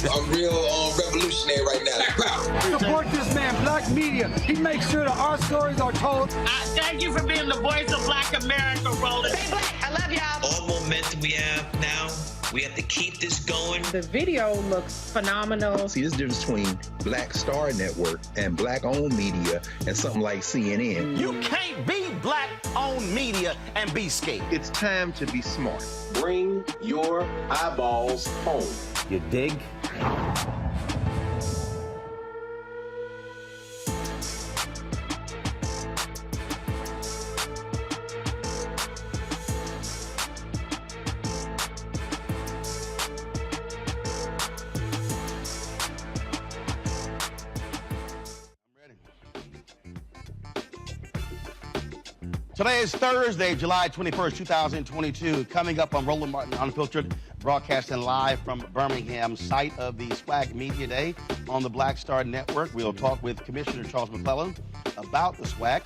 I'm real revolutionary right now. Support this man, Black Media. He makes sure that our stories are told. Thank you for being the voice of Black America, Roland. Stay black. I love y'all. All momentum we have now, we have to keep this going. The video looks phenomenal. See, this difference between Black Star Network and Black-owned media and something like CNN. You can't be Black-owned media and be scared. It's time to be smart. Bring your eyeballs home. You dig? Today is Thursday, July 21st, 2022. Coming up on Roland Martin Unfiltered, broadcasting live from Birmingham, site of the SWAC Media Day on the Black Star Network. We'll talk with Commissioner Charles McClellan about the SWAC,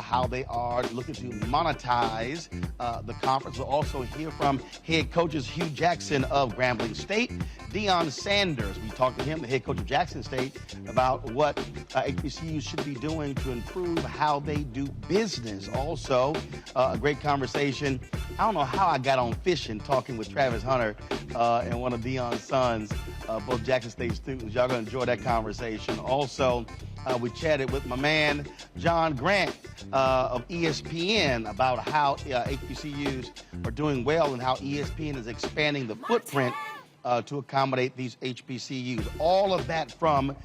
how they are looking to monetize the conference. We'll also hear from head coaches Hugh Jackson of Grambling State, Deion Sanders. We talked to him, the head coach of Jackson State, about what HBCUs should be doing to improve how they do business. Also, a great conversation. I don't know how I got on fishing, talking with Travis Hunter and one of Deion's sons, both Jackson State students. Y'all gonna enjoy that conversation. Also, we chatted with my man, John Grant of ESPN, about how HBCUs are doing well and how ESPN is expanding the footprint to accommodate these HBCUs. All of that from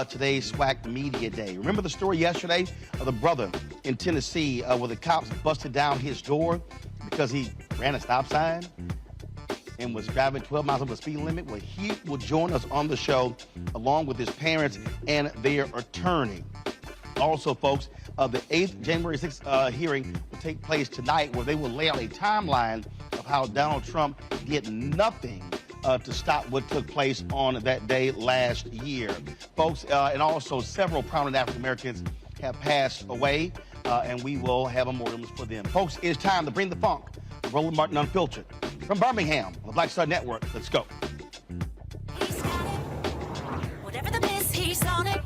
today's SWAC Media Day. Remember the story yesterday of the brother in Tennessee where the cops busted down his door because he ran a stop sign and was driving 12 miles over the speed limit? Well, he will join us on the show along with his parents and their attorney. Also, folks, the 8th January 6th hearing will take place tonight, where they will lay out a timeline of how Donald Trump did nothing to stop what took place on that day last year. Folks, and also several prominent African Americans have passed away, and we will have memorials for them. Folks, it's time to bring the funk. Roland Martin Unfiltered from Birmingham on the Black Star Network. Let's go. He's got it. Whatever the miss, he's on it.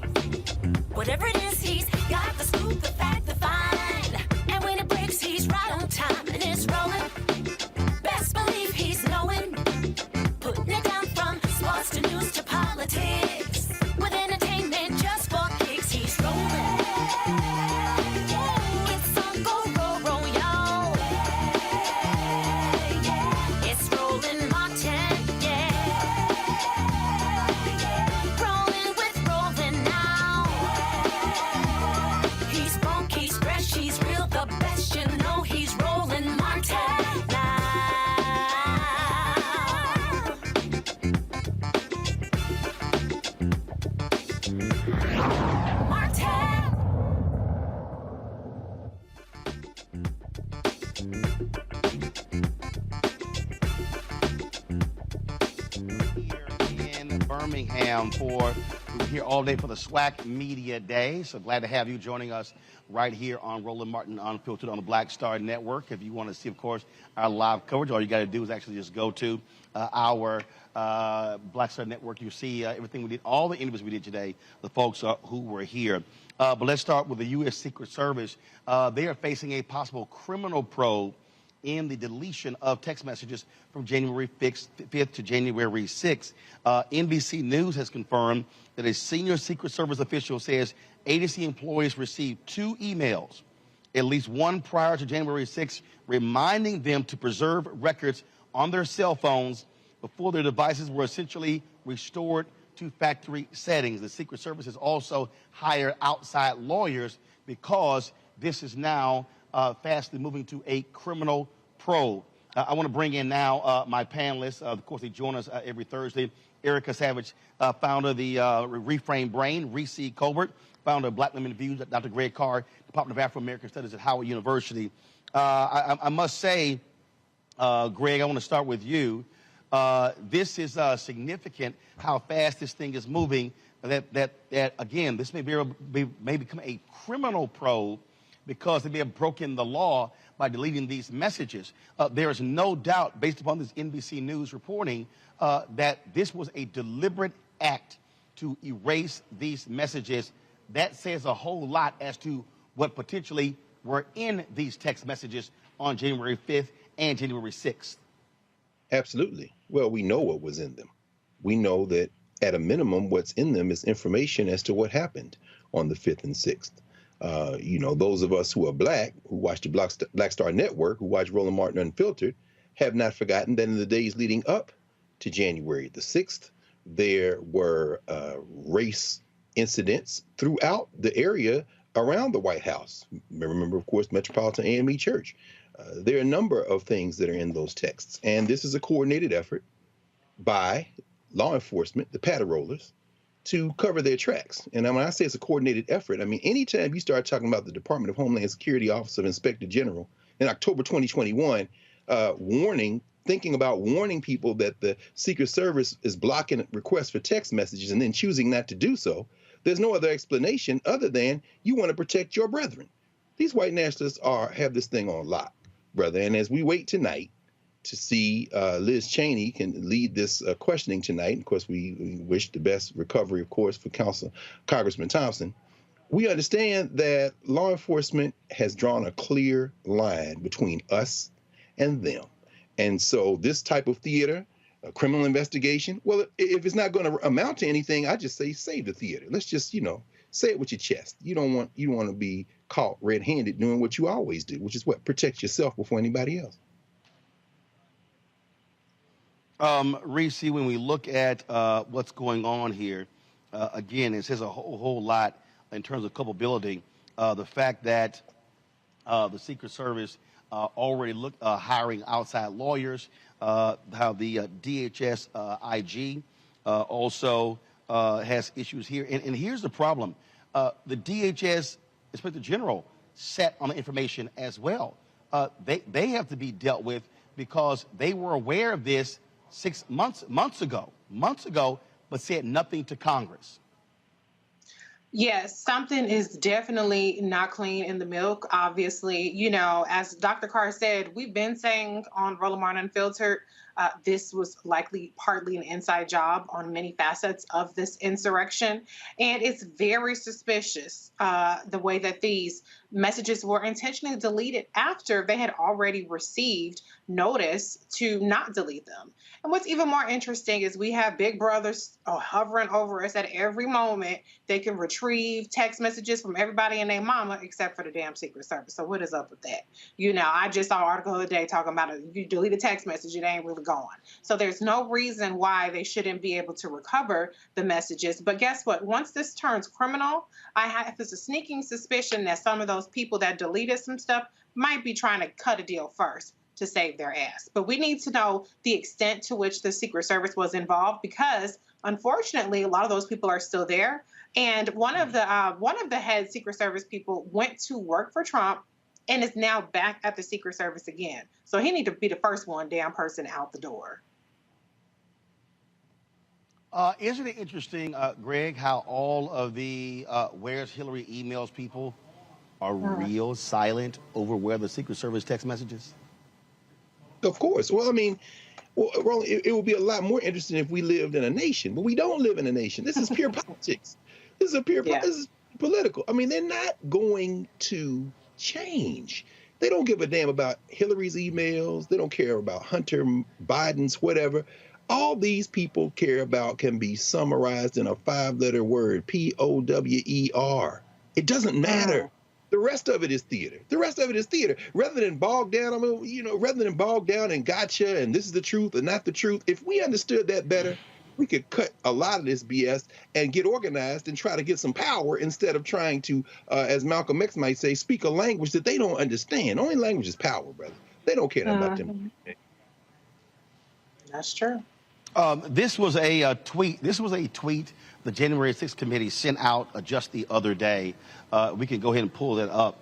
Whatever it is, he's got the scoop, the fact, the find. And when it breaks, he's right on time and it's rolling. Best believe he's knowing. Putting it down from sports to news to politics. With entertainment just for kicks, he's rolling. It's on go, roll, roll, y'all. It's Roland Martin, yeah. Rolling with Roland now. He's funk, he's fresh, he's real, the best, you know he's Roland Martin now. Here in Birmingham we're here all day for the SWAC Media Day. So glad to have you joining us right here on Roland Martin Unfiltered on the Black Star Network. If you want to see, of course, our live coverage, all you got to do is actually just go to our Black Star Network. You see everything we did, all the interviews we did today, the folks who were here. But let's start with the U.S. Secret Service. They are facing a possible criminal probe in the deletion of text messages from January 5th to January 6th. NBC News has confirmed that a senior Secret Service official says agency employees received 2 emails, at least one prior to January 6th, reminding them to preserve records on their cell phones before their devices were essentially restored to factory settings. The Secret Service has also hired outside lawyers because this is now fastly moving to a criminal probe. I want to bring in now my panelists. Of course, they join us every Thursday. Erica Savage, founder of the Reframe Brain, Reese Colbert, founder of Black Women Views, Dr. Greg Carr, Department of Afro-American Studies at Howard University. I must say, Greg, I want to start with you. This is significant how fast this thing is moving, that again, this may become a criminal probe because they may have broken the law by deleting these messages. There is no doubt, based upon this NBC News reporting, that this was a deliberate act to erase these messages. That says a whole lot as to what potentially were in these text messages on January 5th and January 6th. Absolutely. Well, we know what was in them. We know that at a minimum, what's in them is information as to what happened on the 5th and 6th. You know, those of us who are black, who watch the Black Star Network, who watch Roland Martin Unfiltered, have not forgotten that in the days leading up to January the 6th, there were race incidents throughout the area around the White House. Remember, of course, Metropolitan AME Church. There are a number of things that are in those texts. And this is a coordinated effort by law enforcement, the patrollers, to cover their tracks. And when I say it's a coordinated effort, I mean, anytime you start talking about the Department of Homeland Security Office of Inspector General in October 2021, thinking about warning people that the Secret Service is blocking requests for text messages and then choosing not to do so, there's no other explanation other than you want to protect your brethren. These white nationalists have this thing on lock, brother. And as we wait tonight to see Liz Cheney can lead this questioning tonight, and of course, we wish the best recovery, of course, for Congressman Thompson. We understand that law enforcement has drawn a clear line between us and them. And so this type of theater, a criminal investigation, well, if it's not going to amount to anything, I just say save the theater. Let's just, say it with your chest. You don't want to be caught red-handed doing what you always do, which is what? Protect yourself before anybody else. Reese, when we look at what's going on here, again, it says a whole lot in terms of culpability. The fact that the Secret Service already looked hiring outside lawyers, how the DHS IG also has issues here. And here's the problem. The DHS Inspector General sat on the information as well. They have to be dealt with because they were aware of this 6 months ago, but said nothing to Congress. Yes, something is definitely not clean in the milk. Obviously, as Dr. Carr said, we've been saying on Roland Martin Unfiltered, this was likely partly an inside job on many facets of this insurrection. And it's very suspicious the way that these messages were intentionally deleted after they had already received notice to not delete them. And what's even more interesting is we have big brothers hovering over us at every moment. They can retrieve text messages from everybody and their mama except for the damn Secret Service. So what is up with that? I just saw an article the other day talking about if you delete a text message, it ain't really gone. So there's no reason why they shouldn't be able to recover the messages. But guess what? Once this turns criminal, I have a sneaking suspicion that some of those people that deleted some stuff might be trying to cut a deal first to save their ass. But we need to know the extent to which the Secret Service was involved because, unfortunately, a lot of those people are still there. And one of the head Secret Service people went to work for Trump and is now back at the Secret Service again. So he need to be the first damn person out the door. Isn't it interesting, Greg, how all of the Where's Hillary emails people are real silent over where the Secret Service text messages? Of course. Well, I mean, Roland, it would be a lot more interesting if we lived in a nation, but we don't live in a nation. This is pure politics. This is political. I mean, they're not going to change. They don't give a damn about Hillary's emails. They don't care about Hunter Biden's whatever. All these people care about can be summarized in a 5-letter word, POWER. It doesn't matter. The rest of it is theater. Rather than bog down, rather than bog down and gotcha and this is the truth and not the truth, if we understood that better, we could cut a lot of this BS and get organized and try to get some power instead of trying to, as Malcolm X might say, speak a language that they don't understand. Only language is power, brother. They don't care about them. That's true. This was a tweet. The January 6th committee sent out just the other day. We can go ahead and pull that up.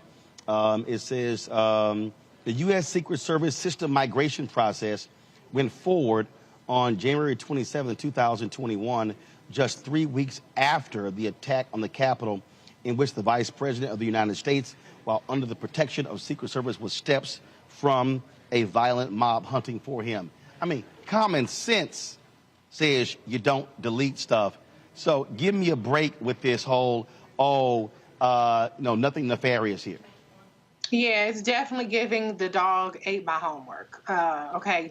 It says the U.S. Secret Service system migration process went forward on January 27, 2021, just 3 weeks after the attack on the Capitol in which the Vice President of the United States, while under the protection of Secret Service, was steps from a violent mob hunting for him. I mean, common sense says you don't delete stuff. So give me a break with this whole, nothing nefarious here. Yeah, it's definitely giving the dog ate my homework.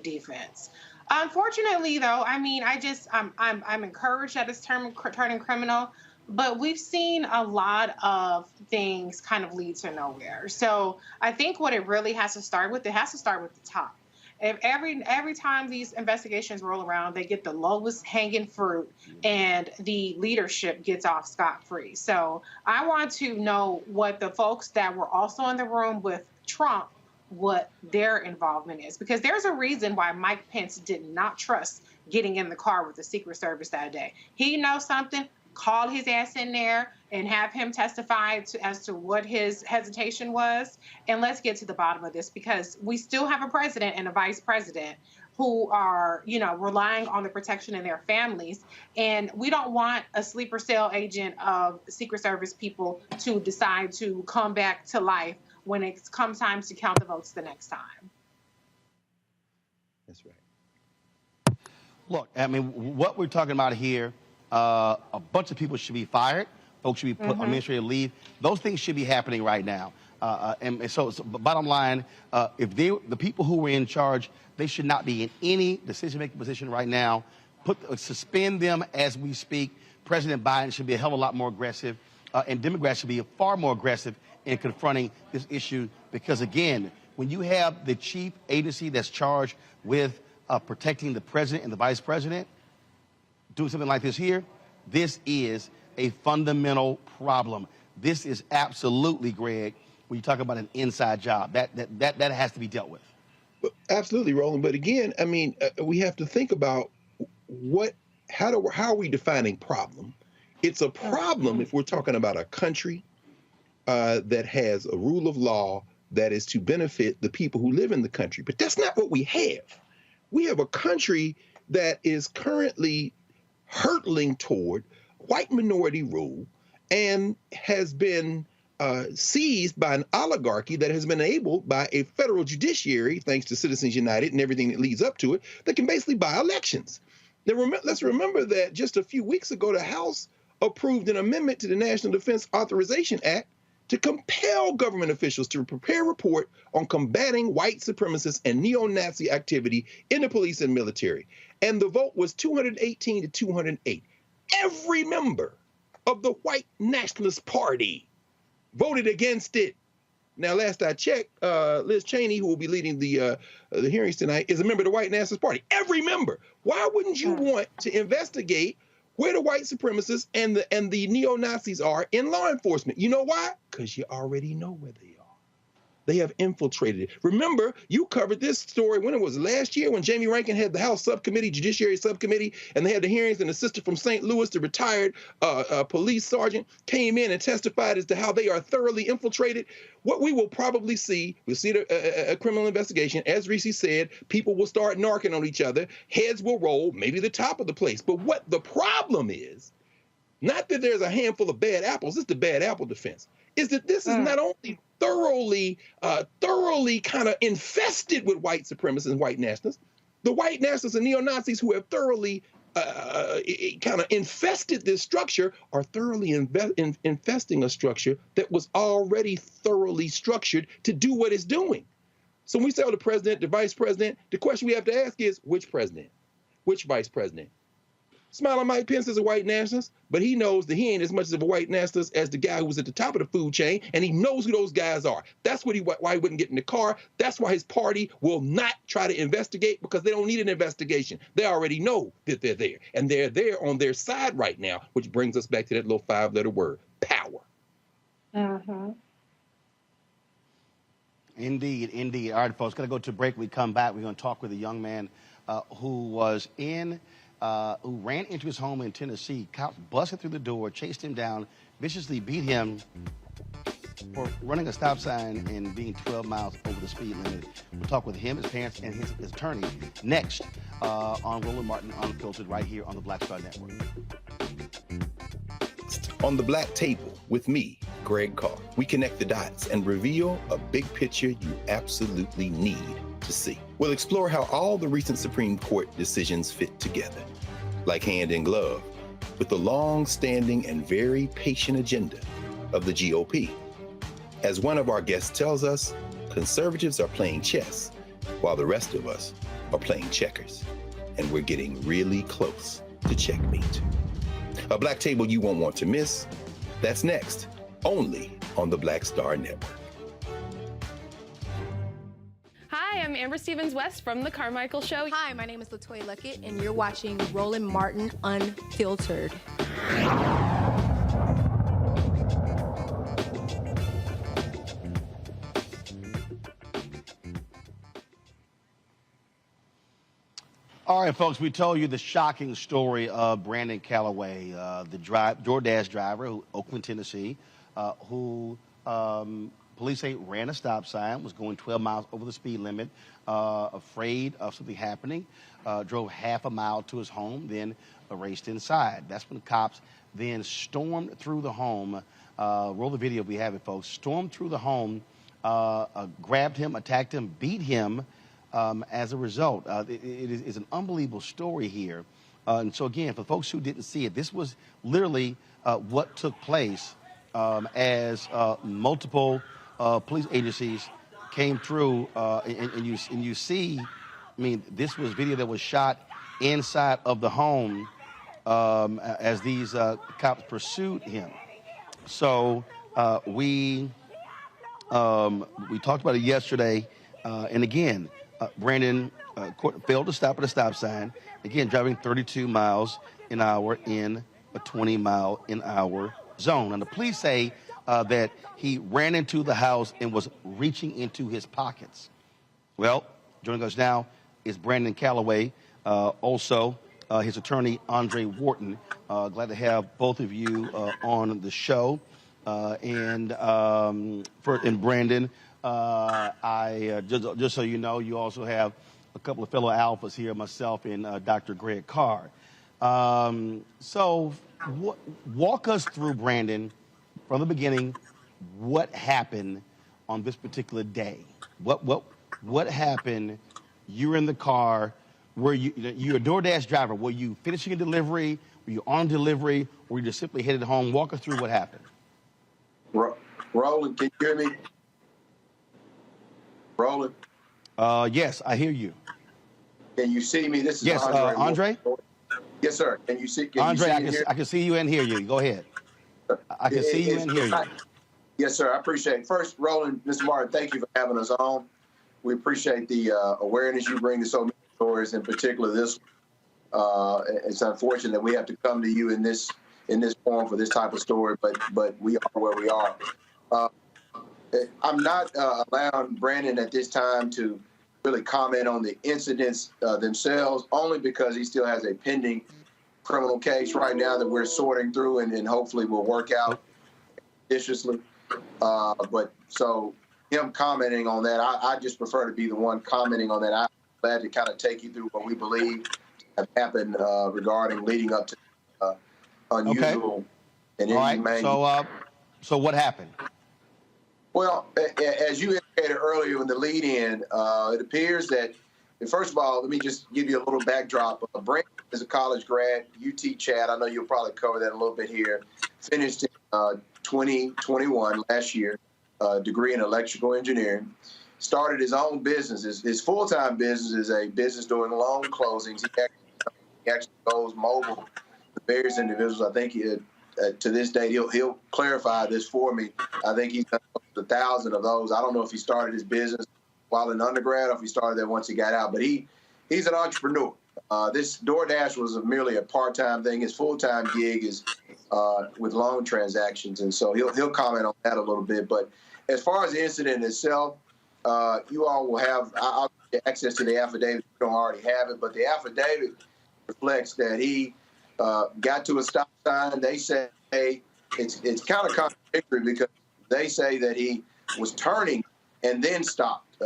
Defense. Unfortunately, though, I mean, I'm encouraged that it's turning criminal, but we've seen a lot of things kind of lead to nowhere. So I think what it really has to start with, it has to start with the top. If every time these investigations roll around, they get the lowest hanging fruit and the leadership gets off scot-free. So I want to know what the folks that were also in the room with Trump, what their involvement is, because there's a reason why Mike Pence did not trust getting in the car with the Secret Service that day. He knows something, call his ass in there and have him testify as to what his hesitation was. And let's get to the bottom of this, because we still have a president and a vice president who are, relying on the protection of their families. And we don't want a sleeper cell agent of Secret Service people to decide to come back to life when it comes time to count the votes the next time. That's right. Look, I mean, what we're talking about here, a bunch of people should be fired. Folks should be put on administrative leave. Those things should be happening right now. So bottom line, if the people who were in charge, they should not be in any decision-making position right now. Suspend them as we speak. President Biden should be a hell of a lot more aggressive, and Democrats should be far more aggressive in confronting this issue. Because again, when you have the chief agency that's charged with protecting the president and the vice president, doing something like this here, this is a fundamental problem. This is absolutely, Greg, when you talk about an inside job, that has to be dealt with. Absolutely, Roland. But again, I mean, we have to think about how are we defining problem? It's a problem if we're talking about a country that has a rule of law that is to benefit the people who live in the country. But that's not what we have. We have a country that is currently hurtling toward white minority rule and has been seized by an oligarchy that has been enabled by a federal judiciary, thanks to Citizens United and everything that leads up to it, that can basically buy elections. Now, let's remember that just a few weeks ago, the House approved an amendment to the National Defense Authorization Act to compel government officials to prepare a report on combating white supremacist and neo-Nazi activity in the police and military. And the vote was 218 to 208. Every member of the white nationalist party voted against it. Now, last I checked, Liz Cheney, who will be leading the hearings tonight, is a member of the white nationalist party. Every member. Why wouldn't you want to investigate where the white supremacists and the neo-Nazis are in law enforcement? You know why? Because you already know where they are. They have infiltrated it. Remember, you covered this story when it was last year when Jamie Rankin had the House Subcommittee, Judiciary Subcommittee, and they had the hearings, and the sister from St. Louis, the retired police sergeant, came in and testified as to how they are thoroughly infiltrated. What we will probably see, we'll see a criminal investigation. As Reese said, people will start narking on each other. Heads will roll, maybe the top of the place. But what the problem is, not that there's a handful of bad apples, it's the bad apple defense, is that this is not only thoroughly kind of infested with white supremacists and white nationalists, the white nationalists and neo-Nazis who have thoroughly kind of infested this structure are thoroughly infesting a structure that was already thoroughly structured to do what it's doing. So when we say, the president, the vice president, the question we have to ask is, which president? Which vice president? Smiling Mike Pence is a white nationalist, but he knows that he ain't as much of a white nationalist as the guy who was at the top of the food chain, and he knows who those guys are. That's why he wouldn't get in the car. That's why his party will not try to investigate, because they don't need an investigation. They already know that they're there, and they're there on their side right now, which brings us back to that little 5-letter word, power. Indeed, indeed. All right, folks, going to go to a break. We come back. We're going to talk with a young man who ran into his home in Tennessee. Cops busted through the door, chased him down, viciously beat him for running a stop sign and being 12 miles over the speed limit. We'll talk with him, his parents, and his attorney next on Roland Martin Unfiltered right here on the Black Star Network. On the Black Table, with me, Greg Carr. We connect the dots and reveal a big picture you absolutely need to see. We'll explore how all the recent Supreme Court decisions fit together, like hand in glove, with the long-standing and very patient agenda of the GOP. As one of our guests tells us, conservatives are playing chess while the rest of us are playing checkers. And we're getting really close to checkmate. A Black Table you won't want to miss. That's next, only on the Black Star Network. Hi, I'm Amber Stevens-West from The Carmichael Show. Hi, my name is LaToya Luckett, and you're watching Roland Martin Unfiltered. All right, folks, we told you the shocking story of Brandon Calloway, the DoorDash driver, Oakland, Tennessee, who police say ran a stop sign, was going 12 miles over the speed limit, afraid of something happening, drove half a mile to his home, then raced inside. That's when the cops then stormed through the home. Roll the video if we have it, folks. Stormed through the home, grabbed him, attacked him, beat him. As a result, it is an unbelievable story here. And so, again, for folks who didn't see it, this was literally what took place as multiple police agencies came through. And you see, I mean, this was video that was shot inside of the home as these cops pursued him. So we talked about it yesterday. And again, Brandon failed to stop at a stop sign, again, driving 32 miles an hour in a 20-mile-an-hour zone. And the police say that he ran into the house and was reaching into his pockets. Well, joining us now is Brandon Calloway, also his attorney, Andre Wharton. Glad to have both of you on the show. And Brandon, I just so you know, you also have a couple of fellow alphas here, myself and Dr. Greg Carr. So walk us through, Brandon, from the beginning. What happened on this particular day? What happened? You were in the car. Were you're a DoorDash driver? Were you finishing a delivery? Were you on delivery? Or were you just simply headed home? Walk us through what happened. Roland, can you hear me? Roland? Yes, I hear you. Can you see me? This is yes, Andre. Yes, sir. Can you see? Andre, I can see you and hear you. Go ahead. I can see you and hear you. Yes, sir. I appreciate it. First, Roland, Mr. Martin, thank you for having us on. We appreciate the awareness you bring to so many stories, in particular this. It's unfortunate that we have to come to you in this forum for this type of story, but we are where we are. I'm not allowing Brandon at this time to really comment on the incidents themselves, only because he still has a pending criminal case right now that we're sorting through and hopefully will work out judiciously. But so him commenting on that, I just prefer to be the one commenting on that. I'm glad to kind of take you through what we believe have happened regarding leading up to unusual and inhumane. All right. So what happened? Well, as you indicated earlier in the lead-in, it appears that, first of all, let me just give you a little backdrop. Brandon is a college grad, UT Chat. I know you'll probably cover that a little bit here. Finished in 2021, last year, degree in electrical engineering. Started his own business. His full-time business is a business doing loan closings. He actually goes mobile to various individuals. I think to this date, he'll clarify this for me. I think he's done 1,000 of those. I don't know if he started his business while in undergrad or if he started that once he got out, but he's an entrepreneur. This DoorDash was merely a part-time thing. His full-time gig is with loan transactions, and so he'll comment on that a little bit. But as far as the incident itself, you all will have I'll get access to the affidavit. You don't already have it, but the affidavit reflects that he got to a stop sign. They say it's kind of contradictory because they say that he was turning and then stopped.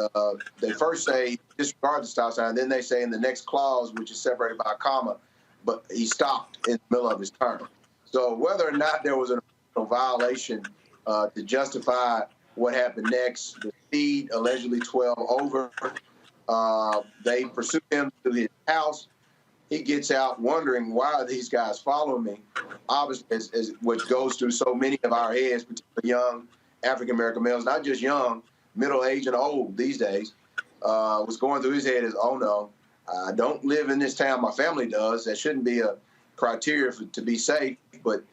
They first say disregard the stop sign, then they say in the next clause, which is separated by a comma, but he stopped in the middle of his turn. So whether or not there was an constitutional violation to justify what happened next. The speed, allegedly 12 over. They pursue him to his house. He gets out wondering, why are these guys following me? Obviously, as which goes through so many of our heads, particularly young African-American males, not just young, middle-aged and old these days. What's going through his head is, oh, no, I don't live in this town. My family does. That shouldn't be a criteria to be safe, but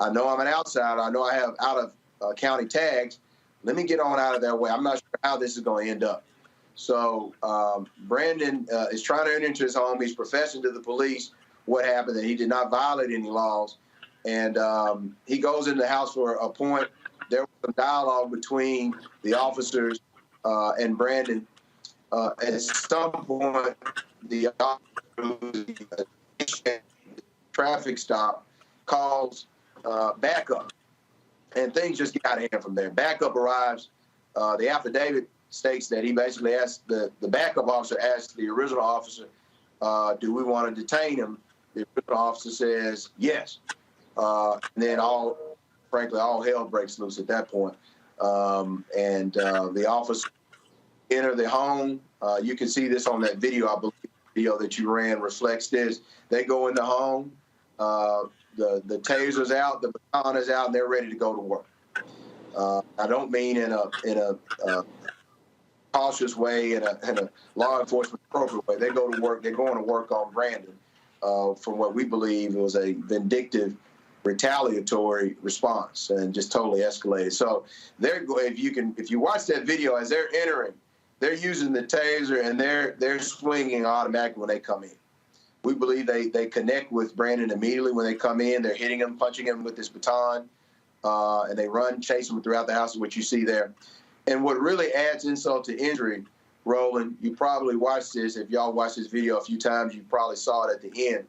I know I'm an outsider. I know I have out-of-county tags. Let me get on out of that way. I'm not sure how this is going to end up. So Brandon is trying to enter into his home. He's professing to the police what happened, that he did not violate any laws. And he goes into the house for a point. There was some dialogue between the officers and Brandon. At some point, the traffic stop calls backup. And things just get out of hand from there. Backup arrives. The affidavit states that he basically asked the backup officer, asked the original officer, do we want to detain him? The original officer says yes. And then frankly, all hell breaks loose at that point. The officer enter the home. You can see this on that video. I believe the video that you ran reflects this. They go in the home. The taser's out, the baton is out, and they're ready to go to work. I don't mean in a cautious way, in a law enforcement appropriate way. They go to work. They're going to work on Brandon from what we believe was a vindictive, retaliatory response, and just totally escalated. So if you watch that video, as they're entering, they're using the taser and they're swinging automatically when they come in. We believe they connect with Brandon immediately when they come in. They're hitting him, punching him with this baton, and they run, chase him throughout the house, which you see there. And what really adds insult to injury, Roland, you probably watched this. If y'all watched this video a few times, you probably saw it at the end.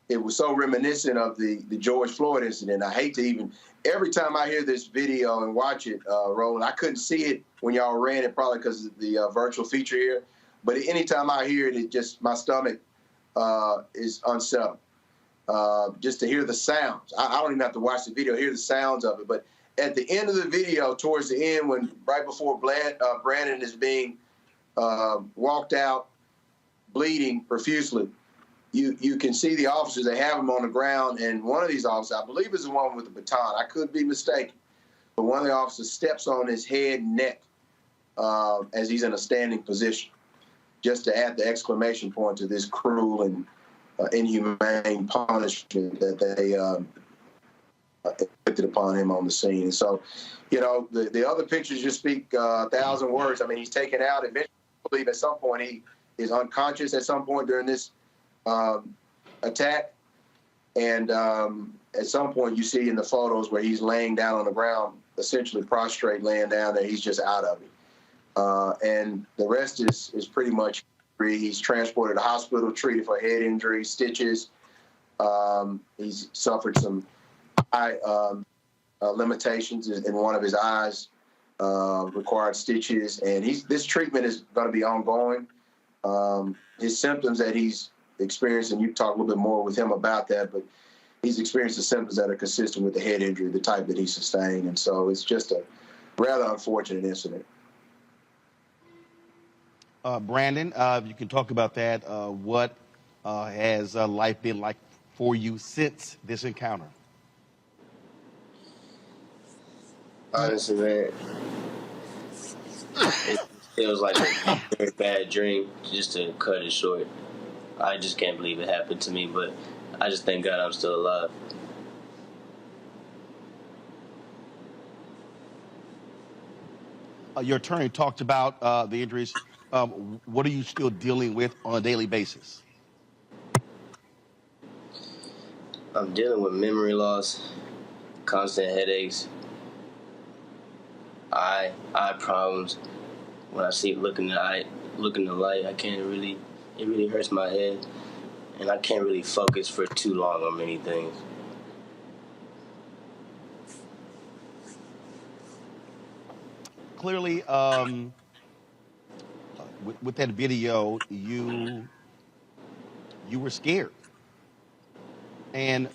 It was so reminiscent of the George Floyd incident. I hate to even, every time I hear this video and watch it, Roland, I couldn't see it when y'all ran it, probably because of the virtual feature here. But anytime I hear it, my stomach is unsettled. Just to hear the sounds. I don't even have to watch the video, hear the sounds of it. But at the end of the video, towards the end, right before Brandon is being walked out, bleeding profusely, you can see the officers. They have him on the ground, and one of these officers, I believe is the one with the baton. I could be mistaken, but one of the officers steps on his head and neck as he's in a standing position, just to add the exclamation point to this cruel and inhumane punishment that they inflicted upon him on the scene. And so, the other pictures just speak 1,000 words. I mean, he's taken out. Eventually, I believe at some point he is unconscious at some point during this attack. And at some point you see in the photos where he's laying down on the ground, essentially prostrate, laying down there. He's just out of it. And the rest is pretty much, he's transported to the hospital, treated for head injuries, stitches. He's suffered some eye limitations in one of his eyes, required stitches. And this treatment is going to be ongoing. His symptoms that he's experienced, and you talk a little bit more with him about that, but he's experienced the symptoms that are consistent with the head injury, the type that he sustained. And so it's just a rather unfortunate incident. Brandon, if you can talk about that, what has life been like for you since this encounter? Honestly, man, it feels like a very bad dream. Just to cut it short, I just can't believe it happened to me, but I just thank God I'm still alive. Your attorney talked about the injuries. What are you still dealing with on a daily basis? I'm dealing with memory loss, constant headaches, eye problems. When I look in the light, it really hurts my head, and I can't really focus for too long on many things. Clearly, with that video, you were scared, And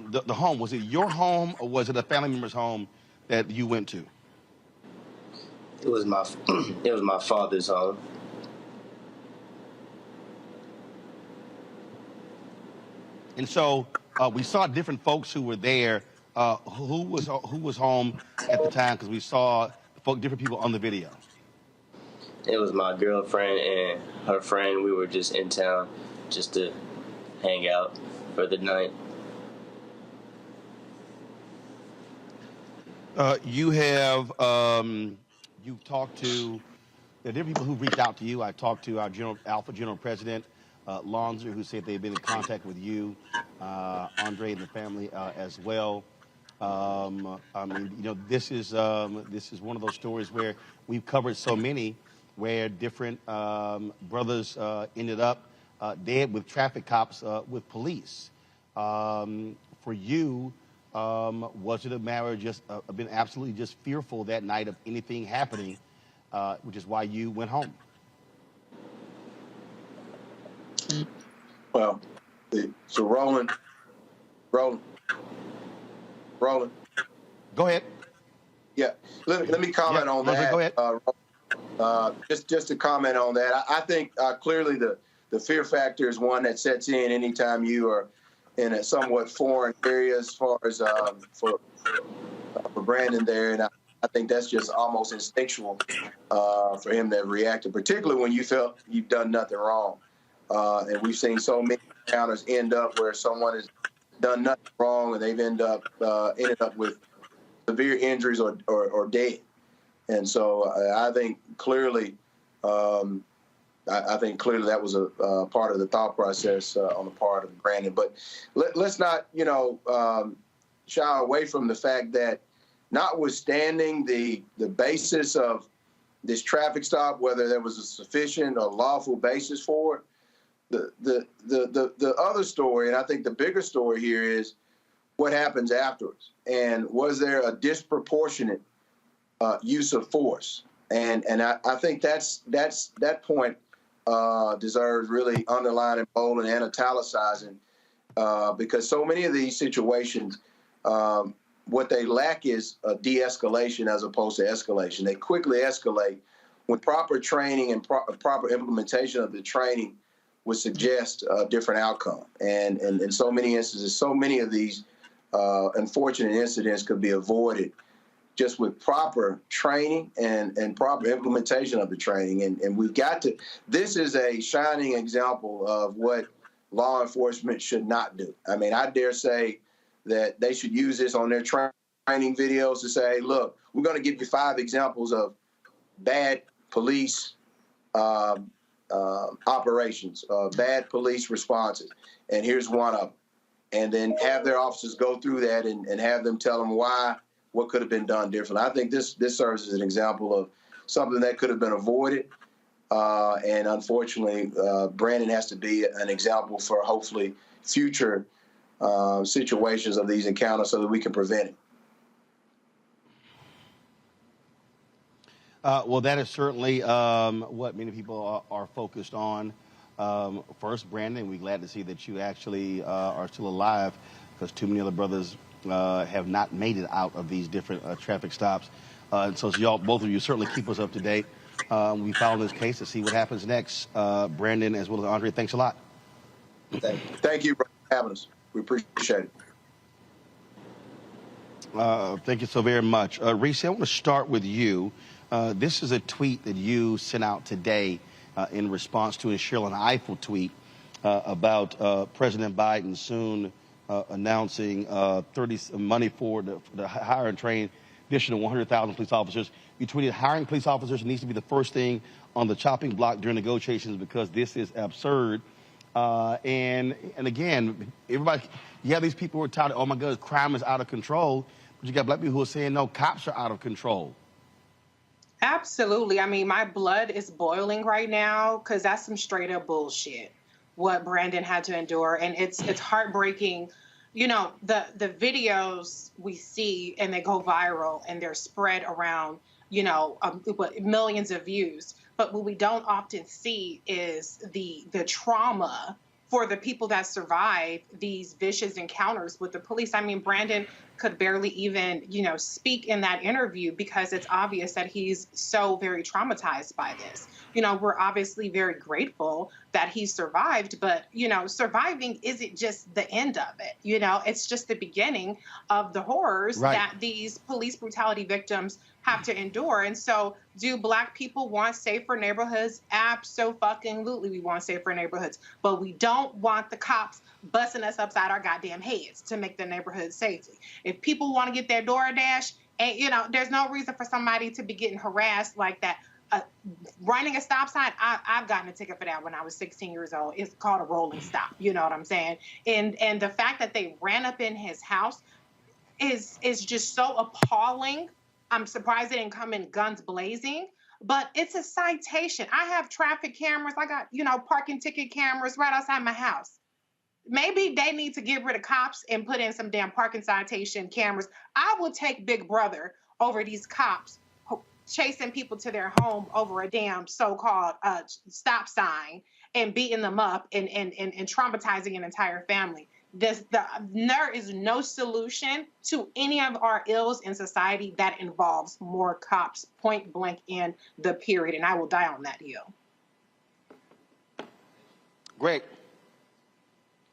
the home, was it your home or was it a family member's home that you went to? It was my it was my father's home. And so we saw different folks who were there. Who was home at the time? Because we saw different people on the video. It was my girlfriend and her friend. We were just in town just to hang out for the night. You've talked to the different people who reached out to you. I talked to our Alpha General President, Lonzer, who said they've been in contact with you, Andre and the family as well. I mean, you know, this is one of those stories where we've covered so many where different brothers ended up dead with traffic cops with police. For you, was it a matter of just been absolutely just fearful that night of anything happening, which is why you went home? Well, so Roland. Go ahead. Yeah, let me comment on that. Go ahead. Just to comment on that, I think clearly the fear factor is one that sets in anytime you are in a somewhat foreign area as far as for Brandon there, and I think that's just almost instinctual for him to have reacted, particularly when you felt you've done nothing wrong. And we've seen so many encounters end up where someone has done nothing wrong and they've ended up with severe injuries or dead. And so I think clearly, that was a part of the thought process on the part of Brandon. But let's not, shy away from the fact that, notwithstanding the basis of this traffic stop, whether there was a sufficient or lawful basis for it, the other story, and I think the bigger story here, is what happens afterwards. And was there a disproportionate use of force? And I think that point deserves really underlining, bolding, and italicizing, because so many of these situations, what they lack is a de-escalation as opposed to escalation. They quickly escalate when proper training and proper implementation of the training would suggest a different outcome. And in so many instances, so many of these unfortunate incidents could be avoided just with proper training and proper implementation of the training. And we've got to, this is a shining example of what law enforcement should not do. I mean, I dare say that they should use this on their training videos to say, look, we're going to give you 5 examples of bad police operations, bad police responses, and here's one of them. And then have their officers go through that and have them tell them why, what could have been done differently. I think this serves as an example of something that could have been avoided. And unfortunately, Brandon has to be an example for hopefully future situations of these encounters so that we can prevent it. Well, that is certainly what many people are focused on. First, Brandon, we're glad to see that you actually are still alive, because too many other brothers have not made it out of these different traffic stops. And so y'all, both of you, certainly keep us up to date. We follow this case to see what happens next. Brandon, as well as Andre, thanks a lot. Thank you for having us. We appreciate it. Thank you so very much. Reese, I want to start with you. This is a tweet that you sent out today in response to a Sherlyn Ifill tweet about President Biden soon announcing money for the hire and train additional 100,000 police officers. You tweeted, hiring police officers needs to be the first thing on the chopping block during negotiations because this is absurd. And again, everybody, you have these people who are touting, oh my God, crime is out of control. But you got black people who are saying, no, cops are out of control. Absolutely. I mean, my blood is boiling right now because that's some straight up bullshit, what Brandon had to endure. And it's heartbreaking. You know, the videos we see and they go viral and they're spread around, millions of views. But what we don't often see is the trauma for the people that survive these vicious encounters with the police. I mean, Brandon could barely even, speak in that interview because it's obvious that he's so very traumatized by this. We're obviously very grateful that he survived, but, surviving isn't just the end of it. It's just the beginning of the horrors that these police brutality victims have to endure. And so do Black people want safer neighborhoods? Abso-fucking-lutely, we want safer neighborhoods. But we don't want the cops busting us upside our goddamn heads to make the neighborhood safer. If people want to get their DoorDash, and there's no reason for somebody to be getting harassed like that. Running a stop sign, I've gotten a ticket for that when I was 16 years old. It's called a rolling stop. You know what I'm saying? And the fact that they ran up in his house is just so appalling. I'm surprised they didn't come in guns blazing, but it's a citation. I have traffic cameras. I got, parking ticket cameras right outside my house. Maybe they need to get rid of cops and put in some damn parking citation cameras. I will take Big Brother over these cops chasing people to their home over a damn so-called stop sign and beating them up and traumatizing an entire family. There is no solution to any of our ills in society that involves more cops, point blank in the period. And I will die on that hill. Greg.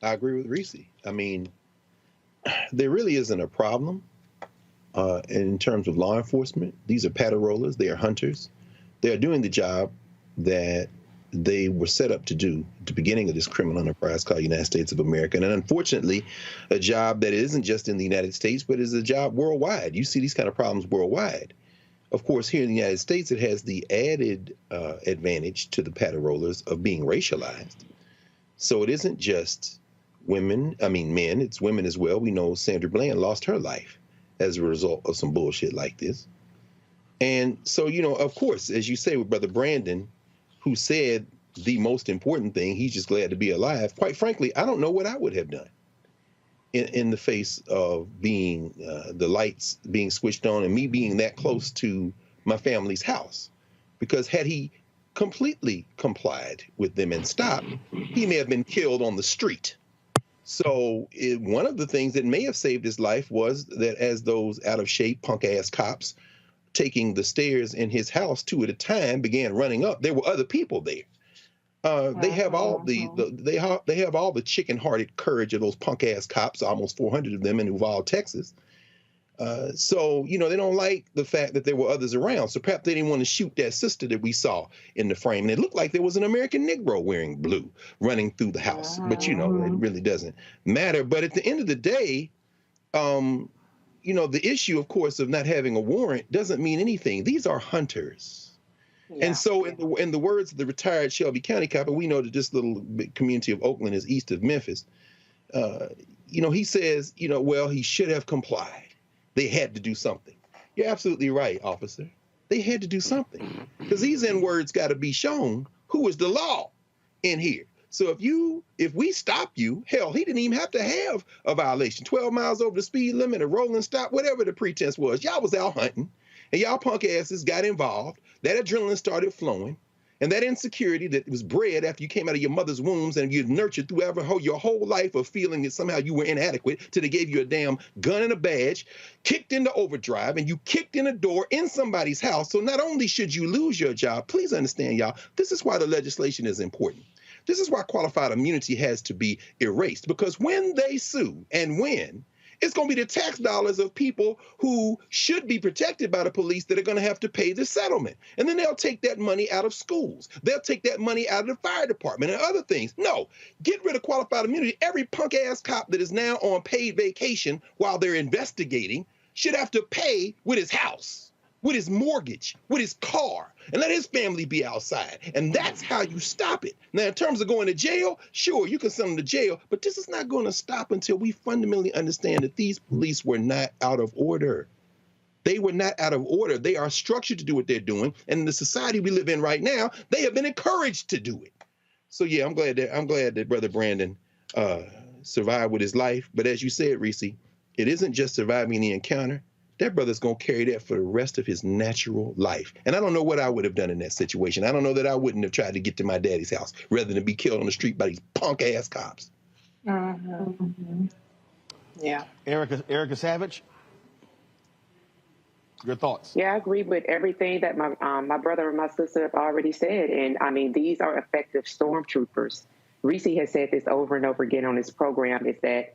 I agree with Reese. I mean, there really isn't a problem in terms of law enforcement. These are paddle rollers. They are hunters. They are doing the job that they were set up to do at the beginning of this criminal enterprise called United States of America. And unfortunately, a job that isn't just in the United States, but is a job worldwide. You see these kind of problems worldwide. Of course, here in the United States, it has the added advantage to the paddle rollers of being racialized. So it isn't just men, it's women as well. We know Sandra Bland lost her life as a result of some bullshit like this. And so, of course, as you say with Brother Brandon, who said the most important thing, he's just glad to be alive. Quite frankly, I don't know what I would have done in the face of being the lights being switched on and me being that close to my family's house. Because had he completely complied with them and stopped, he may have been killed on the street. So one of the things that may have saved his life was that as those out of shape punk ass cops taking the stairs in his house two at a time began running up, there were other people there. They have all they have all the chicken-hearted courage of those punk-ass cops, almost 400 of them in Uvalde, Texas. So they don't like the fact that there were others around. So perhaps they didn't want to shoot that sister that we saw in the frame. And it looked like there was an American Negro wearing blue running through the house. But it really doesn't matter. But at the end of the day, the issue, of course, of not having a warrant doesn't mean anything. These are hunters. Yeah. And so in the words of the retired Shelby County cop, and we know that this little community of Oakland is east of Memphis, he says, well, he should have complied. They had to do something. You're absolutely right, officer. They had to do something because these N-words got to be shown who is the law in here. So if we stop you, hell, he didn't even have to have a violation. 12 miles over the speed limit, a rolling stop, whatever the pretense was. Y'all was out hunting, and y'all punk asses got involved. That adrenaline started flowing, and that insecurity that was bred after you came out of your mother's wombs and you nurtured through your whole life of feeling that somehow you were inadequate till they gave you a damn gun and a badge, kicked into overdrive, and you kicked in a door in somebody's house. So not only should you lose your job, please understand, y'all, this is why the legislation is important. This is why qualified immunity has to be erased, because when they sue and win, it's going to be the tax dollars of people who should be protected by the police that are going to have to pay the settlement. And then they'll take that money out of schools. They'll take that money out of the fire department and other things. No, get rid of qualified immunity. Every punk-ass cop that is now on paid vacation while they're investigating should have to pay with his house, with his mortgage, with his car, and let his family be outside. And that's how you stop it. Now, in terms of going to jail, sure, you can send them to jail, but this is not going to stop until we fundamentally understand that these police were not out of order. They were not out of order. They are structured to do what they're doing. And in the society we live in right now, they have been encouraged to do it. So, yeah, I'm glad that Brother Brandon survived with his life. But as you said, Reese, it isn't just surviving the encounter. that brother's going to carry that for the rest of his natural life. And I don't know what I would have done in that situation. I don't know that I wouldn't have tried to get to my daddy's house rather than be killed on the street by these punk-ass cops. Mm-hmm. Yeah. Erica Savage, your thoughts? Yeah, I agree with everything that my brother and my sister have already said. And I mean, these are effective stormtroopers. Reese has said this over and over again on his program, is that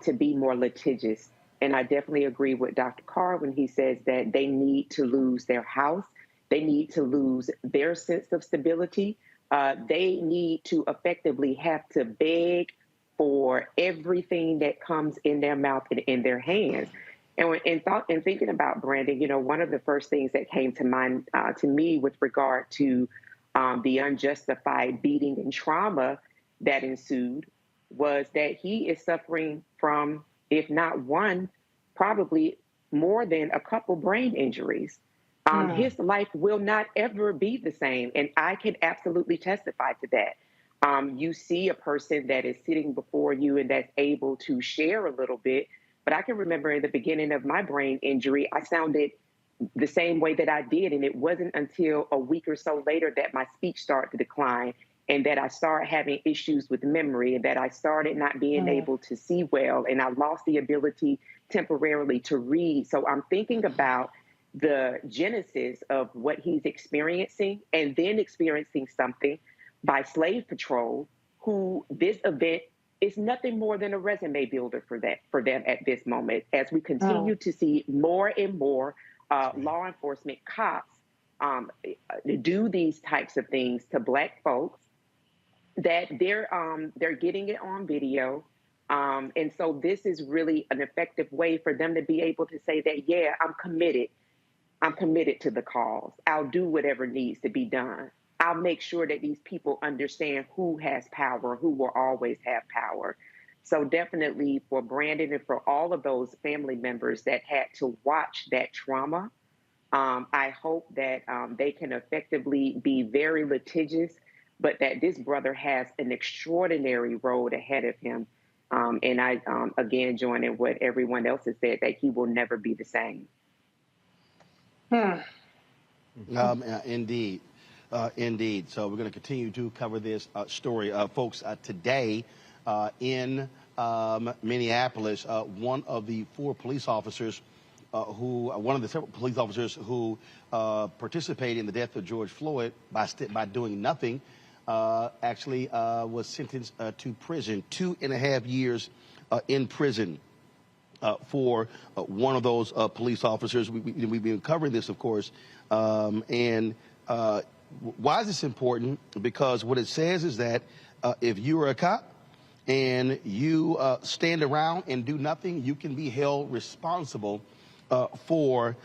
to be more litigious. And I definitely agree with Dr. Carr when he says that they need to lose their house. They need to lose their sense of stability. They need to effectively have to beg for everything that comes in their mouth and in their hands. And thinking about Brandon, you know, one of the first things that came to mind to me with regard to the unjustified beating and trauma that ensued was that he is suffering from, if not one, probably more than a couple brain injuries. His life will not ever be the same. And I can absolutely testify to that. You see a person that is sitting before you and that's able to share a little bit. But I can remember in the beginning of my brain injury, I sounded the same way that I did. And it wasn't until a week or so later that my speech started to decline and that I started having issues with memory and that I started not being able to see well. And I lost the ability temporarily to read. So I'm thinking about the genesis of what he's experiencing and then experiencing something by Slave Patrol, who this event is nothing more than a resume builder for them at this moment. As we continue to see more and more law enforcement cops do these types of things to Black folks, that they're getting it on video. And so this is really an effective way for them to be able to say that, yeah, I'm committed to the cause. I'll do whatever needs to be done. I'll make sure that these people understand who has power, who will always have power. So definitely for Brandon and for all of those family members that had to watch that trauma, I hope that they can effectively be very litigious, but that this brother has an extraordinary road ahead of him. And I, again, join in what everyone else has said, that he will never be the same. Indeed. Indeed. So we're going to continue to cover this story. Folks, today in Minneapolis, one of the several police officers who participated in the death of George Floyd by doing nothing actually was sentenced to prison, 2.5 years in prison. For one of those police officers. We've been covering this, of course. Why is this important? Because what it says is that if you are a cop and you stand around and do nothing, you can be held responsible for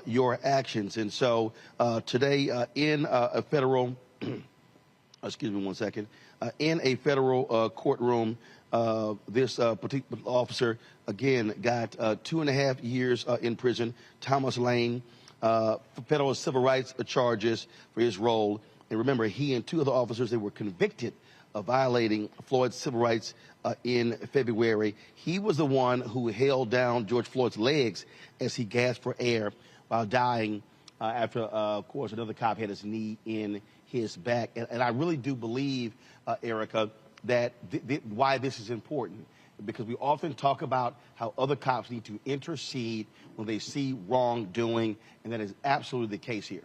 your actions. And so today in a federal, excuse me one second, in a federal courtroom, this particular officer, again, got 2.5 years in prison. Thomas Lane, federal civil rights charges for his role. And remember, he and two other officers, they were convicted of violating Floyd's civil rights in February. He was the one who held down George Floyd's legs as he gasped for air while dying after, of course, another cop had his knee in his back. And I really do believe, Erica, that why this is important, because we often talk about how other cops need to intercede when they see wrongdoing, and that is absolutely the case here.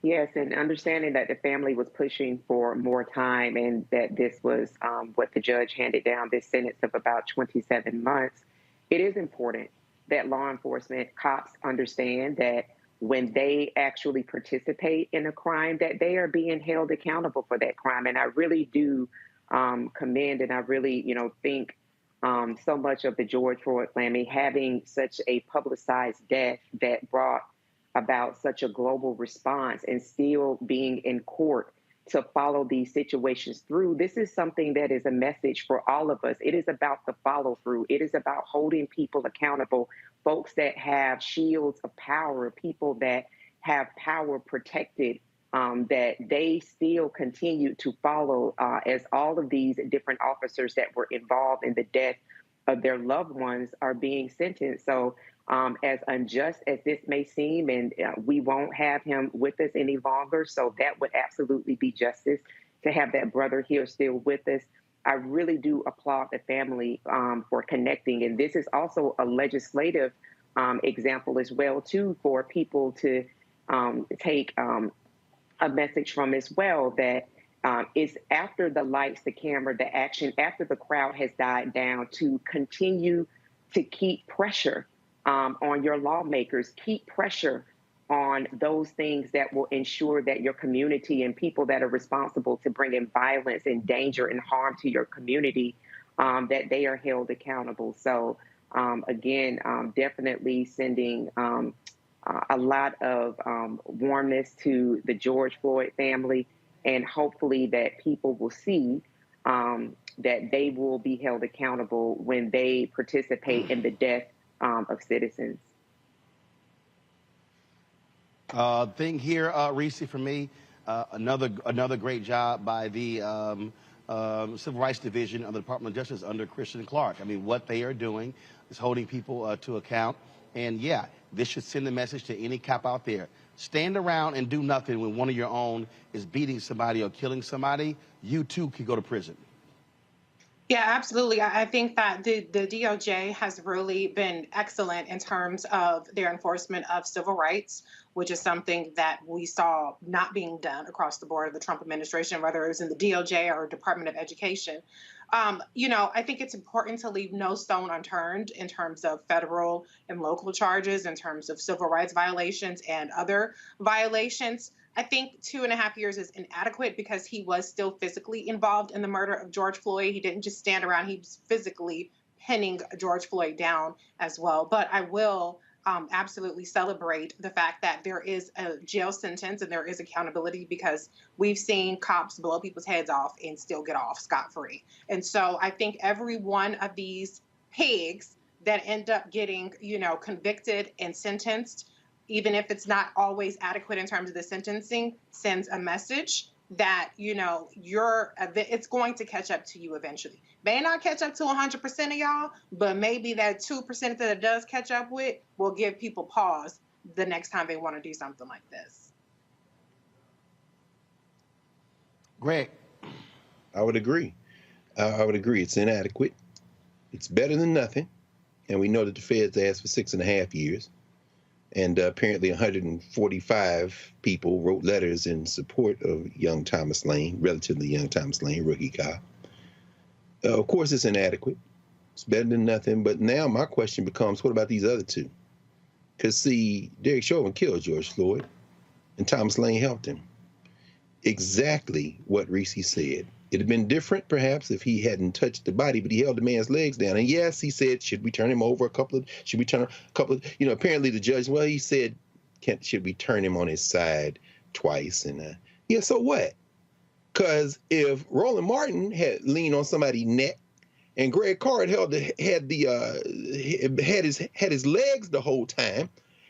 Yes, and understanding that the family was pushing for more time and that this was what the judge handed down, this sentence of about 27 months, it is important that law enforcement cops understand that when they actually participate in a crime, that they are being held accountable for that crime. And I really do commend, and I really, think so much of the George Floyd family having such a publicized death that brought about such a global response and still being in court to follow these situations through. This is something that is a message for all of us. It is about the follow through. It is about holding people accountable, folks that have shields of power, people that have power protected, that they still continue to follow as all of these different officers that were involved in the death of their loved ones are being sentenced. So as unjust as this may seem, and we won't have him with us any longer. So that would absolutely be justice to have that brother here still with us. I really do applaud the family for connecting. And this is also a legislative example as well, too, for people to take a message from as well, that it's after the lights, the camera, the action, after the crowd has died down, to continue to keep pressure on your lawmakers, keep pressure on those things that will ensure that your community and people that are responsible to bring in violence and danger and harm to your community, that they are held accountable. So again, definitely sending a lot of warmness to the George Floyd family, and hopefully that people will see that they will be held accountable when they participate in the death of citizens. Thing here, Reese, for me, another great job by the Civil Rights Division of the Department of Justice under Christian Clark. I mean, what they are doing is holding people to account. And yeah, this should send a message to any cop out there. Stand around and do nothing when one of your own is beating somebody or killing somebody. You too could go to prison. Yeah, absolutely. I think that the DOJ has really been excellent in terms of their enforcement of civil rights, which is something that we saw not being done across the board of the Trump administration, whether it was in the DOJ or Department of Education. You know, I think it's important to leave no stone unturned in terms of federal and local charges, in terms of civil rights violations and other violations. I think 2.5 years is inadequate because he was still physically involved in the murder of George Floyd. He didn't just stand around. He was physically pinning George Floyd down as well. But I will absolutely celebrate the fact that there is a jail sentence and there is accountability, because we've seen cops blow people's heads off and still get off scot-free. And so I think every one of these pigs that end up getting, you know, convicted and sentenced, even if it's not always adequate in terms of the sentencing, sends a message that, you know, it's going to catch up to you eventually. May not catch up to 100% of y'all, but maybe that 2% that it does catch up with will give people pause the next time they want to do something like this. Greg. I would agree. I would agree. It's inadequate. It's better than nothing. And we know that the feds asked for 6.5 years. And apparently 145 people wrote letters in support of young Thomas Lane, relatively young Thomas Lane, rookie cop. Of course, it's inadequate. It's better than nothing. But now my question becomes, what about these other two? Because, see, Derek Chauvin killed George Floyd, and Thomas Lane helped him. Exactly what Reese said. It had been different, perhaps, if he hadn't touched the body, but he held the man's legs down. And yes, he said, should we turn him over apparently the judge, well, he said, should we turn him on his side twice? And yeah, so what? Because if Roland Martin had leaned on somebody's neck and Greg Carr had his legs the whole time,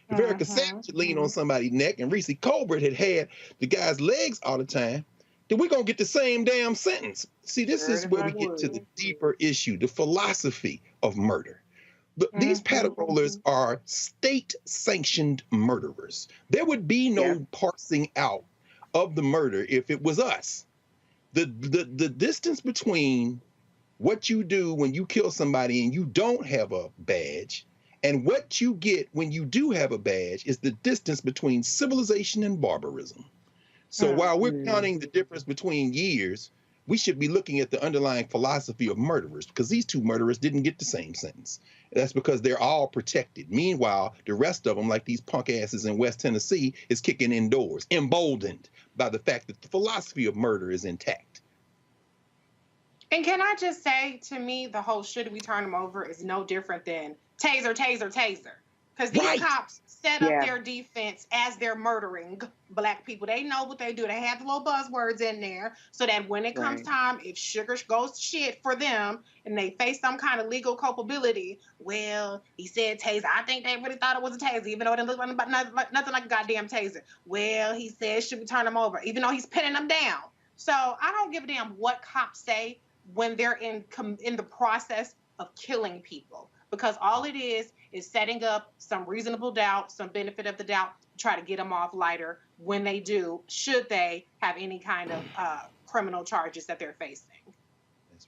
if Erica Savage had leaned on somebody's neck and Reese Colbert had the guy's legs all the time, then we're going to get the same damn sentence. See, this is where we get to the deeper issue, the philosophy of murder. These paddle rollers are state-sanctioned murderers. There would be no parsing out of the murder if it was us. The distance between what you do when you kill somebody and you don't have a badge and what you get when you do have a badge is the distance between civilization and barbarism. So while we're counting the difference between years, we should be looking at the underlying philosophy of murderers, because these two murderers didn't get the same sentence. That's because they're all protected. Meanwhile, the rest of them, like these punk asses in West Tennessee, is kicking indoors, emboldened by the fact that the philosophy of murder is intact. And can I just say, to me, the whole should we turn them over is no different than taser, taser, taser. Because these cops set up their defense as they're murdering Black people. They know what they do. They have the little buzzwords in there so that when it comes time, if sugar goes to shit for them and they face some kind of legal culpability, well, he said taser. I think they really thought it was a taser, even though it didn't look nothing like a goddamn taser. Well, he said, should we turn them over? Even though he's pinning them down. So I don't give a damn what cops say when they're in the process of killing people. Because all it is is setting up some reasonable doubt, some benefit of the doubt, try to get them off lighter when they do, should they have any kind of criminal charges that they're facing. That's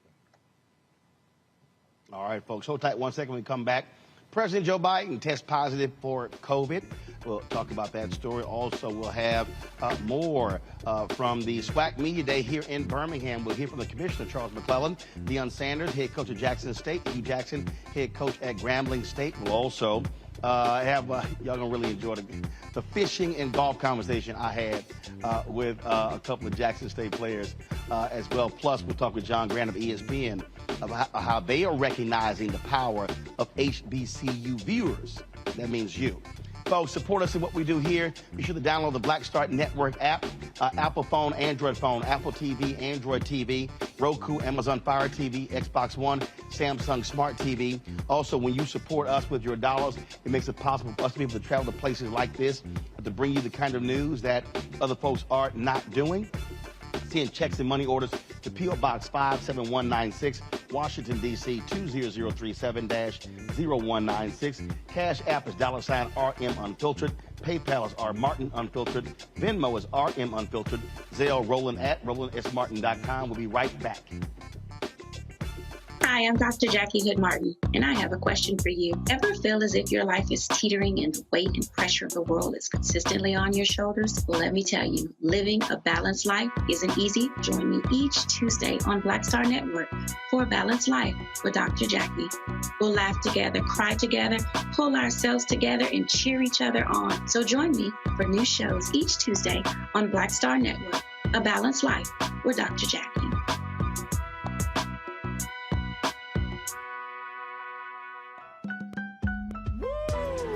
right. All right, folks. Hold tight 1 second. When we come back, President Joe Biden tests positive for COVID. We'll talk about that story. Also, we'll have more from the SWAC Media Day here in Birmingham. We'll hear from the Commissioner, Charles McClellan, Deion Sanders, head coach of Jackson State, Hugh Jackson, head coach at Grambling State. We'll also have, y'all gonna really enjoy the fishing and golf conversation I had with a couple of Jackson State players as well. Plus, we'll talk with John Grant of ESPN about how they are recognizing the power of HBCU viewers. That means you. Folks, support us in what we do here. Be sure to download the Black Start Network app, Apple phone, Android phone, Apple TV, Android TV, Roku, Amazon Fire TV, Xbox One, Samsung Smart TV. Also, when you support us with your dollars, it makes it possible for us to be able to travel to places like this, to bring you the kind of news that other folks are not doing. Send checks and money orders to P.O. Box 57196, Washington, D.C. 20037-0196. Cash App is $RM Unfiltered. PayPal is R Martin Unfiltered. Venmo is RM Unfiltered. Zelle Roland at RolandSMartin.com. We'll be right back. Hi, I'm Dr. Jackie Hood Martin, and I have a question for you. Ever feel as if your life is teetering and the weight and pressure of the world is consistently on your shoulders? Well, let me tell you, living a balanced life isn't easy. Join me each Tuesday on Black Star Network for A Balanced Life with Dr. Jackie. We'll laugh together, cry together, pull ourselves together, and cheer each other on. So join me for new shows each Tuesday on Black Star Network, A Balanced Life with Dr. Jackie.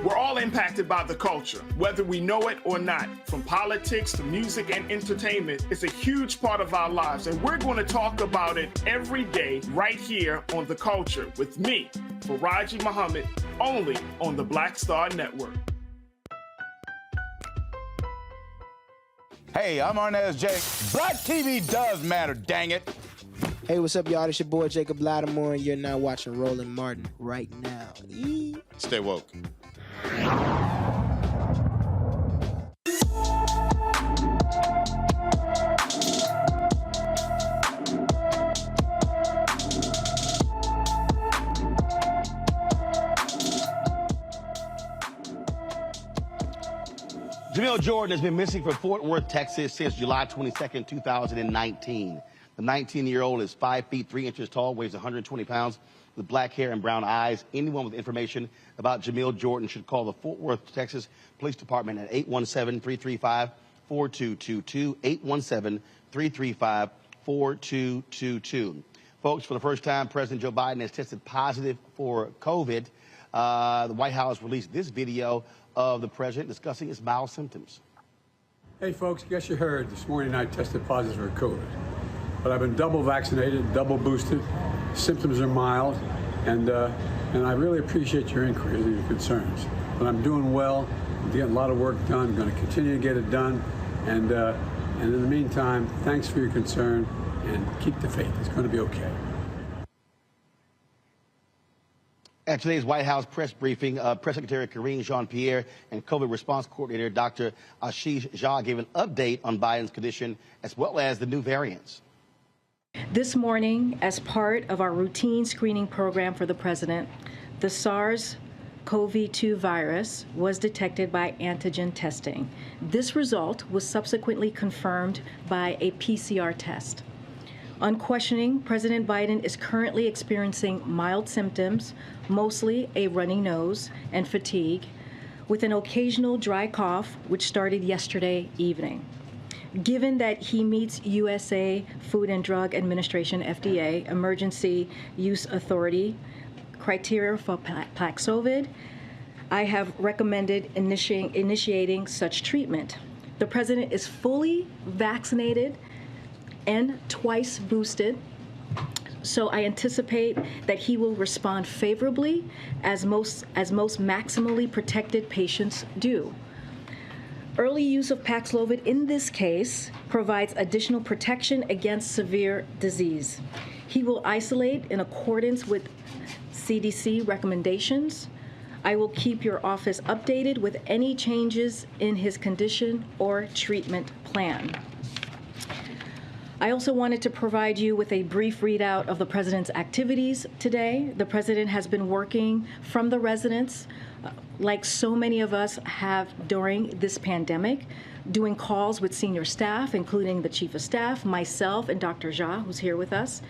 We're all impacted by the culture, whether we know it or not. From politics to music and entertainment, it's a huge part of our lives, and we're going to talk about it every day right here on The Culture with me, Faraji Muhammad, only on the Black Star Network. Hey, I'm Arnez J. Black TV does matter, dang it. Hey, what's up, y'all? It's your boy Jacob Lattimore, and you're now watching Roland Martin right now. Stay woke. Jamil Jordan has been missing from Fort Worth, Texas since July 22nd, 2019. The 19-year-old is 5 feet 3 inches tall, weighs 120 pounds, with black hair and brown eyes. Anyone with information about Jamil Jordan should call the Fort Worth, Texas Police Department at 817-335-4222, 817-335-4222. Folks, for the first time, President Joe Biden has tested positive for COVID. The White House released this video of the president discussing his mild symptoms. Hey, folks, guess you heard this morning I tested positive for COVID. But I've been double vaccinated, double boosted. Symptoms are mild, and I really appreciate your inquiries and your concerns. But I'm doing well. I'm getting a lot of work done. I'm going to continue to get it done. And in the meantime, thanks for your concern, and keep the faith. It's going to be okay. At today's White House press briefing, Press Secretary Karine Jean-Pierre and COVID response coordinator Dr. Ashish Jha gave an update on Biden's condition as well as the new variants. This morning, as part of our routine screening program for the president, the SARS-CoV-2 virus was detected by antigen testing. This result was subsequently confirmed by a PCR test. On questioning, President Biden is currently experiencing mild symptoms, mostly a runny nose and fatigue, with an occasional dry cough, which started yesterday evening. Given that he meets USA Food and Drug Administration, FDA, Emergency Use Authority criteria for Paxlovid, I have recommended initiating such treatment. The president is fully vaccinated and twice boosted, so I anticipate that he will respond favorably as most maximally protected patients do. Early use of Paxlovid in this case provides additional protection against severe disease. He will isolate in accordance with CDC recommendations. I will keep your office updated with any changes in his condition or treatment plan. I also wanted to provide you with a brief readout of the President's activities today. The President has been working from the residence, like so many of us have during this pandemic, doing calls with senior staff, including the Chief of Staff, myself, and Dr. Jha, who's here with us.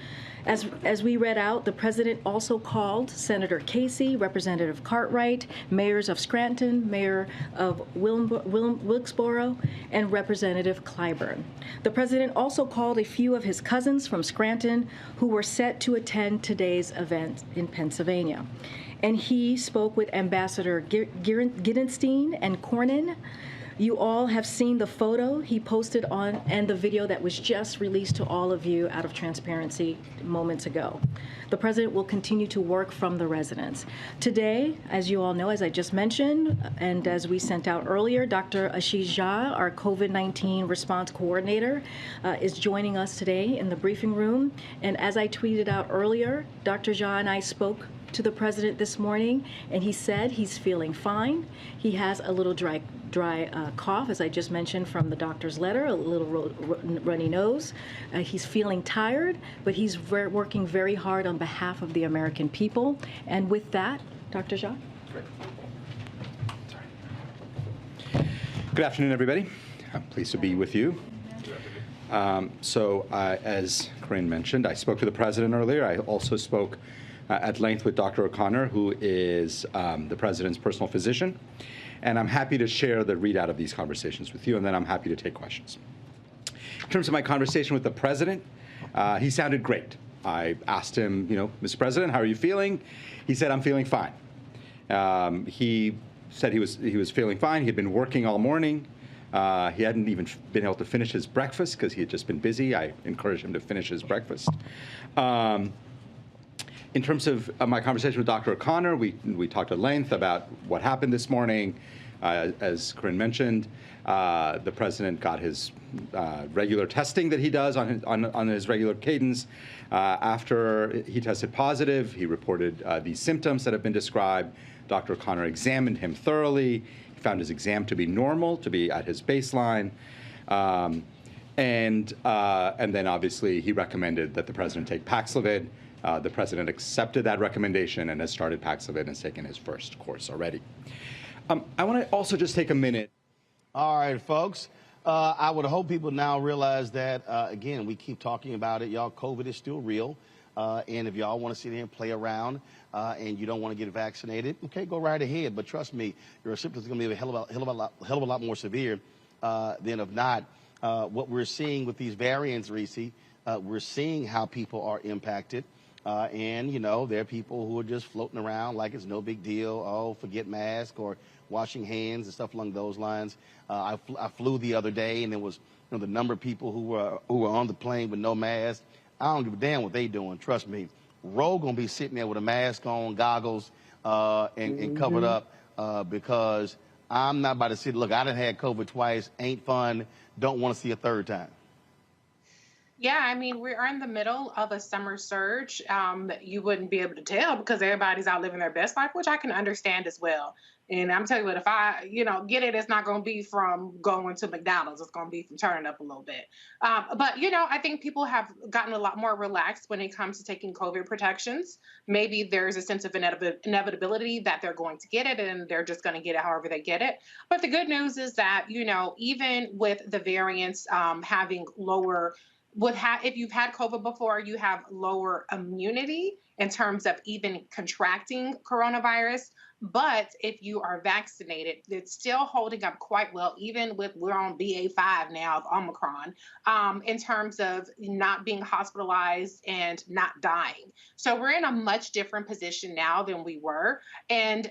As we read out, the President also called Senator Casey, Representative Cartwright, mayors of Scranton, Mayor of Wilkesboro, and Representative Clyburn. The President also called a few of his cousins from Scranton who were set to attend today's event in Pennsylvania. And he spoke with Ambassador Giddenstein and Cornyn. You all have seen the photo he posted on and the video that was just released to all of you out of transparency moments ago. The President will continue to work from the residence. Today, as you all know, as I just mentioned, and as we sent out earlier, Dr. Ashish Jha, our COVID-19 response coordinator, is joining us today in the briefing room. And as I tweeted out earlier, Dr. Jha and I spoke to the President this morning, and he said he's feeling fine. He has a little dry cough, as I just mentioned from the doctor's letter, a little runny nose. He's feeling tired, but he's working very hard on behalf of the American people. And with that, Dr. Jha. Great. Good afternoon, everybody. I'm pleased to be with you. As Corinne mentioned, I spoke to the President earlier. I also spoke at length with Dr. O'Connor, who is the President's personal physician. And I'm happy to share the readout of these conversations with you, and then I'm happy to take questions. In terms of my conversation with the President, he sounded great. I asked him, Mr. President, how are you feeling? He said, I'm feeling fine. He said he was feeling fine. He had been working all morning. He hadn't even been able to finish his breakfast because he had just been busy. I encouraged him to finish his breakfast. In terms of my conversation with Dr. O'Connor, we talked at length about what happened this morning. As Corinne mentioned, the President got his regular testing that he does on his regular cadence. After he tested positive, he reported these symptoms that have been described. Dr. O'Connor examined him thoroughly. He found his exam to be normal, to be at his baseline. And then obviously he recommended that the President take Paxlovid. The President accepted that recommendation and has started Paxlovid and has taken his first course already. I want to also just take a minute. All right, folks. I would hope people now realize that, again, we keep talking about it. Y'all, COVID is still real. And if y'all want to sit here and play around and you don't want to get vaccinated, okay, go right ahead. But trust me, your symptoms are going to be a hell of a lot more severe than if not. What we're seeing with these variants, Reese, we're seeing how people are impacted. And, there are people who are just floating around like it's no big deal. Oh, forget mask or washing hands and stuff along those lines. I flew the other day, and there was the number of people who were on the plane with no mask. I don't give a damn what they doing. Trust me. Ro going to be sitting there with a mask on, goggles, and covered up because I'm not about to sit. Look, I done had COVID twice. Ain't fun. Don't want to see a third time. Yeah, I mean, we are in the middle of a summer surge that you wouldn't be able to tell because everybody's out living their best life, which I can understand as well. And I'm telling you what, if I, get it, it's not going to be from going to McDonald's. It's going to be from turning up a little bit. But, I think people have gotten a lot more relaxed when it comes to taking COVID protections. Maybe there's a sense of inevitability that they're going to get it and they're just going to get it however they get it. But the good news is that, even with the variants having lower if you've had COVID before, you have lower immunity in terms of even contracting coronavirus. But if you are vaccinated, it's still holding up quite well, even with we're on BA.5 now of Omicron, in terms of not being hospitalized and not dying. So we're in a much different position now than we were. And,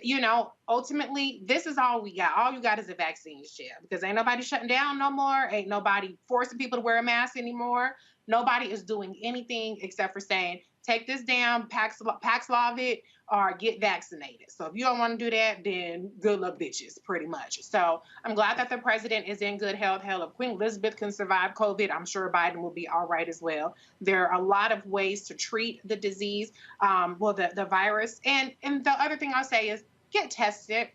ultimately, this is all we got. All you got is a vaccine share because ain't nobody shutting down no more. Ain't nobody forcing people to wear a mask anymore. Nobody is doing anything except for saying, take this down, Paxlovid, or get vaccinated. So if you don't want to do that, then good luck, bitches, pretty much. So I'm glad that the President is in good health. Hell, if Queen Elizabeth can survive COVID, I'm sure Biden will be all right as well. There are a lot of ways to treat the disease, the virus. And the other thing I'll say is, get tested.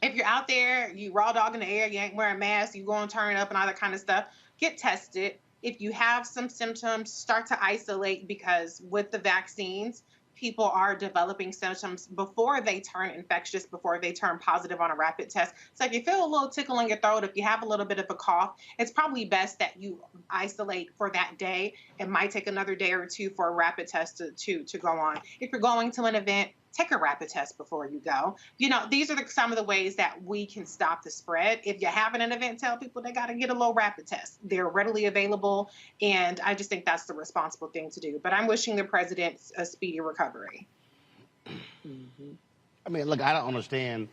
If you're out there, you raw dog in the air, you ain't wearing a mask, you go and turn up and all that kind of stuff, get tested. If you have some symptoms, start to isolate, because with the vaccines, people are developing symptoms before they turn infectious, before they turn positive on a rapid test. So if you feel a little tickle in your throat, if you have a little bit of a cough, it's probably best that you isolate for that day. It might take another day or two for a rapid test to go on. If you're going to an event, take a rapid test before you go. You know, these are some of the ways that we can stop the spread. If you're having an event, tell people they got to get a little rapid test. They're readily available, and I just think that's the responsible thing to do. But I'm wishing the president a speedy recovery. I mean, look, I don't understand,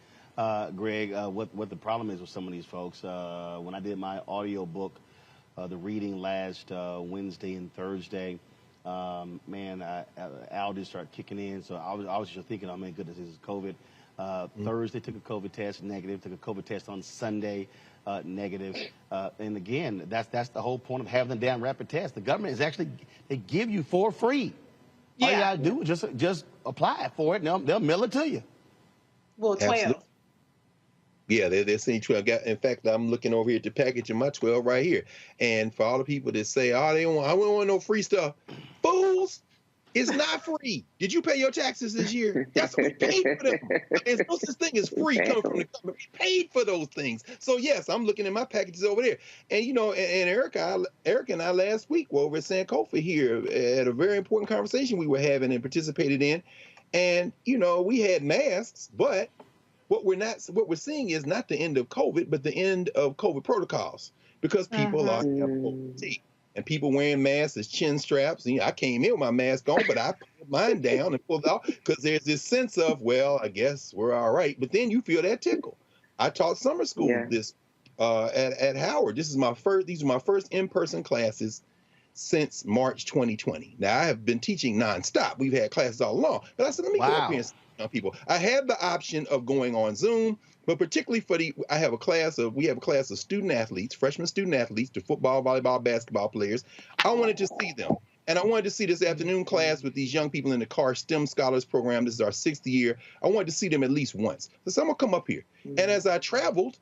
Greg, what the problem is with some of these folks. When I did my audio book, the reading last Wednesday and Thursday, man, allergies started kicking in. So I was just thinking, oh, man, goodness, this is COVID. Thursday, took a COVID test, negative. Took a COVID test on Sunday, negative. And again, that's the whole point of having the damn rapid test. The government is actually, they give you for free. All you got to do is just apply for it, and they'll mail it to you. Well, 12. Absolutely. Yeah, they're saying 12. In fact, I'm looking over here at the package of my 12 right here. And for all the people that say, oh, I don't want no free stuff. Fools, it's not free. Did you pay your taxes this year? That's what we paid for them. There's no such thing as free coming from the government. We paid for those things. So, yes, I'm looking at my packages over there. And, you know, and Erica and I last week were over at Sankofa here at a very important conversation we were having and participated in. And, you know, we had masks, but what we're seeing is not the end of COVID, but the end of COVID protocols, because people are fatigue. And people wearing masks as chin straps. You know, I came in with my mask on, but I put mine down and pulled it off because there's this sense of, well, I guess we're all right. But then you feel that tickle. I taught summer school this at Howard. These are my first in-person classes since March 2020. Now, I have been teaching nonstop. We've had classes all along. But I said, let me go up here and see people. I have the option of going on Zoom, but particularly we have a class of student athletes, freshman student athletes, the football, volleyball, basketball players. I wanted to see them. And I wanted to see this afternoon class with these young people in the CAR STEM Scholars Program. This is our 6th year. I wanted to see them at least once. So I'm going to come up here. And as I traveled,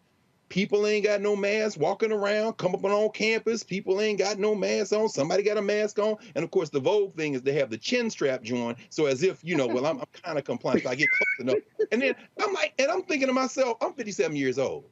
people ain't got no mask walking around, come up on campus. People ain't got no mask on. Somebody got a mask on. And of course, the vogue thing is they have the chin strap joint. So as if, you know, well, I'm kind of compliant. So I get close enough. And then I'm thinking to myself, I'm 57 years old.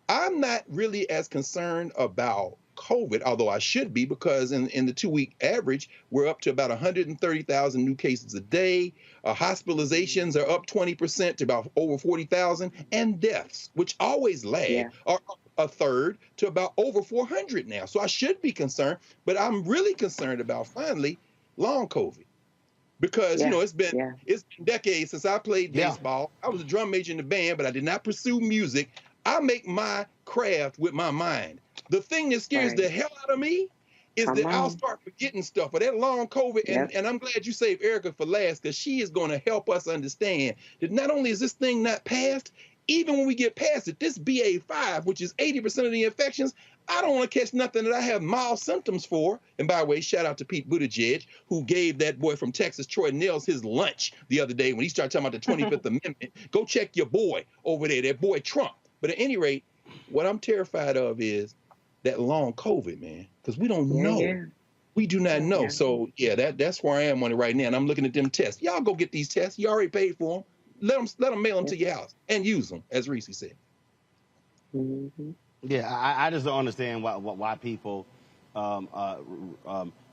I'm not really as concerned about COVID, although I should be, because in the 2-week average, we're up to about 130,000 new cases a day. Hospitalizations are up 20% to about over 40,000, and deaths, which always lag, are up a third to about over 400 now. So I should be concerned, but I'm really concerned about, finally, long COVID. Because, you know, it's been decades since I played baseball. I was a drum major in the band, but I did not pursue music. I make my craft with my mind. The thing that scares the hell out of me is that I'll start forgetting stuff. But that long COVID, and I'm glad you saved Erica for last, because she is going to help us understand that not only is this thing not passed, even when we get past it, this BA5, which is 80% of the infections, I don't want to catch nothing that I have mild symptoms for. And by the way, shout out to Pete Buttigieg, who gave that boy from Texas, Troy Nels, his lunch the other day when he started talking about the 25th Amendment. Go check your boy over there, that boy Trump. But at any rate, what I'm terrified of is that long COVID, man, because we don't know. We do not know. So, that's where I am on it right now. And I'm looking at them tests. Y'all go get these tests. You already paid for them. Let them mail them to your house and use them, as Reese said. Yeah, I just don't understand why people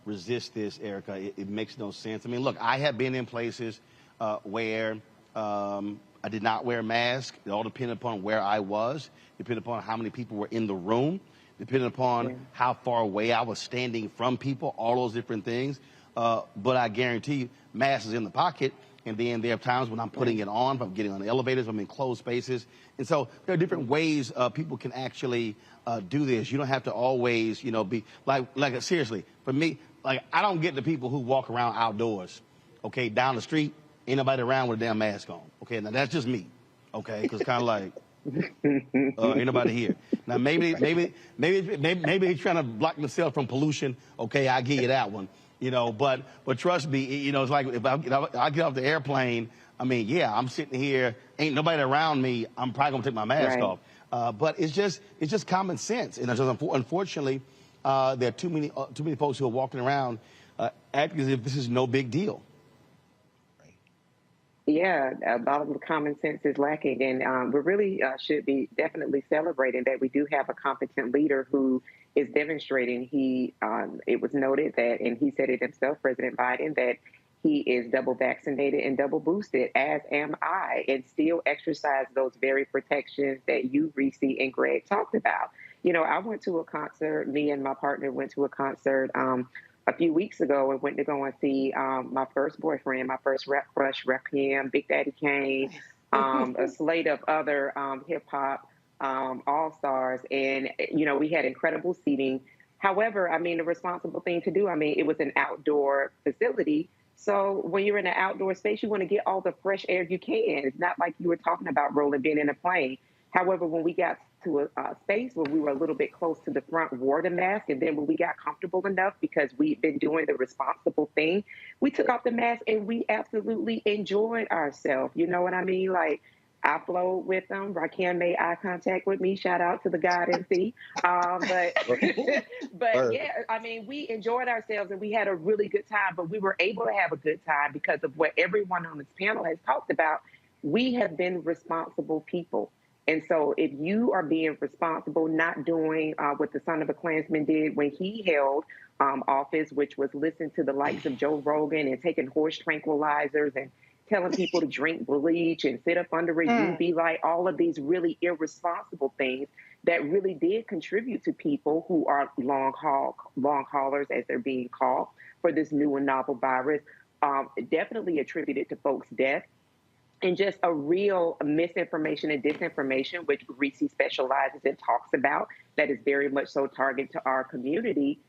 resist this, Erica. It makes no sense. I mean, look, I have been in places where I did not wear a mask. It all depended upon where I was, depended upon how many people were in the room, depending upon how far away I was standing from people, all those different things. But I guarantee you, mask is in the pocket. And then there are times when I'm putting it on, if I'm getting on the elevators, I'm in closed spaces. And so there are different ways people can actually do this. You don't have to always, you know, be like seriously, for me, like I don't get the people who walk around outdoors, okay, down the street, ain't nobody around with a damn mask on. Okay, now that's just me, okay, because kind of like, ain't nobody here. Now maybe he's trying to block himself from pollution. Okay, I give you that one. You know, but trust me, you know, it's like if I get off the airplane I mean, yeah, I'm sitting here, ain't nobody around me, I'm probably gonna take my mask off. But it's just common sense. And unfortunately, there are too many folks who are walking around acting as if this is no big deal. Yeah, a lot of the common sense is lacking, and we really should be definitely celebrating that we do have a competent leader who is demonstrating. It was noted that, and he said it himself, President Biden, that he is double vaccinated and double boosted, as am I, and still exercise those very protections that you, Reese, and Greg talked about. You know, I went to a concert, me and my partner went to a concert a few weeks ago and went to go and see my first boyfriend, my first rap crush, Rakim, Big Daddy Kane, a slate of other hip-hop all-stars. And, you know, we had incredible seating. However, I mean, the responsible thing to do, I mean, it was an outdoor facility. So when you're in an outdoor space, you want to get all the fresh air you can. It's not like you were talking about, Roland, being in a plane. However, when we got to a space where we were a little bit close to the front, wore the mask, and then when we got comfortable enough, because we've been doing the responsible thing, we took off the mask and we absolutely enjoyed ourselves. You know what I mean? Like, I flowed with them. Rakim made eye contact with me. Shout out to the God MC. But yeah, I mean, we enjoyed ourselves and we had a really good time, but we were able to have a good time because of what everyone on this panel has talked about. We have been responsible people. And so if you are being responsible, not doing what the son of a Klansman did when he held office, which was listen to the likes of Joe Rogan and taking horse tranquilizers and telling people to drink bleach and sit up under a UV light, all of these really irresponsible things that really did contribute to people who are long haulers, as they're being called, for this new and novel virus, definitely attributed to folks' death. And just a real misinformation and disinformation, which Reese specializes and talks about, that is very much so targeted to our community.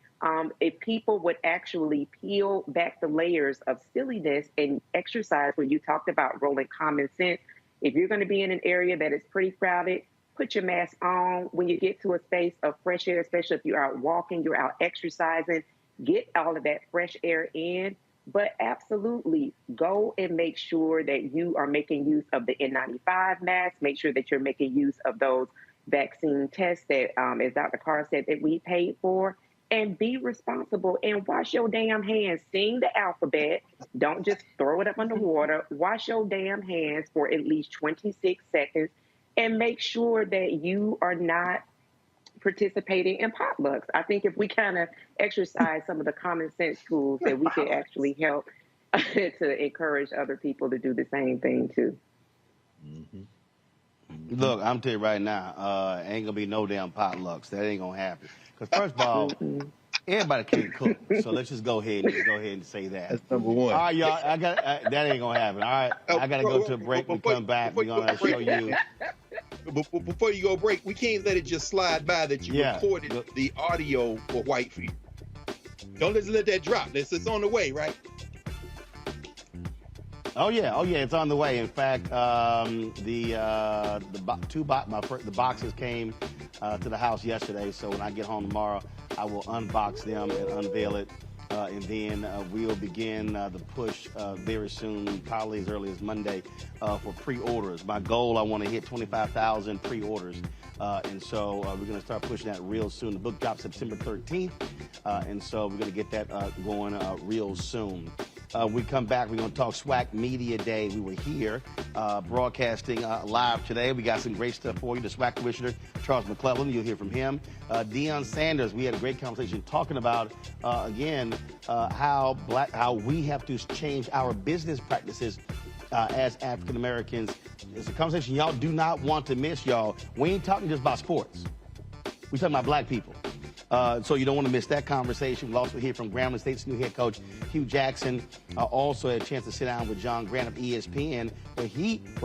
If people would actually peel back the layers of silliness and exercise, when you talked about rolling common sense, if you're going to be in an area that is pretty crowded, put your mask on. When you get to a space of fresh air, especially if you're out walking, you're out exercising, get all of that fresh air in. But absolutely go and make sure that you are making use of the N95 mask. Make sure that you're making use of those vaccine tests that, as Dr. Carr said, that we paid for. And be responsible and wash your damn hands. Sing the alphabet. Don't just throw it up in the water. Wash your damn hands for at least 26 seconds and make sure that you are not participating in potlucks. I think if we kind of exercise some of the common sense tools, that we could actually help to encourage other people to do the same thing too. Look, I'm telling you right now, ain't gonna be no damn potlucks. That ain't gonna happen. Because first of all, everybody can't cook. So let's just go ahead and say that. That's number one. All right, y'all. That ain't gonna happen. All right, I gotta go to a break and come back. We're gonna show you. Before you go break, we can't let it just slide by that you recorded the audio for Whitefield. Don't just let that drop. It's on the way, right? Oh yeah, it's on the way. In fact, the boxes came to the house yesterday. So when I get home tomorrow, I will unbox them and unveil it, and then we will begin the push very soon, probably as early as Monday, for pre-orders. My goal, I want to hit 25,000 pre-orders, and so we're going to start pushing that real soon. The book drops September 13th, and so we're going to get that going real soon. We come back, we're going to talk SWAC Media Day. We were here broadcasting live today. We got some great stuff for you. The SWAC Commissioner, Charles McClellan, you'll hear from him. Deion Sanders, we had a great conversation talking about, again, how we have to change our business practices as African Americans. It's a conversation y'all do not want to miss, y'all. We ain't talking just about sports. We're talking about black people. So you don't want to miss that conversation. We'll also hear from Grambling State's new head coach, Hugh Jackson. Also had a chance to sit down with John Grant of ESPN, where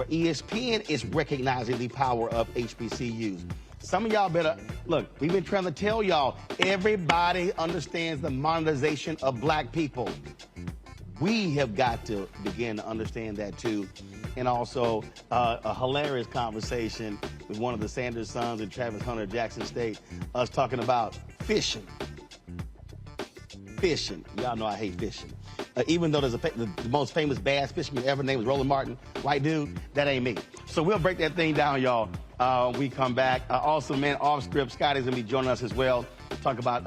ESPN is recognizing the power of HBCUs. Some of y'all better, look, we've been trying to tell y'all, everybody understands the monetization of black people. We have got to begin to understand that too. And also a hilarious conversation with one of the Sanders sons and Travis Hunter of Jackson State, us talking about fishing. Y'all know I hate fishing. even though there's the most famous bass fisherman ever named is Roland Martin, white dude, that ain't me. So we'll break that thing down, y'all. We come back. Also, man, off script, Scotty's gonna be joining us as well. Talk about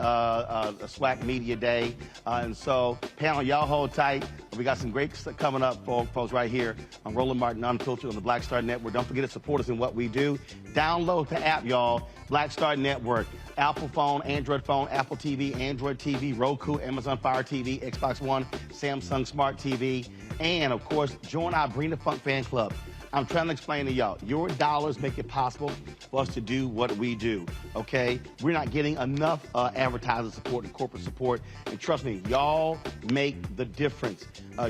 SWAC Media Day. And so, panel, y'all hold tight. We got some great stuff coming up for folks right here on Roland Martin Unfiltered on the Black Star Network. Don't forget to support us in what we do. Download the app, y'all. Black Star Network. Apple phone, Android phone, Apple TV, Android TV, Roku, Amazon Fire TV, Xbox One, Samsung Smart TV. And, of course, join our Bring the Funk fan club. I'm trying to explain to y'all, your dollars make it possible for us to do what we do, okay? We're not getting enough advertiser support and corporate support, and trust me, y'all make the difference.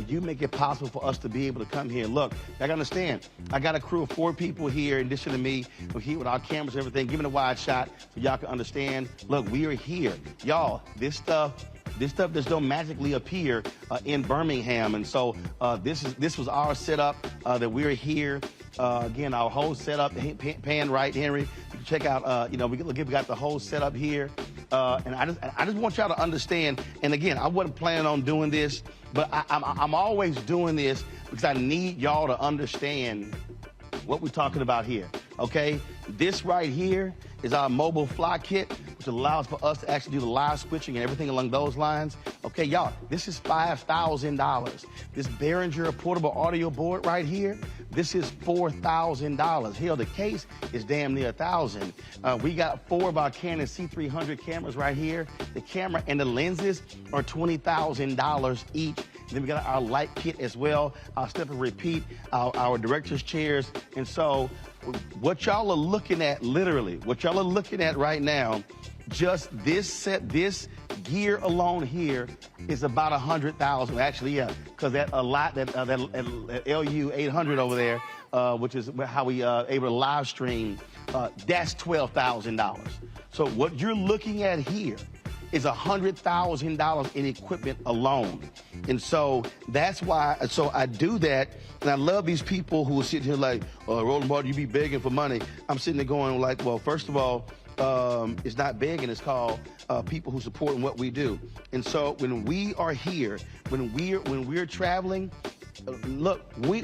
You make it possible for us to be able to come here. Look, I gotta understand, I got a crew of 4 people here in addition to me. We're here with our cameras and everything, giving a wide shot so y'all can understand. Look, we are here. Y'all, this stuff just don't magically appear in Birmingham. And so this was our setup that we're here. Again, our whole setup, pan right, Henry. You can check out, we got the whole setup here. And I just want y'all to understand, and again, I wasn't planning on doing this, but I'm always doing this because I need y'all to understand what we're talking about here, okay? This right here is our mobile fly kit, which allows for us to actually do the live switching and everything along those lines. Okay, y'all, this is $5,000. This Behringer portable audio board right here, this is $4,000. Hell, the case is damn near $1,000. We got 4 of our Canon C300 cameras right here. The camera and the lenses are $20,000 each. Then we got our light kit as well, our step and repeat, our director's chairs. And so what y'all are looking at, literally, what y'all are looking at right now, just this set, this gear alone here is about $100,000. Actually, yeah, because that LU 800 over there, which is how we able to live stream, that's $12,000. So what you're looking at here is $100,000 in equipment alone. And so that's why, so I do that, and I love these people who are sitting here like, Roland Martin, you be begging for money. I'm sitting there going like, well, first of all, it's not begging, it's called people who support what we do. And so when we are here, when we're traveling, look, we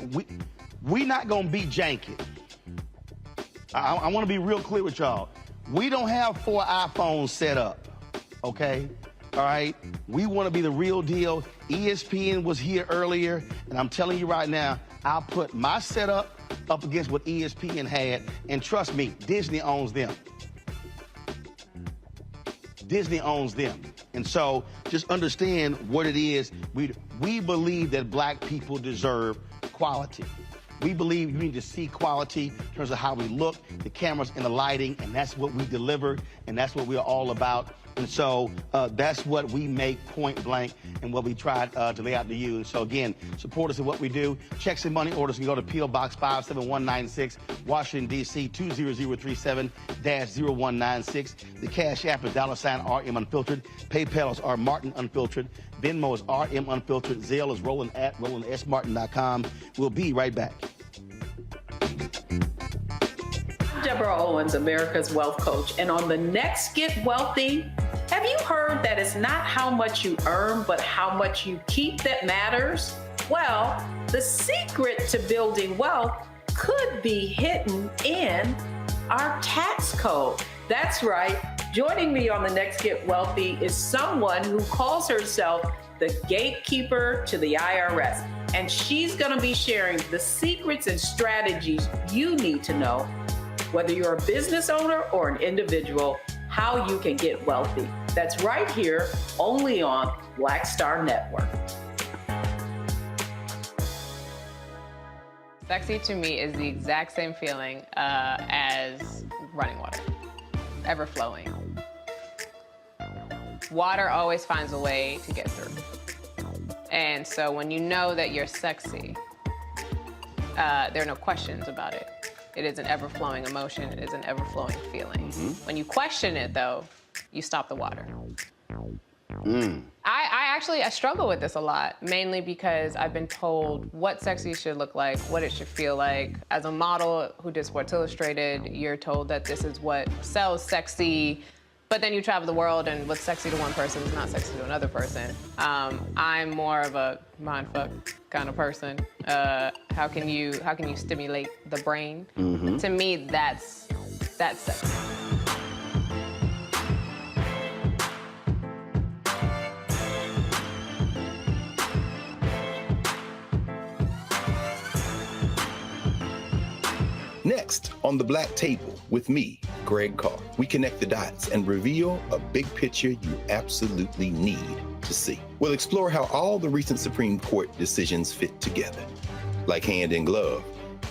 not gonna be janky. I wanna be real clear with y'all. We don't have 4 iPhones set up. Okay, all right? We want to be the real deal. ESPN was here earlier, and I'm telling you right now, I'll put my setup up against what ESPN had, and trust me, Disney owns them. Disney owns them. And so just understand what it is. We believe that black people deserve quality. We believe you need to see quality in terms of how we look, the cameras and the lighting, and that's what we deliver, and that's what we're all about. And so that's what we make point blank and what we try to lay out to you. And so, again, support us in what we do. Checks and money orders can go to P.O. Box 57196, Washington, D.C. 20037-0196. The Cash App is $RM Unfiltered. PayPal is R Martin Unfiltered. Venmo is RM Unfiltered. Zelle is Roland at RolandSMartin.com. We'll be right back. Deborah Owens, America's Wealth Coach, and on the next Get Wealthy, have you heard that it's not how much you earn, but how much you keep that matters? Well, the secret to building wealth could be hidden in our tax code. That's right. Joining me on the next Get Wealthy is someone who calls herself the gatekeeper to the IRS. And she's going to be sharing the secrets and strategies you need to know, whether you're a business owner or an individual, how you can get wealthy. That's right here, only on Black Star Network. Sexy to me is the exact same feeling as running water, ever flowing. Water always finds a way to get through. And so when you know that you're sexy, there are no questions about it. It is an ever-flowing emotion. It is an ever-flowing feeling. Mm-hmm. When you question it, though, you stop the water. I struggle with this a lot, mainly because I've been told what sexy should look like, what it should feel like. As a model who did Sports Illustrated, you're told that this is what sells sexy. But then you travel the world, and what's sexy to one person is not sexy to another person. I'm more of a mindfuck kind of person. How can you stimulate the brain? Mm-hmm. To me, that's sexy. Next, on the Black Table with me, Greg Carr, we connect the dots and reveal a big picture you absolutely need to see. We'll explore how all the recent Supreme Court decisions fit together, like hand in glove,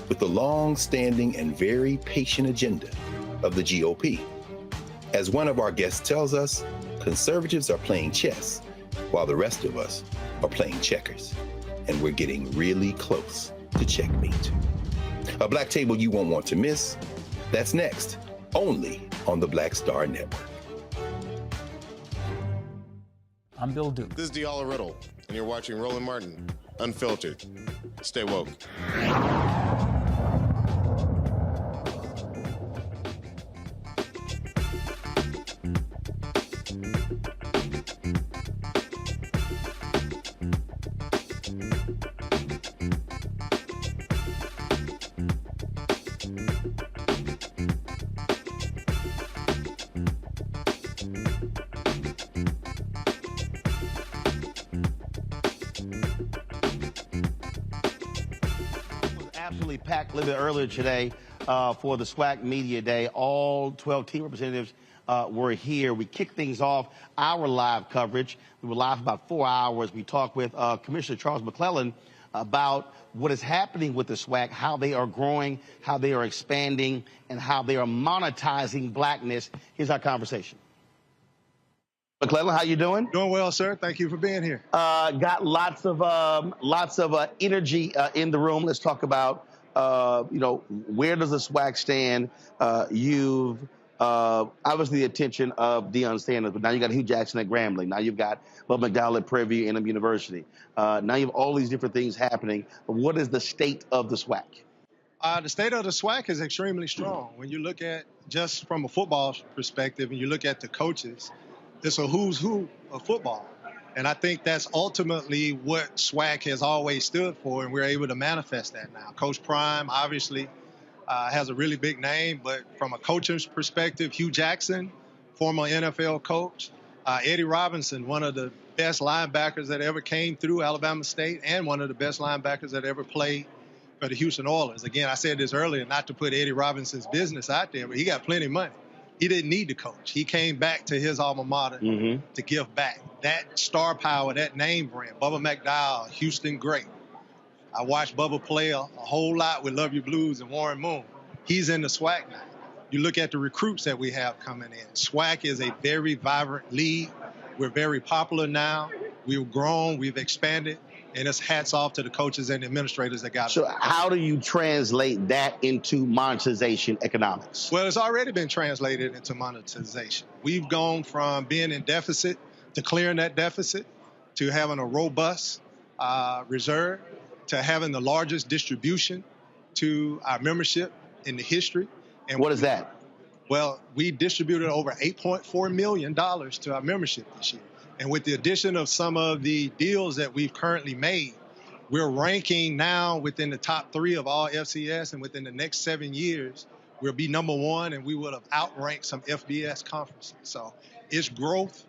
with the long-standing and very patient agenda of the GOP. As one of our guests tells us, conservatives are playing chess, while the rest of us are playing checkers. And we're getting really close to checkmate. A Black Table you won't want to miss. That's next, only on the Black Star Network. I'm Bill Duke. This is Diala Riddle, and you're watching Roland Martin, Unfiltered. Stay woke. Absolutely packed a little bit earlier today for the SWAC Media Day. All 12 team representatives were here. We kicked things off our live coverage. We were live for about 4 hours. We talked with Commissioner Charles McClellan about what is happening with the SWAC, how they are growing, how they are expanding, and how they are monetizing blackness. Here's our conversation. McClellan, how you doing? Doing well, sir. Thank you for being here. Got lots of energy in the room. Let's talk about where does the SWAC stand? You've obviously the attention of Deion Sanders, but now you got Hugh Jackson at Grambling. Now you've got Bub McDowell at Prairie View A&M University. Now you have all these different things happening. But what is the state of the SWAC? The state of the SWAC is extremely strong. When you look at just from a football perspective, and you look at the coaches, it's a who's who of football. And I think that's ultimately what SWAC has always stood for, and we're able to manifest that now. Coach Prime obviously has a really big name, but from a coach's perspective, Hugh Jackson, former NFL coach, Eddie Robinson, one of the best linebackers that ever came through Alabama State and one of the best linebackers that ever played for the Houston Oilers. Again, I said this earlier, not to put Eddie Robinson's business out there, but he got plenty of money. He didn't need to coach. He came back to his alma mater to give back. That star power, that name brand, Bubba McDowell, Houston great. I watched Bubba play a whole lot with Love You Blues and Warren Moon. He's in the SWAC now. You look at the recruits that we have coming in. SWAC is a very vibrant league. We're very popular now. We've grown, we've expanded, and it's hats off to the coaches and the administrators that got it. So how do you translate that into monetization economics? Well, it's already been translated into monetization. We've gone from being in deficit to clearing that deficit, to having a robust reserve, to having the largest distribution to our membership in the history. And what is that? Well, we distributed over $8.4 million to our membership this year. And with the addition of some of the deals that we've currently made, we're ranking now within the top 3 of all FCS, and within the next 7 years, we'll be #1, and we will have outranked some FBS conferences. So it's growth.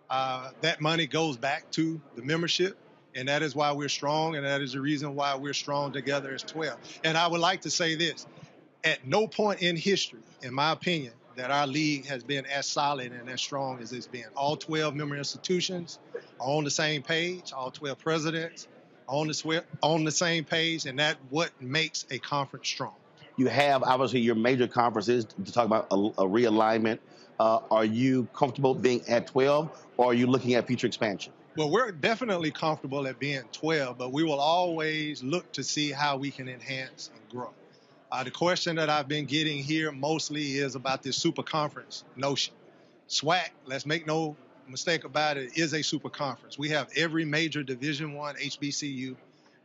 That money goes back to the membership, and that is why we're strong, and that is the reason why we're strong together as 12. And I would like to say this. At no point in history, in my opinion, that our league has been as solid and as strong as it's been. All 12 member institutions are on the same page. All 12 presidents are on the same page, and that's what makes a conference strong. You have, obviously, your major conferences to talk about a realignment. Are you comfortable being at 12, or are you looking at future expansion? Well, we're definitely comfortable at being 12, but we will always look to see how we can enhance and grow. The question that I've been getting here mostly is about this super conference notion. SWAC, let's make no mistake about it, is a super conference. We have every major Division I HBCU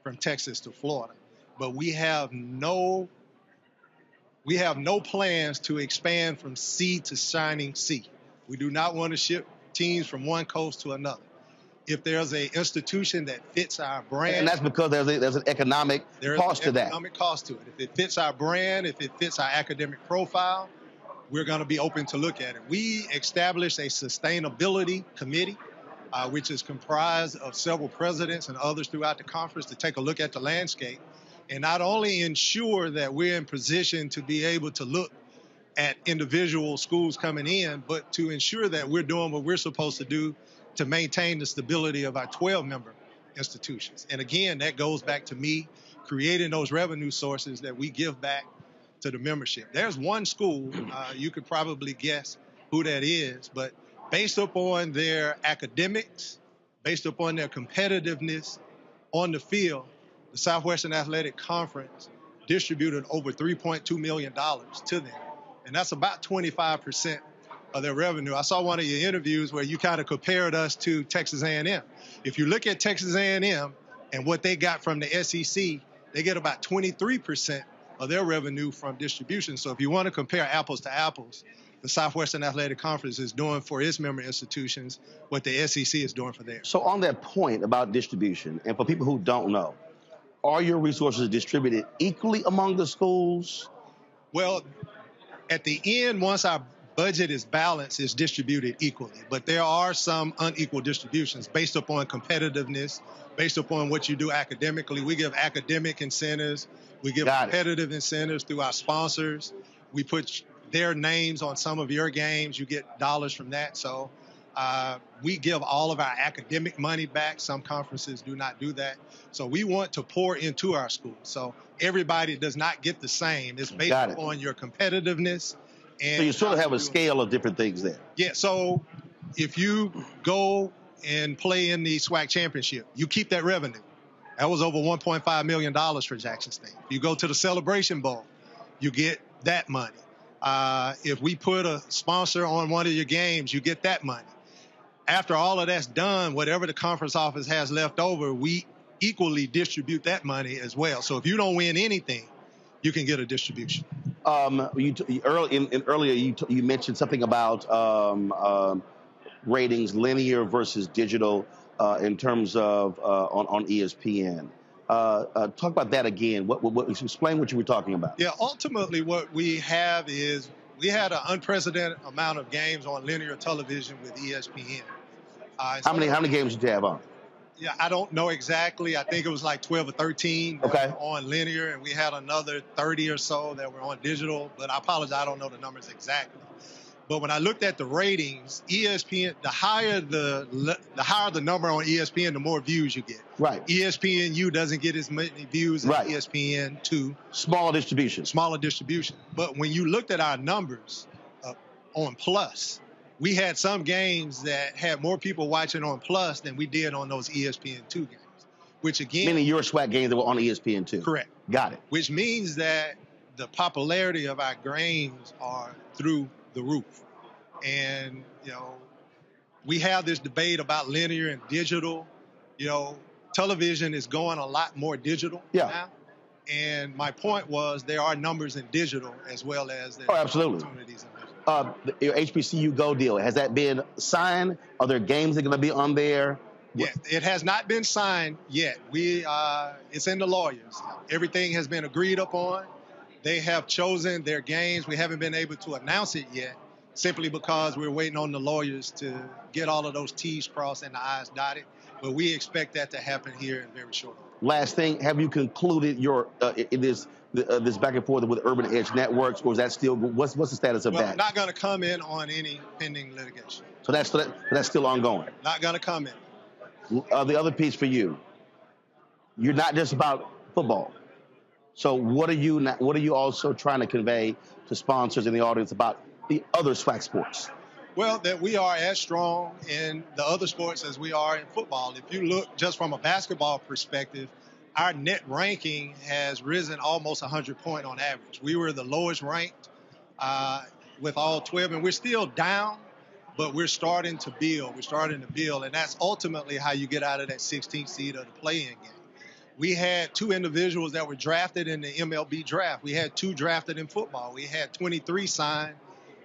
from Texas to Florida, but we have no plans to expand from C to shining C. We do not want to ship teams from one coast to another. If there's an institution that fits our brand. And that's because there's an economic cost to that. Economic cost to it. If it fits our brand, if it fits our academic profile, we're going to be open to look at it. We established a sustainability committee, which is comprised of several presidents and others throughout the conference to take a look at the landscape and not only ensure that we're in position to be able to look at individual schools coming in, but to ensure that we're doing what we're supposed to do to maintain the stability of our 12-member institutions. And again, that goes back to me creating those revenue sources that we give back to the membership. There's one school, you could probably guess who that is, but based upon their academics, based upon their competitiveness on the field, the Southwestern Athletic Conference distributed over $3.2 million to them. And that's about 25% of their revenue. I saw one of your interviews where you kind of compared us to Texas A&M. If you look at Texas A&M and what they got from the SEC, they get about 23% of their revenue from distribution. So if you want to compare apples to apples, the Southwestern Athletic Conference is doing for its member institutions what the SEC is doing for theirs. So on that point about distribution, and for people who don't know, are your resources distributed equally among the schools? Well, at the end, once our budget is balanced, it's distributed equally. But there are some unequal distributions based upon competitiveness, based upon what you do academically. We give academic incentives. We give competitive incentives through our sponsors. We put their names on some of your games. You get dollars from that. So we give all of our academic money back. Some conferences do not do that. So we want to pour into our schools. So everybody does not get the same. It's based on your competitiveness. And so you sort of have a scale of different things there. Yeah, so if you go and play in the SWAC championship, you keep that revenue. That was over $1.5 million for Jackson State. If you go to the Celebration Bowl, you get that money. If we put a sponsor on one of your games, you get that money. After all of that's done, whatever the conference office has left over, we equally distribute that money as well. So if you don't win anything, you can get a distribution. Earlier you mentioned something about ratings, linear versus digital, in terms of on ESPN. Talk about that again. Explain what you were talking about. Yeah, ultimately what we have is we had an unprecedented amount of games on linear television with ESPN. How many games did you have on? Yeah, I don't know exactly. I think it was like 12 or 13 that were on linear, and we had another 30 or so that were on digital. But I apologize, I don't know the numbers exactly. But when I looked at the ratings, ESPN, the higher the number on ESPN, the more views you get. Right. ESPNU doesn't get as many views as ESPN2. Smaller distribution. Smaller distribution. But when you looked at our numbers on Plus, we had some games that had more people watching on Plus than we did on those ESPN2 games, which again... Meaning your SWAC games that were on ESPN2. Correct. Got it. Which means that the popularity of our games are through the roof. And, we have this debate about linear and digital. Television is going a lot more digital now. And my point was there are numbers in digital as well as there are opportunities in digital. Your HBCU Go deal, has that been signed? Are there games that are going to be on there? Yeah, it has not been signed yet. It's in the lawyers. Everything has been agreed upon. They have chosen their games. We haven't been able to announce it yet, simply because we're waiting on the lawyers to get all of those T's crossed and the I's dotted. But we expect that to happen here in very short order. Last thing, have you concluded your this back and forth with Urban Edge Networks, or is that still what's the status of that? I'm not going to comment on any pending litigation. So that's still ongoing. Not going to comment. The other piece for you, you're not just about football. So what are you also trying to convey to sponsors in the audience about the other SWAC sports? Well, that we are as strong in the other sports as we are in football. If you look just from a basketball perspective, our net ranking has risen almost 100 points on average. We were the lowest ranked with all 12, and we're still down, but we're starting to build. And that's ultimately how you get out of that 16th seed of the play-in game. We had 2 individuals that were drafted in the MLB draft. We had 2 drafted in football. We had 23 signed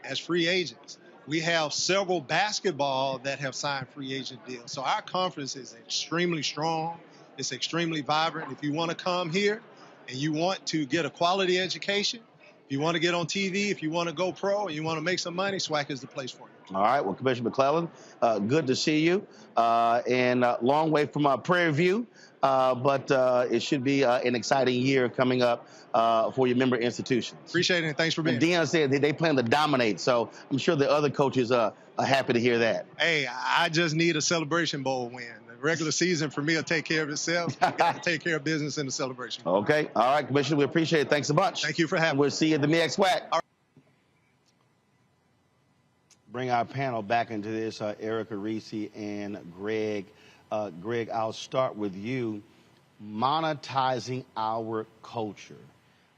as free agents. We have several basketball that have signed free agent deals. So our conference is extremely strong. It's extremely vibrant. If you want to come here and you want to get a quality education, if you want to get on TV, if you want to go pro and you want to make some money, SWAC is the place for you. All right. Well, Commissioner McClellan, good to see you. And long way from Prairie View, but it should be an exciting year coming up for your member institutions. Appreciate it. And thanks for being here. Deion said they plan to dominate, so I'm sure the other coaches are happy to hear that. Hey, I just need a Celebration Bowl win. The regular season for me will take care of itself. You got to take care of business in the Celebration Bowl. Okay. All right, Commissioner, we appreciate it. Thanks so much. Thank you for having me. We'll see you at the MEAC SWAC. Bring our panel back into this, Erica, Reese, and Greg. Greg, I'll start with you. Monetizing our culture.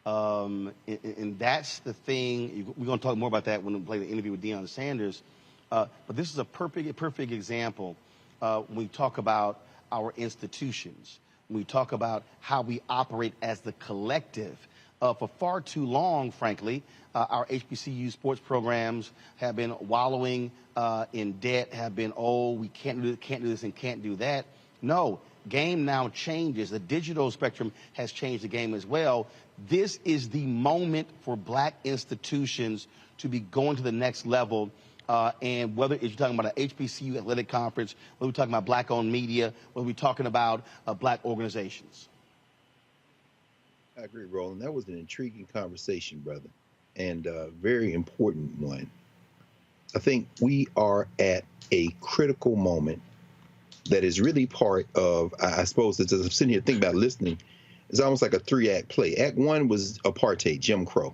And that's the thing. We're going to talk more about that when we play the interview with Deion Sanders. But this is a perfect example when we talk about our institutions. When we talk about how we operate as the collective. For far too long, frankly, our HBCU sports programs have been wallowing in debt, have been, we can't do this and can't do that. No, game now changes. The digital spectrum has changed the game as well. This is the moment for black institutions to be going to the next level. And whether it's talking about an HBCU athletic conference, whether we're talking about black-owned media, whether we're talking about black organizations. I agree, Roland. That was an intriguing conversation, brother, and a very important one. I think we are at a critical moment that is really part of, I suppose, as I'm sitting here thinking about listening, it's almost like a 3-act play. Act 1 was apartheid, Jim Crow.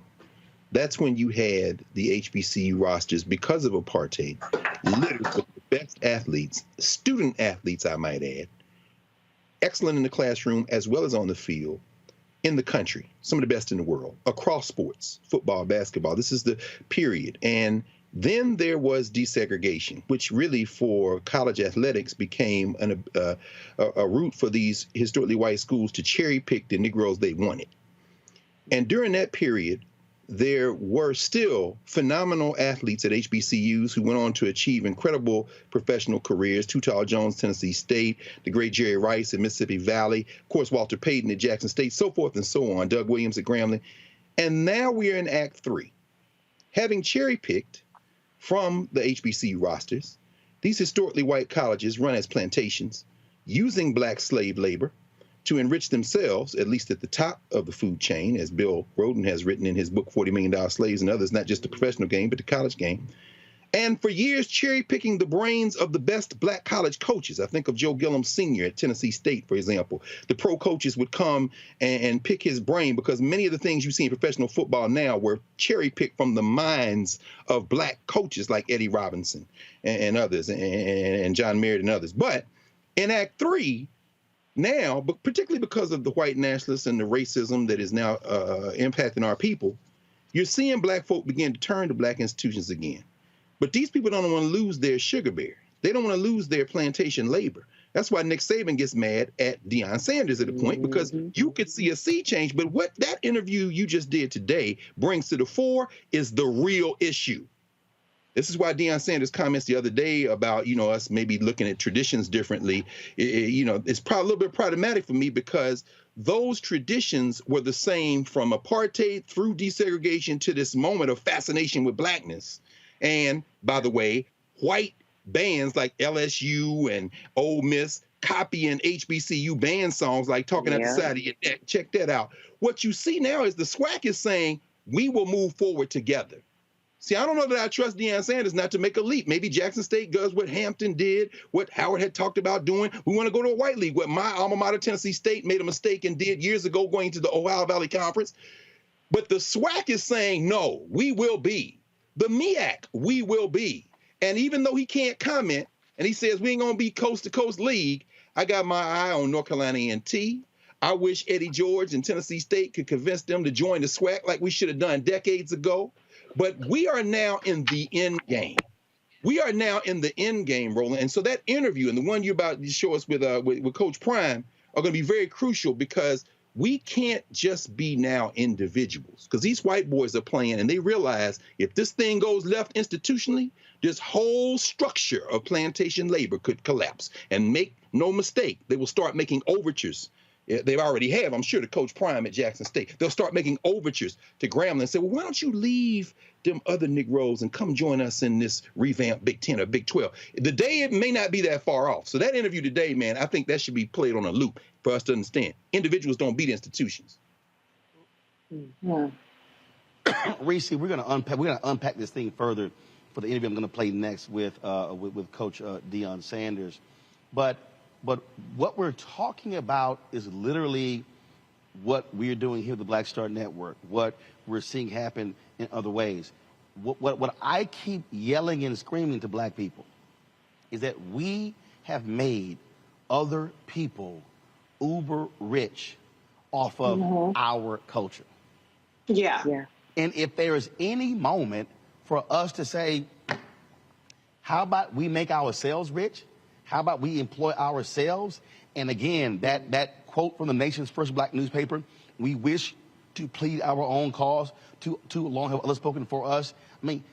That's when you had the HBCU rosters, because of apartheid, literally the best athletes, student athletes, I might add, excellent in the classroom as well as on the field, in the country, some of the best in the world, across sports, football, basketball. This is the period. And then there was desegregation, which really for college athletics became a route for these historically white schools to cherry pick the Negroes they wanted. And during that period, there were still phenomenal athletes at HBCUs who went on to achieve incredible professional careers. Too Tall Jones, Tennessee State, the great Jerry Rice at Mississippi Valley, of course, Walter Payton at Jackson State, so forth and so on, Doug Williams at Grambling. And now we're in Act 3. Having cherry-picked from the HBCU rosters, these historically white colleges run as plantations, using black slave labor to enrich themselves, at least at the top of the food chain, as Bill Roden has written in his book, $40 Million Slaves and Others, not just the professional game, but the college game. And for years, cherry-picking the brains of the best black college coaches. I think of Joe Gillum Sr. at Tennessee State, for example. The pro coaches would come and pick his brain because many of the things you see in professional football now were cherry-picked from the minds of black coaches like Eddie Robinson and others, and John Merritt and others. But in Act 3, now, but particularly because of the white nationalists and the racism that is now impacting our people, you're seeing black folk begin to turn to black institutions again. But these people don't want to lose their sugar bear. They don't want to lose their plantation labor. That's why Nick Saban gets mad at Deion Sanders at a point, because you could see a sea change. But what that interview you just did today brings to the fore is the real issue. This is why Deion Sanders' comments the other day about, us maybe looking at traditions differently, it's probably a little bit problematic for me, because those traditions were the same from apartheid through desegregation to this moment of fascination with blackness. And by the way, white bands like LSU and Ole Miss copying HBCU band songs like Talking at the Side of Your Neck. Check that out. What you see now is the SWAC is saying, we will move forward together. See, I don't know that I trust Deion Sanders not to make a leap. Maybe Jackson State does what Hampton did, what Howard had talked about doing. We want to go to a white league, what my alma mater, Tennessee State, made a mistake and did years ago going to the Ohio Valley Conference. But the SWAC is saying, no, we will be. The MEAC, we will be. And even though he can't comment, and he says we ain't going to be coast-to-coast league, I got my eye on North Carolina A&T. I wish Eddie George and Tennessee State could convince them to join the SWAC like we should have done decades ago. But we are now in the end game. We are now in the end game, Roland. And so that interview and the one you're about to show us with Coach Prime are going to be very crucial, because We can't just be now individuals, because these white boys are playing and they realize if this thing goes left institutionally, this whole structure of plantation labor could collapse. And make no mistake, they will start making overtures. They already have, I'm sure, to Coach Prime at Jackson State. They'll start making overtures to Grambling and say, well, why don't you leave them other Negroes and come join us in this revamped Big 10 or Big 12? The day, it may not be that far off. So that interview today, man, I think that should be played on a loop for us to understand. Individuals don't beat institutions. Yeah. Reese, we're gonna unpack this thing further for the interview I'm gonna play next with Coach Deion Sanders. But what we're talking about is literally what we're doing here at the Black Star Network, what we're seeing happen in other ways. What I keep yelling and screaming to black people is that we have made other people uber rich off of our culture. Yeah. And if there is any moment for us to say, how about we make ourselves rich? How about we employ ourselves? And again, that quote from the nation's first black newspaper, we wish to plead our own cause, too long have others spoken for us. I mean,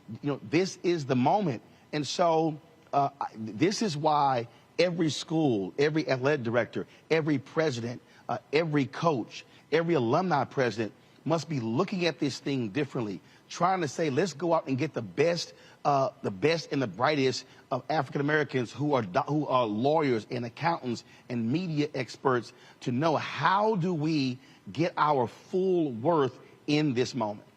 this is the moment. And so this is why every school, every athletic director, every president, every coach, every alumni president must be looking at this thing differently, trying to say, let's go out and get the best and the brightest of African Americans who are lawyers and accountants and media experts to know how do we get our full worth in this moment.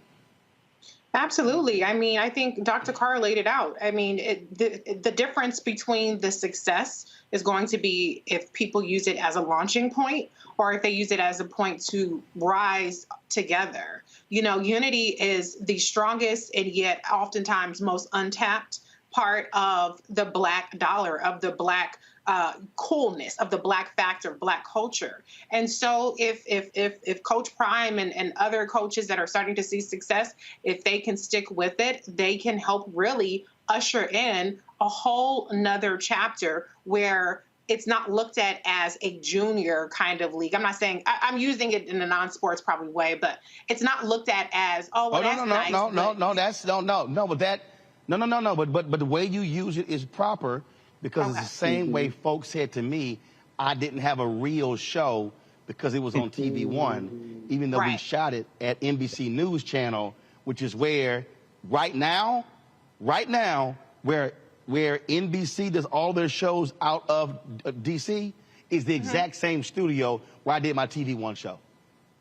Absolutely. I mean, I think Dr. Carr laid it out. I mean, the difference between the success is going to be if people use it as a launching point or if they use it as a point to rise together. Unity is the strongest and yet oftentimes most untapped part of the black dollar, of the black coolness, of the black factor, black culture. And so if Coach Prime and other coaches that are starting to see success, if they can stick with it, they can help really usher in a whole nother chapter where it's not looked at as a junior kind of league. I'm not saying, I'm using it in a non-sports probably way, but it's not looked at as, but the way you use it is proper, because it's the same way folks said to me, I didn't have a real show because it was on TV One, even though we shot it at NBC News Channel, which is where right now, where NBC does all their shows out of DC, is the exact same studio where I did my TV One show.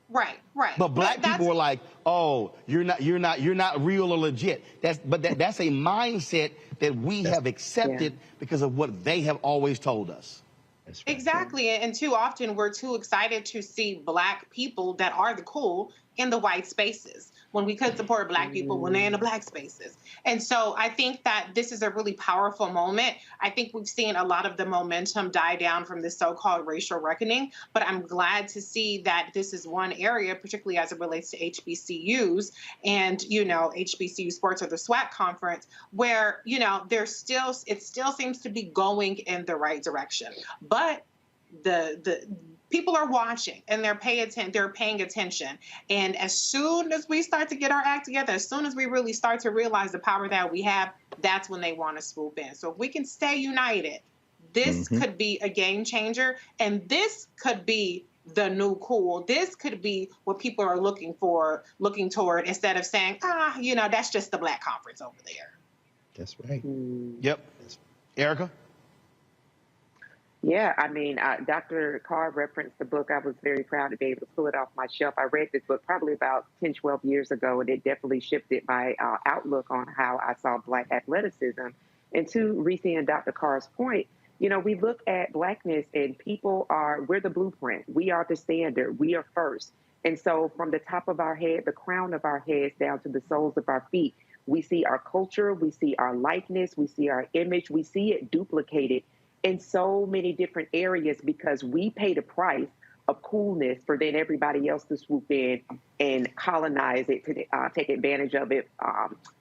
Right. But black people were like, "Oh, you're not real or legit." That's a mindset that we have accepted because of what they have always told us. That's right. Exactly. And too often we're too excited to see black people that are the cool in the white spaces, when we could support black people when they're in the black spaces. And so I think that this is a really powerful moment. I think we've seen a lot of the momentum die down from this so-called racial reckoning, but I'm glad to see that this is one area, particularly as it relates to HBCUs and, HBCU sports or the SWAC conference, where, it still seems to be going in the right direction. But the people are watching and they're paying attention. And as soon as we start to get our act together, as soon as we really start to realize the power that we have, that's when they want to swoop in. So if we can stay united, this could be a game changer. And this could be the new cool. This could be what people are looking toward, instead of saying, that's just the black conference over there. That's right. Yep. Erica? Yeah, I mean, Dr. Carr referenced the book. I was very proud to be able to pull it off my shelf. I read this book probably about 10, 12 years ago, and it definitely shifted my outlook on how I saw black athleticism. And to Reese and Dr. Carr's point, we look at blackness and we're the blueprint. We are the standard. We are first. And so from the top of our head, the crown of our heads down to the soles of our feet, we see our culture, we see our likeness, we see our image, we see it duplicated in so many different areas because we pay the price of coolness for then everybody else to swoop in and colonize it, to take advantage of it,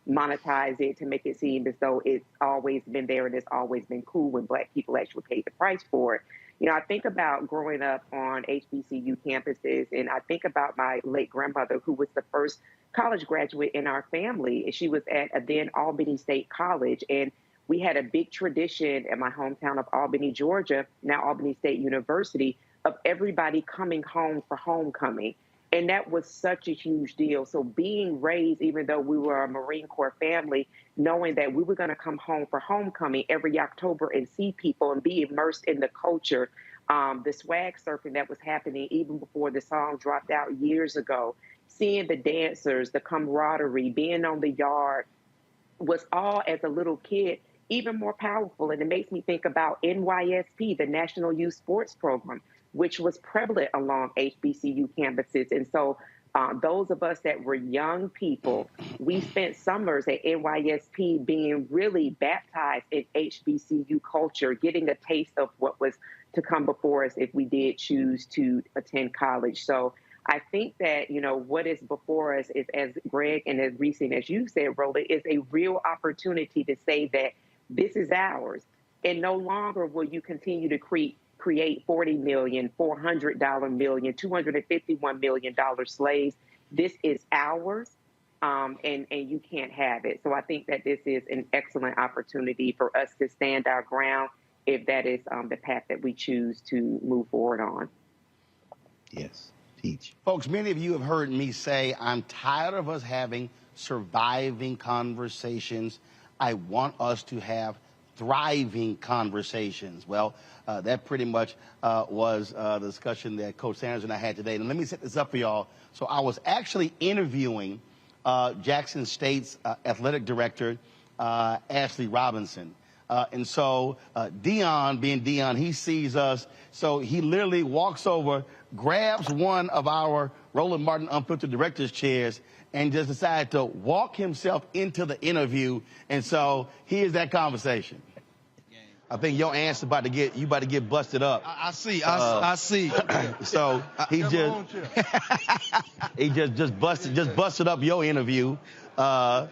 monetize it, to make it seem as though it's always been there and it's always been cool when black people actually paid the price for it. You know, I think about growing up on HBCU campuses, and I think about my late grandmother, who was the first college graduate in our family. She was at a then Albany State College, and we had a big tradition at my hometown of Albany, Georgia, now Albany State University, of everybody coming home for homecoming. And that was such a huge deal. So being raised, even though we were a Marine Corps family, knowing that we were going to come home for homecoming every October and see people and be immersed in the culture, the swag surfing that was happening even before the song dropped out years ago, seeing the dancers, the camaraderie, being on the yard, was all, as a little kid, even more powerful. And it makes me think about NYSP, the National Youth Sports Program, which was prevalent along HBCU campuses. And so those of us that were young people, we spent summers at NYSP being really baptized in HBCU culture, getting a taste of what was to come before us if we did choose to attend college. So I think that, you know, what is before us is, as Greg and as Reese and as you said, Roland, is a real opportunity to say that this is ours. And no longer will you continue to create $40 million, $400 million, $251 million slaves. This is ours, and you can't have it. So I think that this is an excellent opportunity for us to stand our ground if that is the path that we choose to move forward on. Yes, teach. Folks, many of you have heard me say, I'm tired of us having surviving conversations. I want us to have thriving conversations. Well, that pretty much was the discussion that Coach Sanders and I had today. And let me set this up for y'all. So I was actually interviewing Jackson State's athletic director, Ashley Robinson. And so Deion, being Deion, he sees us. So he literally walks over, grabs one of our Roland Martin Unfiltered Director's chairs, and just decided to walk himself into the interview. And so here's that conversation. I think your aunt's about to get busted up. I see. I see. So he just busted up your interview. But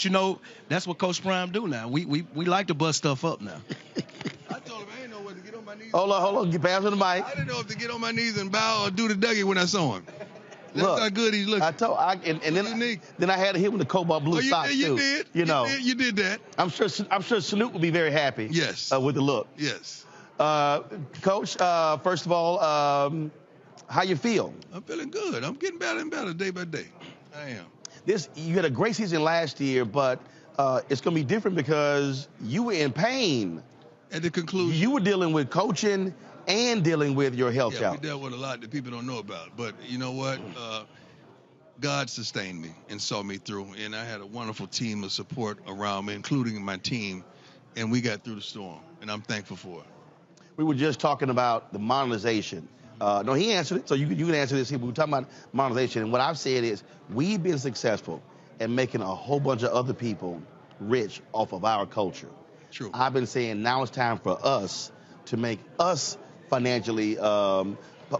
you know, that's what Coach Prime do now. We like to bust stuff up now. I told him I didn't know whether to get on my knees. Hold on, get past the mic. I didn't know if to get on my knees and bow or do the Dougie when I saw him. That's how good he's looking. Then I had to hit him with the cobalt blue socks you too. Did. You know, you did that. I'm sure Snoop would be very happy. Yes. With the look. Yes. Coach, first of all, how you feel? I'm feeling good. I'm getting better and better day by day. I am. You had a great season last year, but it's going to be different because you were in pain. At the conclusion. You were dealing with coaching and dealing with your health challenge. We dealt with a lot that people don't know about. But you know what? God sustained me and saw me through. And I had a wonderful team of support around me, including my team. And we got through the storm. And I'm thankful for it. We were just talking about the monetization. No, he answered it, so you can answer this here. We were talking about monetization, and what I've said is we've been successful at making a whole bunch of other people rich off of our culture. True. I've been saying now it's time for us to make us financially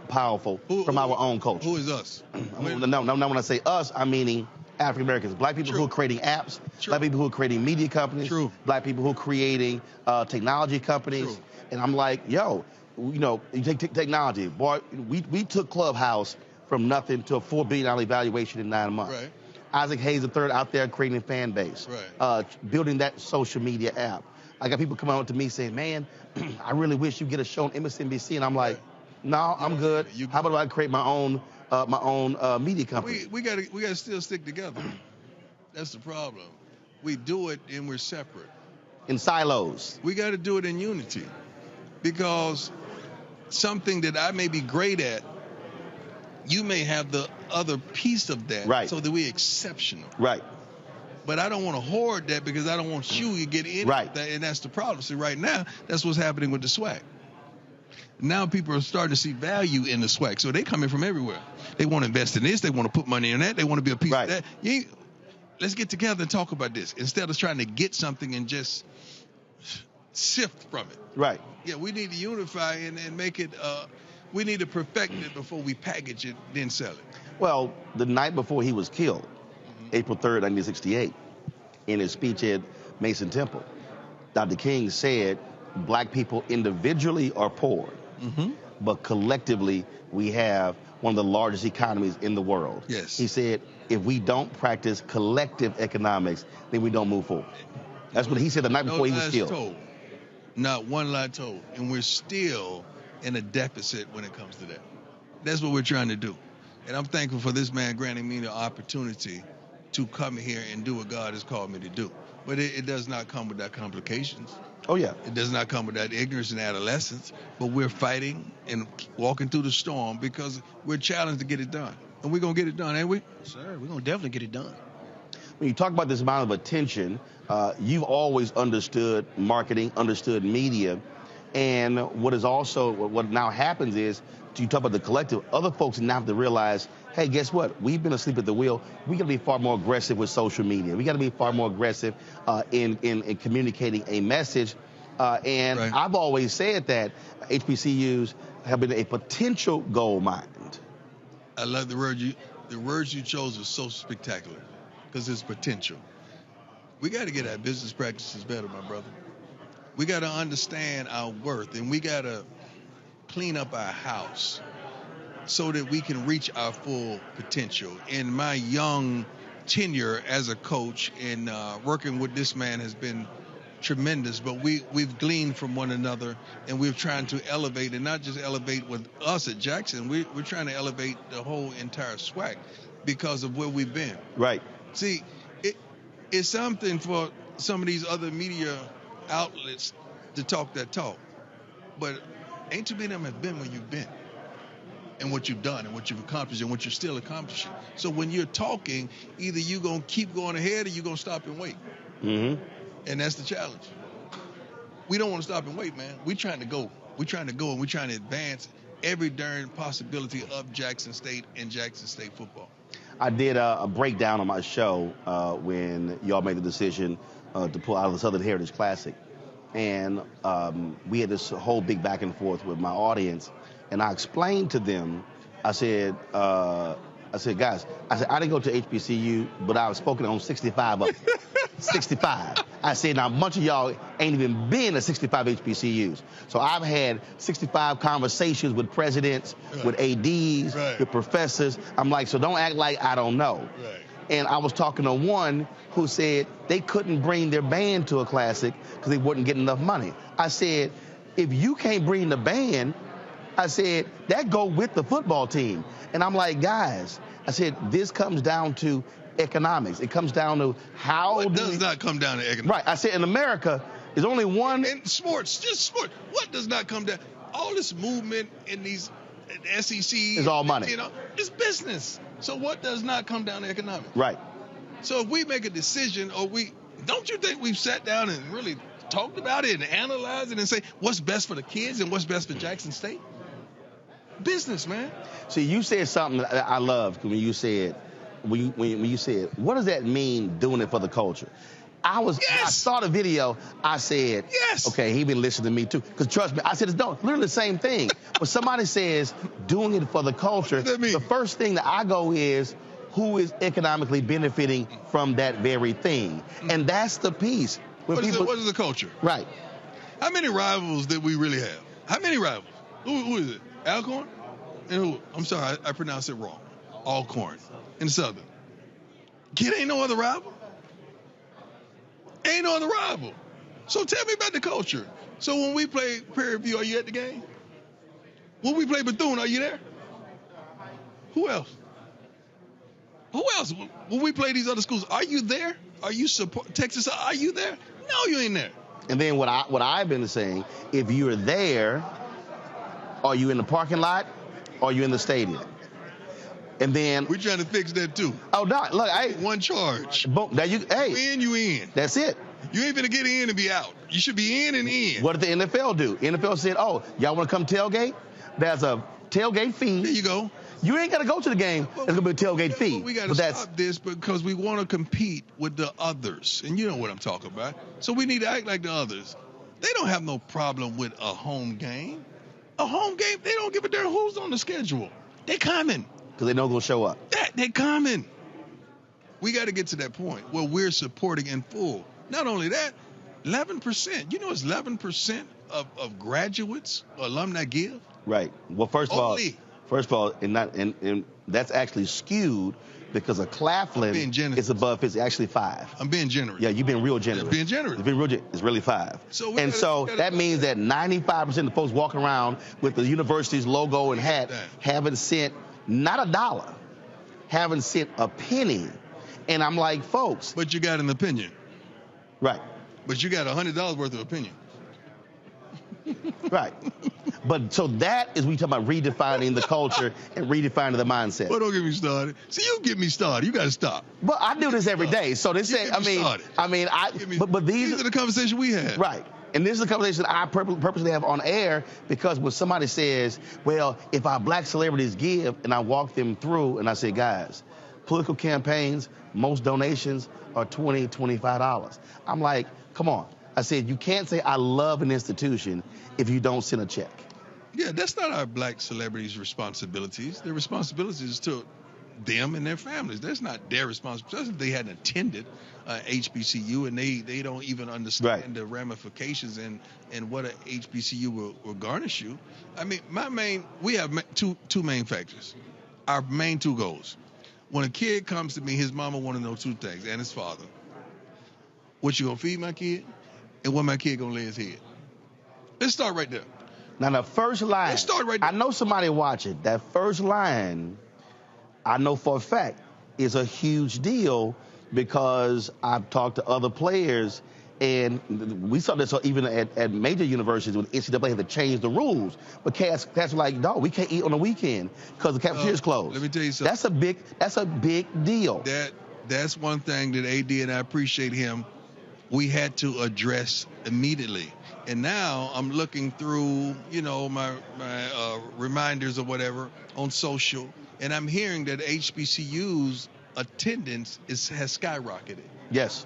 powerful from our own culture. Who is us? No, when I say us, I'm meaning African Americans, black people who are creating apps, black people who are creating media companies, black people who are creating technology companies. And I'm like, yo, you know, you take technology. Boy, we took Clubhouse from nothing to a $4 billion evaluation in 9 months. Right. Isaac Hayes III out there creating a fan base, building that social media app. I got people coming up to me saying, man, I really wish you get a show on MSNBC. And I'm like, no, I'm good. How about I create my own media company? We gotta still stick together. That's the problem. We do it and we're separate. In silos. We got to do it in unity. Because something that I may be great at, you may have the other piece of that. Right. So that we're exceptional. Right. But I don't want to hoard that because I don't want you to get in that, and that's the problem. See, right now, that's what's happening with the SWAC. Now people are starting to see value in the SWAC, so they're coming from everywhere. They want to invest in this. They want to put money in that. They want to be a piece of that. Let's get together and talk about this instead of trying to get something and just sift from it. Right. Yeah, we need to unify and make it, we need to perfect it before we package it, then sell it. Well, the night before he was killed, April 3rd, 1968, in his speech at Mason Temple, Dr. King said, black people individually are poor, but collectively we have one of the largest economies in the world. Yes. He said, if we don't practice collective economics, then we don't move forward. That's what he said the night before he was killed. Told. Not one lie told. And we're still in a deficit when it comes to that. That's what we're trying to do. And I'm thankful for this man granting me the opportunity to come here and do what God has called me to do. But it does not come without complications. Oh, yeah. It does not come without ignorance and adolescence. But we're fighting and walking through the storm because we're challenged to get it done. And we're going to get it done, ain't we? Sir, we're going to definitely get it done. When you talk about this amount of attention, you've always understood marketing, understood media. And what now happens is, you talk about the collective, other folks now have to realize, hey, guess what? We've been asleep at the wheel. We got to be far more aggressive with social media. We got to be far more aggressive in communicating a message. And right. I've always said that HBCUs have been a potential gold mine. I love the words you chose are so spectacular because it's potential. We got to get our business practices better, my brother. We got to understand our worth, and we got to clean up our house so that we can reach our full potential. In my young tenure as a coach and working with this man has been tremendous, but we've gleaned from one another, and we're trying to elevate, and not just elevate with us at Jackson. We're trying to elevate the whole entire SWAC because of where we've been. Right. See, it's something for some of these other media outlets to talk that talk, but ain't too many of them have been where you've been and what you've done and what you've accomplished and what you're still accomplishing. So when you're talking, either you're going to keep going ahead or you're going to stop and wait. Mm-hmm. And that's the challenge. We don't want to stop and wait, man. We're trying to go. We're trying to go, and we're trying to advance every darn possibility of Jackson State and Jackson State football. I did a breakdown on my show when y'all made the decision to pull out of the Southern Heritage Classic. And we had this whole big back and forth with my audience. And I explained to them, I said, guys, I didn't go to HBCU, but I was spoken on 65 of them. 65. I said, now a bunch of y'all ain't even been to 65 HBCUs. So I've had 65 conversations with presidents, with ADs, with professors. I'm like, so don't act like I don't know. Right. And I was talking to one who said they couldn't bring their band to a classic because they wouldn't get enough money. I said, if you can't bring the band, I said, that go with the football team. And I'm like, guys, I said, this comes down to economics. It comes down to how What does not come down to economics? Right. I said, in America, there's only one. In sports, just sports. What does not come down? All this movement in these SEC. It's all money. You know, it's business. So what does not come down to economics? Right. So if we make a decision, don't you think we've sat down and really talked about it and analyzed it and say what's best for the kids and what's best for Jackson State? Business, man. See, you said something that I loved when you said, when you said, what does that mean doing it for the culture? I saw the video, I said, yes. Okay, he been listening to me too. Because trust me, I said, it's literally the same thing. When somebody says doing it for the culture, the first thing that I go is, who is economically benefiting from that very thing? And that's the piece. What is the culture? Right. How many rivals did we really have? How many rivals? Who is it? Alcorn? And who? I'm sorry, I pronounced it wrong. Alcorn in Southern. Kid ain't no other rival. Ain't no other rival. So tell me about the culture. So when we play Prairie View, are you at the game? When we play Bethune, are you there? Who else? Who else? When we play these other schools, are you there? Are you support Texas? Are you there? No, you ain't there. And then what I've been saying, if you're there, are you in the parking lot? Or are you in the stadium? And then we're trying to fix that too. Oh, Doc, look, one charge. Boom, you in, you in. That's it. You ain't gonna get in and be out. You should be in and in. What did the NFL do? NFL said, oh, y'all want to come tailgate? There's a tailgate fee. There you go. You ain't got to go to the game. There's going to be a tailgate fee. We got to stop this because we want to compete with the others. And you know what I'm talking about. So we need to act like the others. They don't have no problem with a home game. A home game, they don't give a damn who's on the schedule. They coming. Because they know they'll show up. They coming. We got to get to that point where we're supporting in full. Not only that, 11%. You know it's 11% of graduates, alumni give? Right. Well, first of all, and that's actually skewed because a Claflin is above 50, actually 5. I'm being generous. Yeah, you've been real generous. Being generous. You've been real generous. It's really 5. So that means that 95% of the folks walking around with the university's logo and hat haven't sent not a dollar, haven't sent a penny. And I'm like, folks. But you got an opinion. Right. But you got $100 worth of opinion. Right. But so that is we talk about redefining the culture and redefining the mindset. Well, don't get me started. See, you get me started. You got to stop. But I do this every day. So this ain't, but these are the conversation we had. Right. And this is the conversation I purposely have on air because when somebody says, well, if our black celebrities give, and I walk them through and I say, guys, political campaigns, most donations are $20, $25. I'm like, come on. I said, you can't say I love an institution if you don't send a check. Yeah, that's not our black celebrities' responsibilities. Their responsibilities is to them and their families. That's not their responsibility. They hadn't attended HBCU and they don't even understand the ramifications and what a HBCU will garnish you. I mean, we have two main factors. Our main 2 goals. When a kid comes to me, his mama want to know 2 things, and his father. What you gonna feed my kid? And where my kid gonna lay his head? Let's start right there. Now the first line. Let's start right there. I know somebody watching. That first line, I know for a fact, is a huge deal because I've talked to other players, and we saw this even at major universities when NCAA had to change the rules. But cats were like, dog, we can't eat on the weekend because the cafeteria's closed. Let me tell you something. That's a big deal. That's one thing that AD, and I appreciate him, we had to address immediately. And now I'm looking through, my reminders or whatever on social, and I'm hearing that HBCU's attendance has skyrocketed. Yes.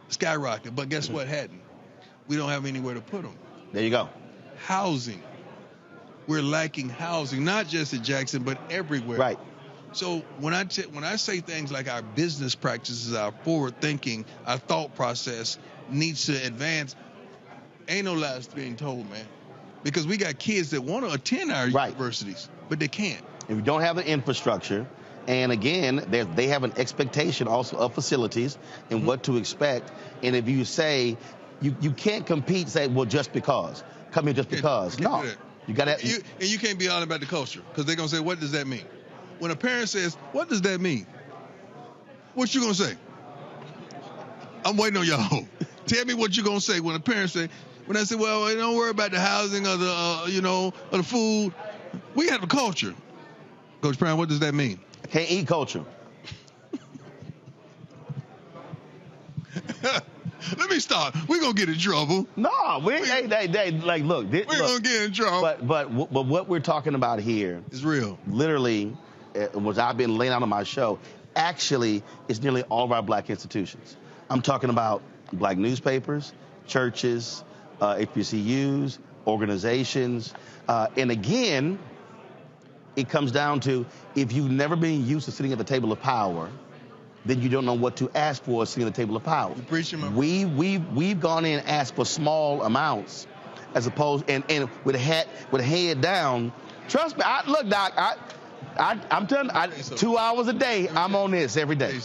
Skyrocketed. But guess what hadn't? We don't have anywhere to put them. There you go. Housing. We're lacking housing, not just at Jackson, but everywhere. Right. So when I say things like our business practices, our forward thinking, our thought process needs to advance, ain't no lies being told, man. Because we got kids that want to attend our universities, but they can't. If you don't have the infrastructure, and again, they have an expectation also of facilities and what to expect. And if you say you can't compete, say, well, just because. Come here just because. No. You got to. And you can't be all about the culture because they're going to say, what does that mean? When a parent says, what does that mean? What you going to say? I'm waiting on y'all. Tell me what you going to say when a parent say, when I say, well, don't worry about the housing or the, or the food. We have a culture. Coach Brown, what does that mean? I can't eat culture. Let me start. We're going to get in trouble. No, look. We're going to get in trouble. But what we're talking about here is real. Literally, what I've been laying out on my show, actually, is nearly all of our black institutions. I'm talking about black newspapers, churches, HBCUs, organizations. And again, it comes down to if you've never been used to sitting at the table of power, then you don't know what to ask for sitting at the table of power. We've gone in and asked for small amounts as opposed and with a head down. Trust me, look, Doc, I'm telling you, 2 hours a day, I'm on this every day.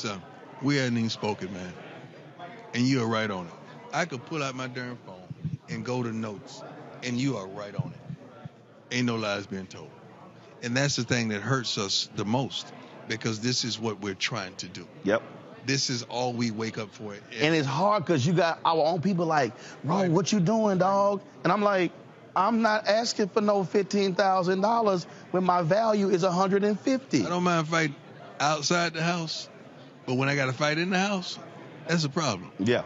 We hadn't even spoken, man. And you are right on it. I could pull out my darn phone and go to notes, and you are right on it. Ain't no lies being told. And that's the thing that hurts us the most, because this is what we're trying to do. Yep. This is all we wake up for. And it's hard because you got our own people like, Ron, what you doing, dog? And I'm like, I'm not asking for no $15,000 when my value is $150. I don't mind fighting outside the house, but when I got to fight in the house, that's a problem. Yeah.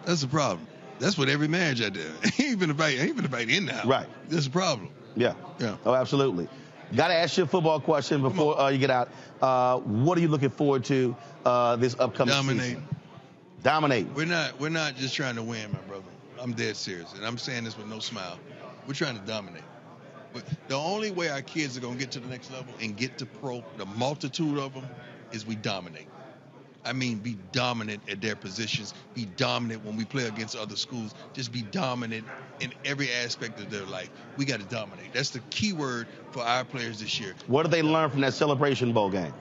That's a problem. That's what every marriage out there. Ain't even a fight in the house. Right. That's a problem. Yeah. Yeah. Oh, absolutely. Got to ask you a football question before you get out. What are you looking forward to this upcoming season? Dominate. We're not just trying to win, my brother. I'm dead serious, and I'm saying this with no smile. We're trying to dominate. But the only way our kids are going to get to the next level and get to pro, the multitude of them, is we dominate. I mean, be dominant at their positions, be dominant when we play against other schools, just be dominant in every aspect of their life. We got to dominate. That's the key word for our players this year. What did they learn from that Celebration Bowl game?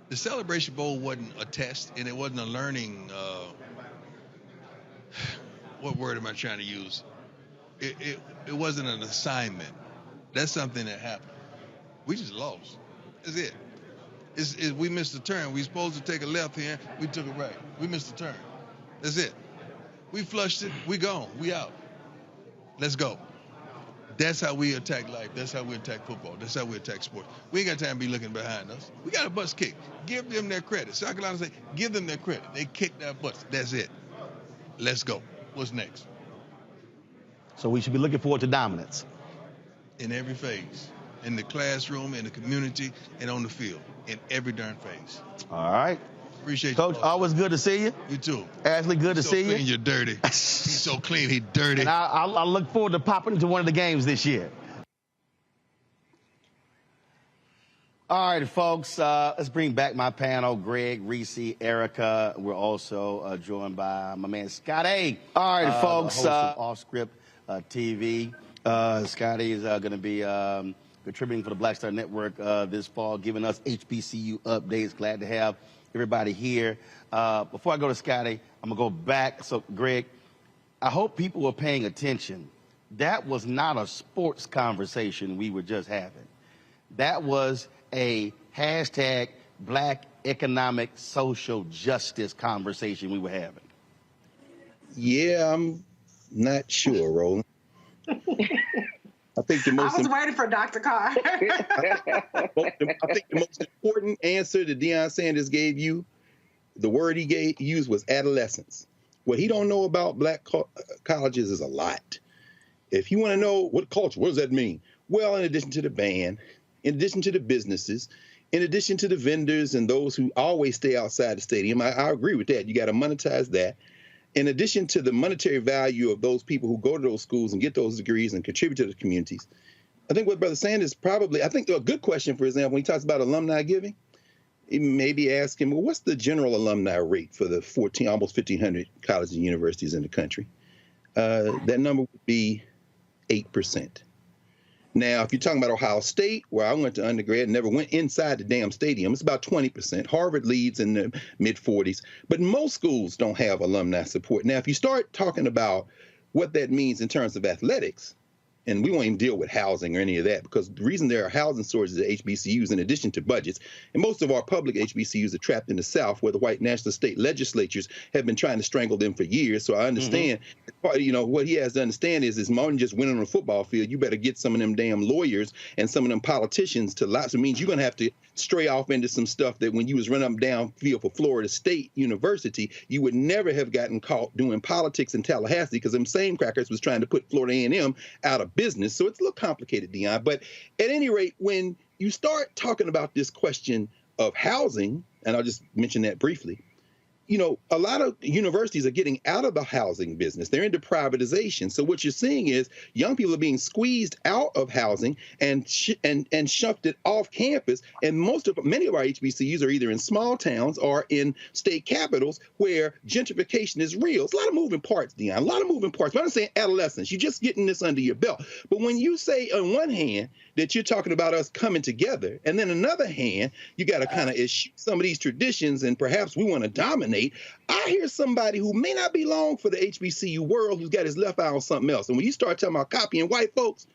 The Celebration Bowl wasn't a test, and it wasn't a learning, what word am I trying to use? It wasn't an assignment. That's something that happened. We just lost. That's it. We missed the turn. We supposed to take a left here. We took a right. We missed the turn. That's it. We flushed it. We gone. We out. Let's go. That's how we attack life. That's how we attack football. That's how we attack sports. We ain't got time to be looking behind us. We got a bus kick. Give them their credit. South Carolina say, give them their credit. They kicked that bus. That's it. Let's go. What's next? So we should be looking forward to dominance. In every phase. In the classroom, in the community, and on the field. In every darn phase. All right. Appreciate you. Coach, always good to see you. You too. Ashley, good to see you. He's so clean, you're dirty. He's so clean, he's dirty. And I look forward to popping into one of the games this year. All right, folks, let's bring back my panel, Greg, Reese, Erica. We're also joined by my man, Scotty. All right, folks. The host of Off Script TV. Scotty is going to be contributing for the Black Star Network this fall, giving us HBCU updates. Glad to have everybody here. Before I go to Scotty, I'm going to go back. So, Greg, I hope people were paying attention. That was not a sports conversation we were just having. That was a hashtag Black economic social justice conversation we were having. Yeah, I'm not sure, Roland. I think the most. I was waiting for Dr. Carr. I think the most important answer that Deion Sanders gave you, the word he used was adolescence. What he don't know about black colleges is a lot. If you want to know what culture, what does that mean? Well, in addition to the band, in addition to the businesses, in addition to the vendors and those who always stay outside the stadium, I agree with that. You got to monetize that. In addition to the monetary value of those people who go to those schools and get those degrees and contribute to the communities, I think what Brother Sanders I think a good question, for example, when he talks about alumni giving, maybe ask him, well, what's the general alumni rate for the almost 1,500 colleges and universities in the country? That number would be 8%. Now, if you're talking about Ohio State, where I went to undergrad and never went inside the damn stadium, it's about 20%. Harvard leads in the mid-40s. But most schools don't have alumni support. Now, if you start talking about what that means in terms of athletics, and we won't even deal with housing or any of that, because the reason there are housing shortages at HBCUs in addition to budgets, and most of our public HBCUs are trapped in the South where the white national state legislatures have been trying to strangle them for years. So I understand, what he has to understand is more than just winning on a football field. You better get some of them damn lawyers and some of them politicians to lie. So it means you're going to have to stray off into some stuff that when you was running up down field for Florida State University, you would never have gotten caught doing politics in Tallahassee, because them same crackers was trying to put Florida A&M out of business. So it's a little complicated, Deion. But at any rate, when you start talking about this question of housing, and I'll just mention that briefly, a lot of universities are getting out of the housing business. They're into privatization. So what you're seeing is young people are being squeezed out of housing and shoved it off campus. And many of our HBCUs are either in small towns or in state capitals where gentrification is real. It's a lot of moving parts, Deion, a lot of moving parts. But I'm saying adolescence, you're just getting this under your belt. But when you say on one hand that you're talking about us coming together, and then another hand, you got to kind of eschew some of these traditions and perhaps we want to dominate. I hear somebody who may not be long for the HBCU world who's got his left eye on something else. And when you start talking about copying white folks,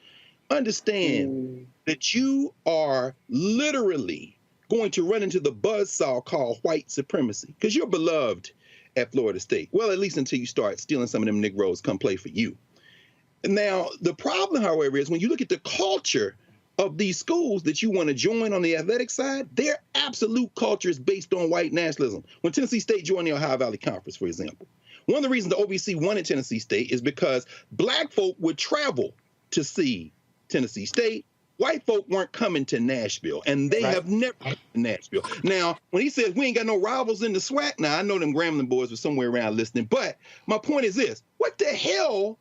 understand that you are literally going to run into the buzzsaw called white supremacy, because you're beloved at Florida State. Well, at least until you start stealing some of them Negroes come play for you. Now, the problem, however, is when you look at the culture of these schools that you want to join on the athletic side, their absolute culture is based on white nationalism. When Tennessee State joined the Ohio Valley Conference, for example, one of the reasons the OVC wanted Tennessee State is because black folk would travel to see Tennessee State. White folk weren't coming to Nashville, and they have never come to Nashville. Now, when he says we ain't got no rivals in the SWAC, now I know them Grambling boys were somewhere around listening, but my point is this: what the hell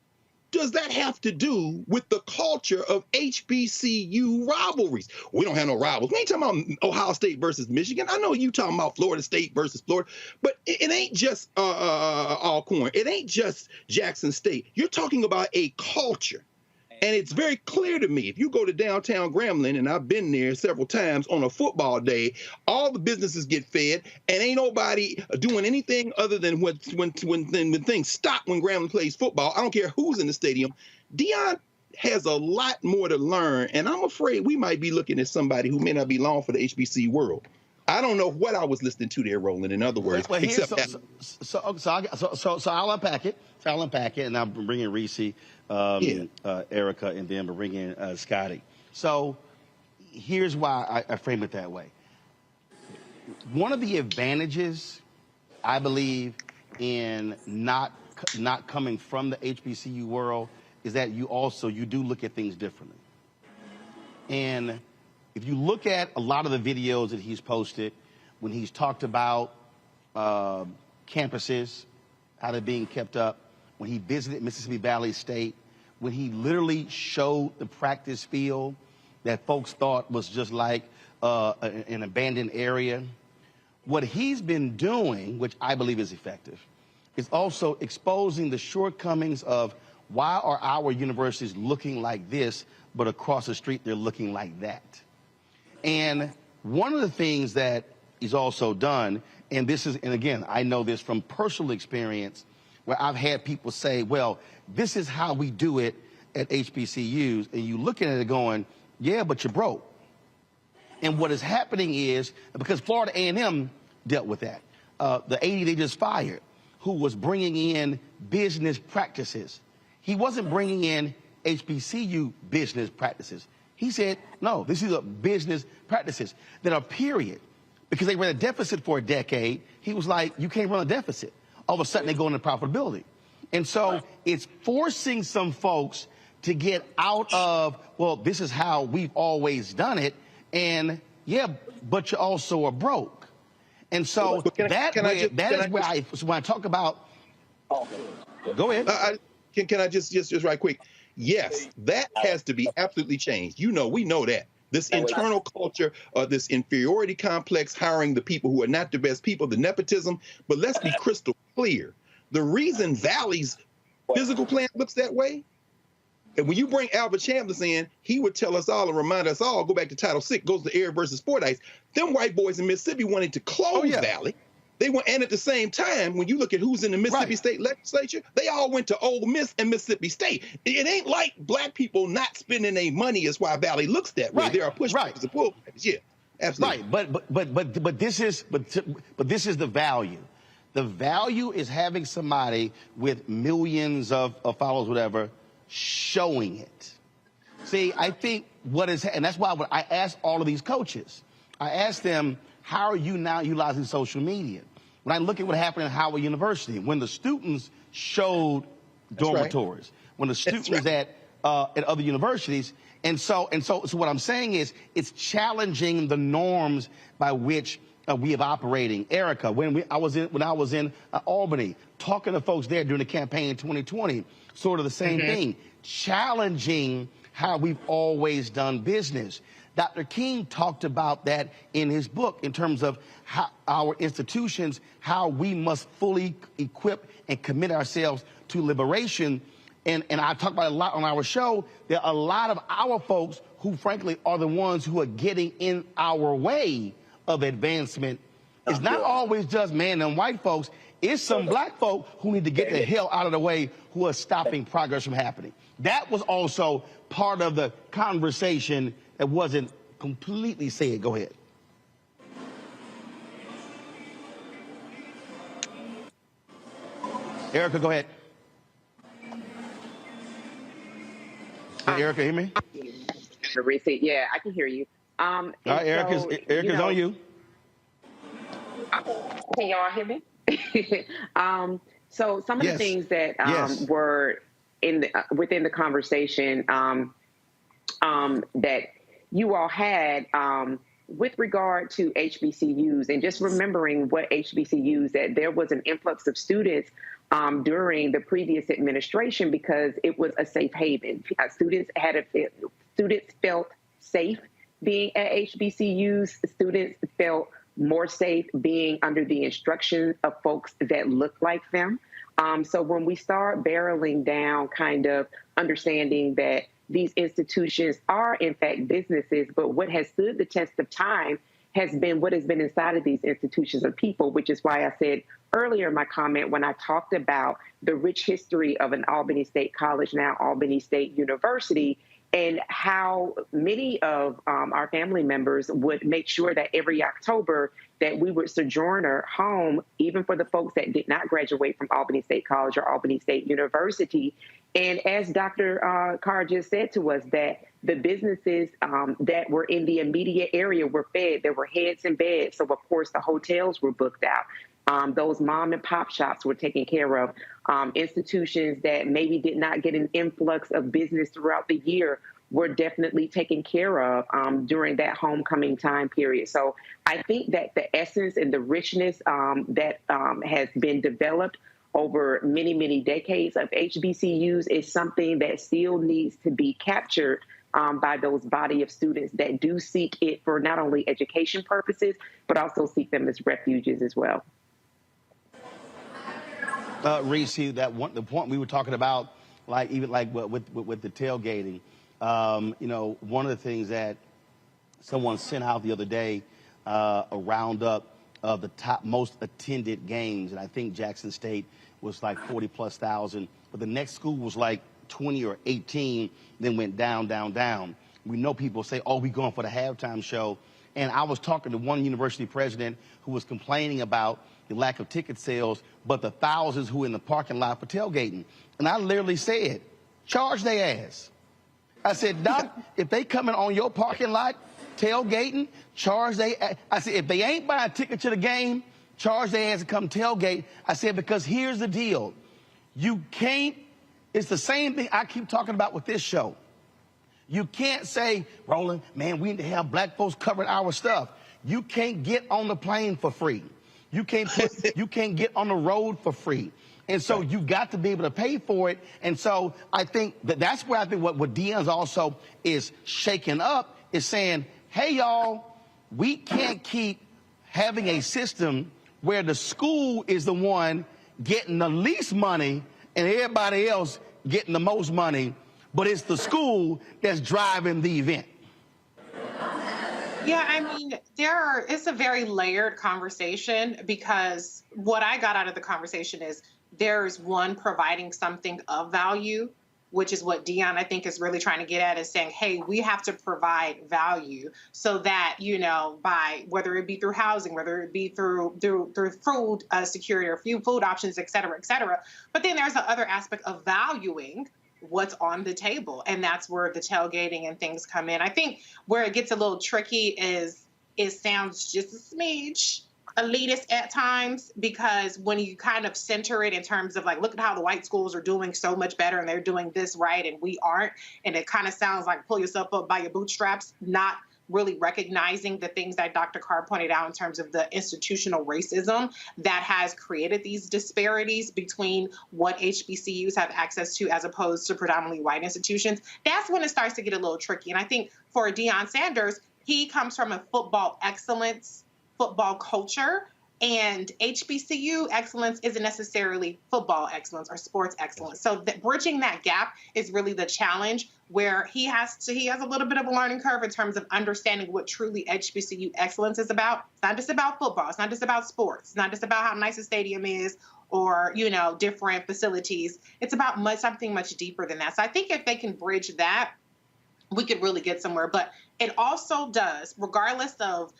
does that have to do with the culture of HBCU rivalries? We don't have no rivals. We ain't talking about Ohio State versus Michigan. I know you talking about Florida State versus Florida, but it ain't just Alcorn. It ain't just Jackson State. You're talking about a culture. And it's very clear to me, if you go to downtown Grambling, and I've been there several times on a football day, all the businesses get fed, and ain't nobody doing anything other than when things stop when Grambling plays football. I don't care who's in the stadium. Deion has a lot more to learn, and I'm afraid we might be looking at somebody who may not be long for the HBC world. I don't know what I was listening to there, Roland, in other words. Well, so I'll unpack it. And I'll bring in Reese, Erica, and then we'll bring in Scotty. So here's why I frame it that way. One of the advantages, I believe, in not coming from the HBCU world is that you do look at things differently. And if you look at a lot of the videos that he's posted, when he's talked about campuses, how they're being kept up, when he visited Mississippi Valley State, when he literally showed the practice field that folks thought was just like an abandoned area, what he's been doing, which I believe is effective, is also exposing the shortcomings of why are our universities looking like this, but across the street they're looking like that. And one of the things that he's also done, and again, I know this from personal experience, where I've had people say, well, this is how we do it at HBCUs, and you looking at it going, yeah, but you're broke. And what is happening is, because Florida A&M dealt with that, the AD they just fired, who was bringing in business practices. He wasn't bringing in HBCU business practices. He said, no, this is a business practices that are period. Because they ran a deficit for a decade, he was like, you can't run a deficit. All of a sudden they go into profitability. And so it's forcing some folks to get out of, well, this is how we've always done it. And yeah, but you also are broke. And so when I talk about, go ahead. Can I just right quick? Yes, that has to be absolutely changed. We know that. This internal culture, this inferiority complex, hiring the people who are not the best people, the nepotism. But let's be crystal clear. The reason Valley's physical plan looks that way, and when you bring Albert Chambliss in, he would tell us all and remind us all, go back to Title VI, goes to Air versus Fordyce. Them white boys in Mississippi wanted to close Valley. They went, and at the same time, when you look at who's in the Mississippi State legislature, they all went to Ole Miss and Mississippi State. It ain't like black people not spending their money is why Valley looks that way. There are pushbacks and pullbacks. Yeah, absolutely. Right, but this is the value. The value is having somebody with millions of followers, whatever, showing it. See, I think and that's why when I asked all of these coaches, I asked them, how are you now utilizing social media? When I look at what happened at Howard University, when the students showed dormitories, when the students at other universities, and so what I'm saying is it's challenging the norms by which we have operating. Erica, when I was in Albany, talking to folks there during the campaign in 2020, sort of the same thing, challenging how we've always done business. Dr. King talked about that in his book in terms of how our institutions, how we must fully equip and commit ourselves to liberation. And I talk about it a lot on our show. There are a lot of our folks who, frankly, are the ones who are getting in our way of advancement. It's not always just man and white folks. It's some black folk who need to get the hell out of the way who are stopping progress from happening. That was also part of the conversation that wasn't completely said. Go ahead. Erica, go ahead. Can Erica hear me? Yeah, I can hear you. All right, Erica's on you. Can y'all hear me? So some of the things that were within the conversation that you all had with regard to HBCUs and just remembering what HBCUs, that there was an influx of students during the previous administration because it was a safe haven. Students felt safe being at HBCUs. Students felt more safe being under the instruction of folks that look like them. So when we start barreling down, kind of understanding that these institutions are in fact businesses, but what has stood the test of time has been what has been inside of these institutions of people, which is why I said earlier in my comment when I talked about the rich history of an Albany State College, now Albany State University, and how many of our family members would make sure that every October that we would sojourner home, even for the folks that did not graduate from Albany State College or Albany State University. And as Dr. Carr just said to us, that the businesses that were in the immediate area were fed. There were heads and beds. So, of course, the hotels were booked out. Those mom and pop shops were taken care of. Institutions that maybe did not get an influx of business throughout the year were definitely taken care of during that homecoming time period. So I think that the essence and the richness that has been developed over many, many decades of HBCUs is something that still needs to be captured by those body of students that do seek it for not only education purposes, but also seek them as refuges as well. Reese, the point we were talking about, with the tailgating, one of the things that someone sent out the other day, a roundup of the top most attended games, and I think Jackson State was like 40,000+, but the next school was like 20 or 18, then went down, down, down. We know people say, oh, we going for the halftime show. And I was talking to one university president who was complaining about the lack of ticket sales, but the thousands who were in the parking lot for tailgating. And I literally said, charge their ass. I said, Doc, if they coming on your parking lot tailgating, charge their ass. I said, if they ain't buying a ticket to the game, charge their ass to come tailgate. I said, because here's the deal. You can't, it's the same thing I keep talking about with this show. You can't say, Roland, man, we need to have black folks covering our stuff. You can't get on the plane for free. You can't get on the road for free. And so you got to be able to pay for it. And so I think that's where I think what Deion's also is shaking up is saying, hey, y'all, we can't keep having a system where the school is the one getting the least money and everybody else getting the most money, but it's the school that's driving the event. Yeah, I mean, it's a very layered conversation, because what I got out of the conversation is there's one providing something of value, which is what Deion, I think, is really trying to get at, is saying, hey, we have to provide value so that, by whether it be through housing, whether it be through food security or food options, et cetera, et cetera. But then there's the other aspect of valuing what's on the table. And that's where the tailgating and things come in. I think where it gets a little tricky is it sounds just a smidge elitist at times, because when you kind of center it in terms of like, look at how the white schools are doing so much better and they're doing this right and we aren't. And it kind of sounds like pull yourself up by your bootstraps, not really recognizing the things that Dr. Carr pointed out in terms of the institutional racism that has created these disparities between what HBCUs have access to as opposed to predominantly white institutions. That's when it starts to get a little tricky. And I think for Deion Sanders, he comes from a football excellence, football culture, and HBCU excellence isn't necessarily football excellence or sports excellence. So bridging that gap is really the challenge, where he has a little bit of a learning curve in terms of understanding what truly HBCU excellence is about. It's not just about football. It's not just about sports. It's not just about how nice a stadium is or, different facilities. It's about something much deeper than that. So I think if they can bridge that, we could really get somewhere. But it also does, regardless of,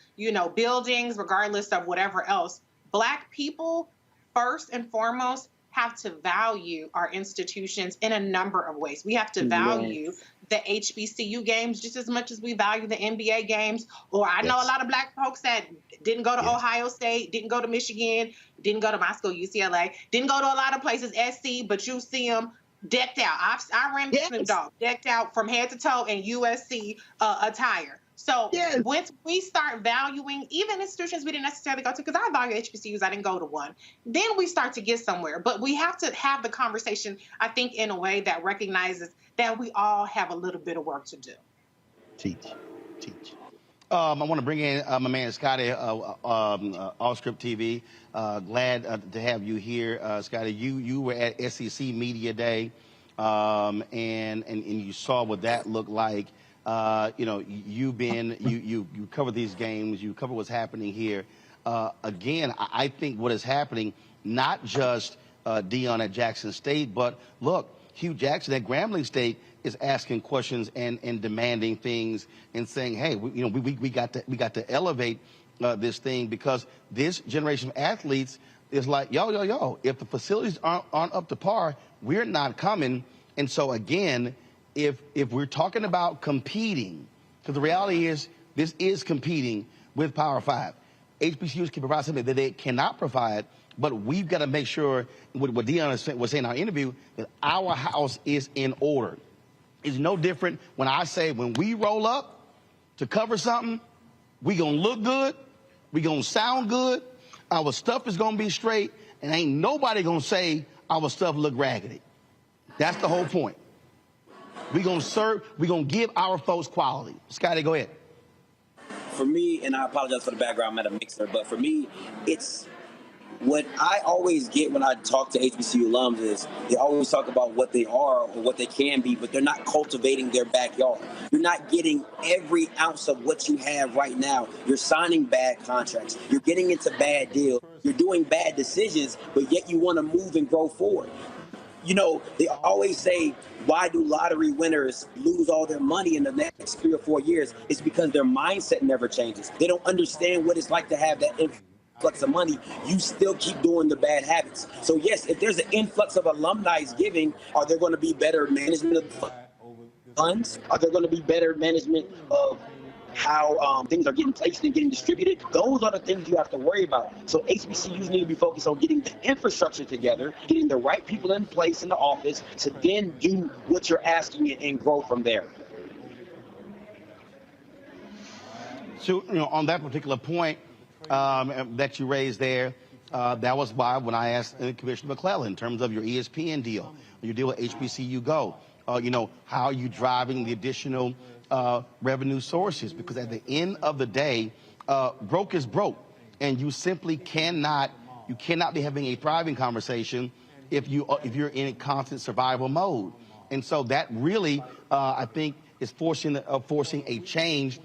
buildings, regardless of whatever else, Black people, first and foremost, have to value our institutions in a number of ways. We have to value the HBCU games just as much as we value the NBA games. Or I know a lot of Black folks that didn't go to Ohio State, didn't go to Michigan, didn't go to my school, UCLA, didn't go to a lot of places, SC, but you see them decked out. I ran into Snoop Dogg, decked out from head to toe in USC attire. So once we start valuing even institutions we didn't necessarily go to, because I value HBCUs, I didn't go to one, then we start to get somewhere. But we have to have the conversation, I think, in a way that recognizes that we all have a little bit of work to do. Teach. I want to bring in my man Scotty, Off Script TV. Glad to have you here, Scotty. You were at SEC Media Day, and you saw what that looked like. You know, you cover these games, you cover what's happening here. Again, I think what is happening, not just Deion at Jackson State, but look, Hugh Jackson at Grambling State is asking questions and demanding things and saying, hey, we got to elevate this thing, because this generation of athletes is like, yo, if the facilities aren't up to par, we're not coming. And so again, if we're talking about competing, because the reality is this is competing with Power 5. HBCUs can provide something that they cannot provide, but we've got to make sure, what Deion was saying in our interview, that our house is in order. It's no different when I say, when we roll up to cover something, we gonna look good, we gonna sound good, our stuff is gonna be straight, and ain't nobody gonna say our stuff look raggedy. That's the whole point. We gonna serve, we gonna give our folks quality. Scotty, go ahead. For me, and I apologize for the background, I'm at a mixer, but for me, it's what I always get when I talk to HBCU alums is they always talk about what they are or what they can be, but they're not cultivating their backyard. You're not getting every ounce of what you have right now. You're signing bad contracts. You're getting into bad deals. You're doing bad decisions, but yet you want to move and grow forward. You know, they always say, why do lottery winners lose all their money in the next 3 or 4 years? It's because their mindset never changes. They don't understand what it's like to have that influx of money. You still keep doing the bad habits. So yes, if there's an influx of alumni giving, are there going to be better management of funds? Are there going to be better management of how things are getting placed and getting distributed? Those are the things you have to worry about. So HBCUs need to be focused on getting the infrastructure together, getting the right people in place in the office to then do what you're asking and grow from there. So, on that particular point that you raised there, that was why when I asked Commissioner McClellan, in terms of your ESPN deal, your deal with HBCU Go, how are you driving the additional revenue sources? Because at the end of the day, broke is broke, and you simply cannot be having a thriving conversation if you're in constant survival mode. And so that really, I think, is forcing a change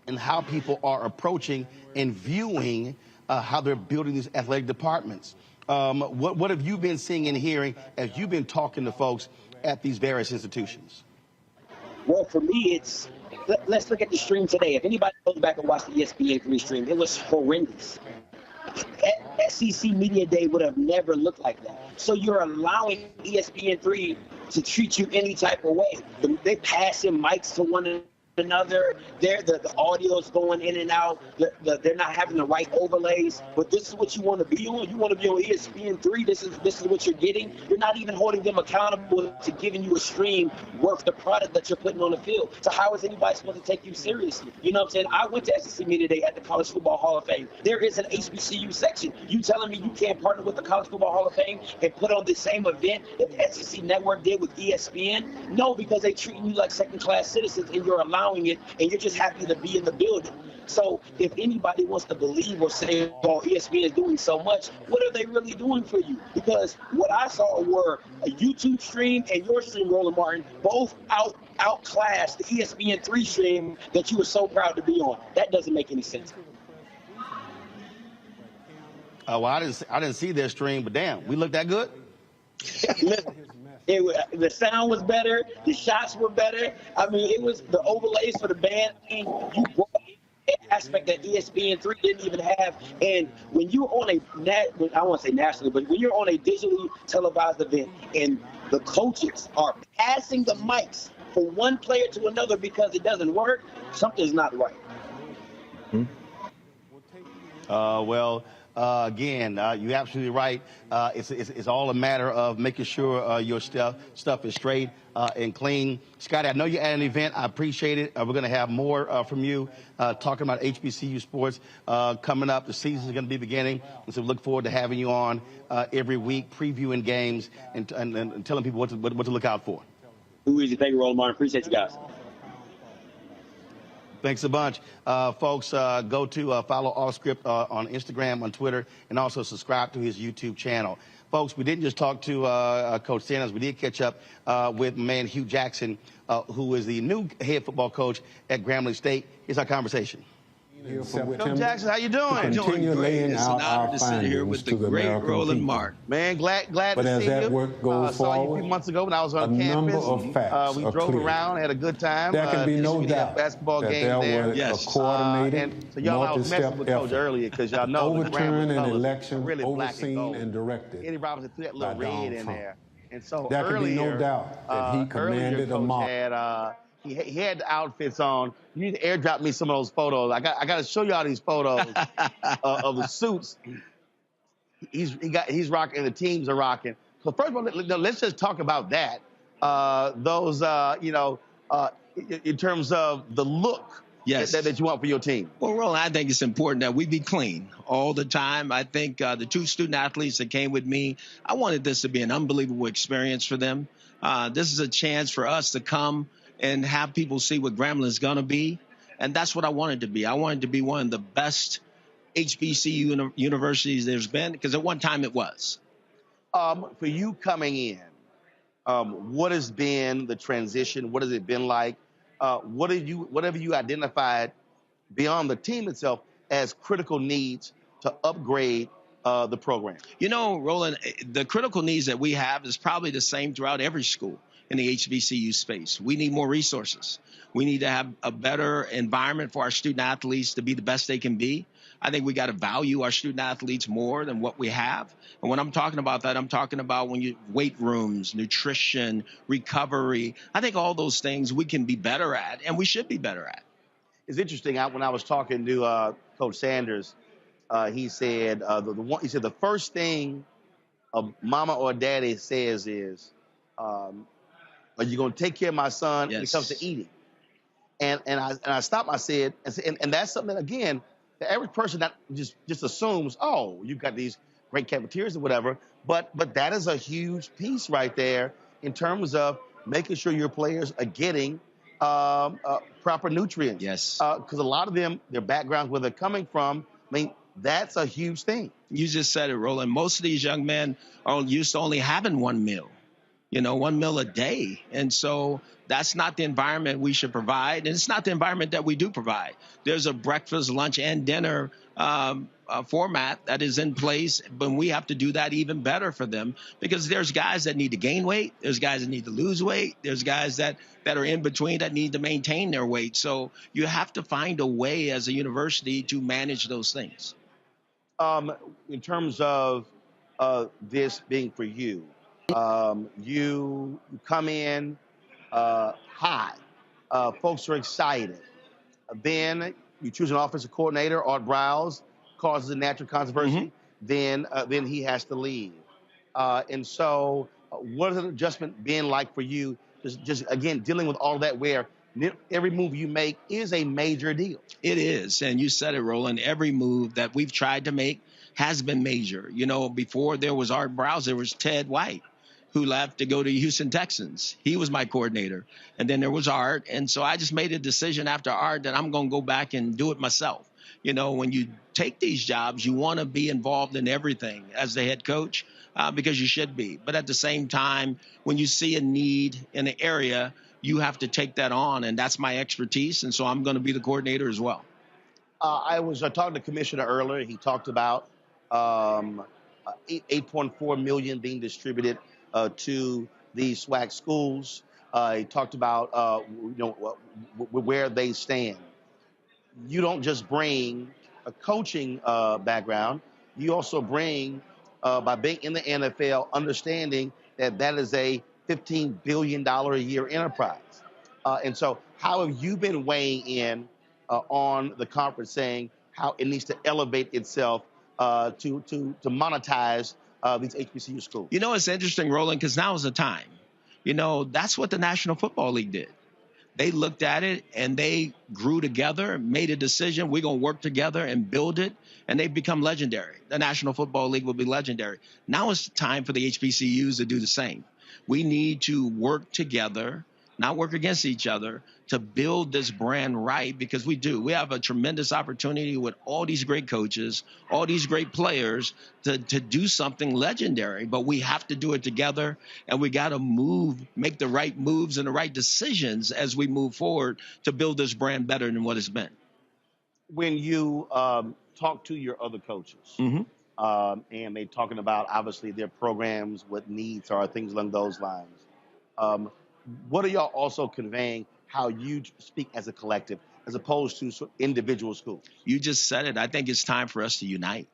in how people are approaching and viewing how they're building these athletic departments. What have you been seeing and hearing as you've been talking to folks at these various institutions? Well, for me, let's look at the stream today. If anybody goes back and watch the ESPN3 stream, it was horrendous. SEC Media Day would have never looked like that. So you're allowing ESPN3 to treat you any type of way. They passing mics to one another. The audio's going in and out. They're not having the right overlays. But this is what you want to be on. You want to be on ESPN3. This is what you're getting. You're not even holding them accountable to giving you a stream worth the product that you're putting on the field. So how is anybody supposed to take you seriously? You know what I'm saying? I went to SEC Media Day at the College Football Hall of Fame. There is an HBCU section. You telling me you can't partner with the College Football Hall of Fame and put on the same event that the SEC Network did with ESPN? No, because they treat you like second-class citizens, and you're allowing it, and you're just happy to be in the building. So if anybody wants to believe or say, oh, ESPN is doing so much, what are they really doing for you? Because what I saw were a YouTube stream and your stream, Roland Martin, both outclassed the ESPN3 stream that you were so proud to be on. That doesn't make any sense. Well, I didn't see their stream, but damn, we looked that good? The sound was better. The shots were better. I mean, it was the overlays for the band. And you brought an aspect that ESPN3 didn't even have. And when you're on I don't want to say nationally, but when you're on a digitally televised event and the coaches are passing the mics from one player to another because it doesn't work, something's not right. Again, you're absolutely right. It's all a matter of making sure your stuff is straight. and clean. Scotty, I know you're at an event. I appreciate it. We're going to have more from you talking about HBCU sports coming up. The season is going to be beginning, and so we look forward to having you on every week, previewing games and telling people what to look out for. Thank you, Roland Martin. Appreciate you guys. Thanks a bunch. Folks, go to follow Offscript on Instagram, on Twitter, and also subscribe to his YouTube channel. Folks, we didn't just talk to Coach Sanders. We did catch up with man Hugh Jackson, who is the new head football coach at Grambling State. Here's our conversation. Coach Jackson, how you doing? Continue laying It's out an honor our to sit here with findings the to the great American Roland people. Martin. Man, glad But to as see that you. work goes Saw you a forward, few months ago when I was on a campus. number of facts we are drove clear. around, had a good time. There can be no we had a doubt basketball that game there there. was Yes. a coordinated, And so y'all, I was messing multi-step with Coach effort earlier because y'all to know the overturn Grambling an colors election are really black and overseen gold. and directed Eddie Robinson threw that little by red Donald in Trump. there. And so There can be earlier, no doubt that he commanded a Coach mob. had he had the outfits on. You need to airdrop me some of those photos. I got to show y'all these photos of the suits. He's rocking, and the teams are rocking. So first of all, let's just talk about that. In terms of the look that you want for your team. Well, Roland, I think it's important that we be clean all the time. I think the two student athletes that came with me, I wanted this to be an unbelievable experience for them. This is a chance for us to come and have people see what Grambling is going to be. And that's what I wanted to be. I wanted to be one of the best HBCU universities there's been, because at one time it was. For you coming in, what has been the transition? What has it been like? What have you identified beyond the team itself as critical needs to upgrade the program? You know, Roland, the critical needs that we have is probably the same throughout every school in the HBCU space. We need more resources. We need to have a better environment for our student athletes to be the best they can be. I think we got to value our student athletes more than what we have. And when I'm talking about that, I'm talking about weight rooms, nutrition, recovery. I think all those things we can be better at, and we should be better at. It's interesting. When I was talking to Coach Sanders, he said the first thing a mama or daddy says is, "Are you going to take care of my son when it comes to eating?" And I stopped. I said, and that's something that, again, the average person that just assumes, oh, you've got these great cafeterias or whatever. But that is a huge piece right there in terms of making sure your players are getting proper nutrients. Yes. Because a lot of them, their backgrounds, where they're coming from, I mean, that's a huge thing. You just said it, Roland. Most of these young men are used to only having one meal. 1 meal a day. And so that's not the environment we should provide. And it's not the environment that we do provide. There's a breakfast, lunch, and dinner format that is in place, but we have to do that even better for them, because there's guys that need to gain weight. There's guys that need to lose weight. There's guys that are in between that need to maintain their weight. So you have to find a way as a university to manage those things. In terms of this being for you, you come in high. Folks are excited. Then you choose an offensive coordinator, Art Browse, causes a natural controversy. Mm-hmm. Then he has to leave. And so what has an adjustment been like for you? Just again, dealing with all that, where every move you make is a major deal. It is. And you said it, Roland. Every move that we've tried to make has been major. Before there was Art Browse, there was Ted White, who left to go to Houston Texans. He was my coordinator. And then there was Art. And so I just made a decision after Art that I'm going to go back and do it myself. When you take these jobs, you want to be involved in everything as the head coach, because you should be. But at the same time, when you see a need in an area, you have to take that on. And that's my expertise. And so I'm going to be the coordinator as well. I was talking to the commissioner earlier. He talked about $8.4 million being distributed to the SWAC schools. He talked about where they stand. You don't just bring a coaching background. You also bring, by being in the NFL, understanding that is a $15 billion a year enterprise. And so how have you been weighing in on the conference, saying how it needs to elevate itself to monetize these HBCU schools? It's interesting, Roland, because now is the time. You know, that's what the National Football League did. They looked at it and they grew together, made a decision. We're going to work together and build it. And they've become legendary. The National Football League will be legendary. Now it's time for the HBCUs to do the same. We need to work together, not work against each other, to build this brand right, because we do. We have a tremendous opportunity with all these great coaches, all these great players to do something legendary, but we have to do it together, and we got to make the right moves and the right decisions as we move forward to build this brand better than what it's been. When you talk to your other coaches, and they're talking about, obviously, their programs, what needs are, things along those lines, what are y'all also conveying how you speak as a collective as opposed to individual schools? You just said it. I think it's time for us to unite.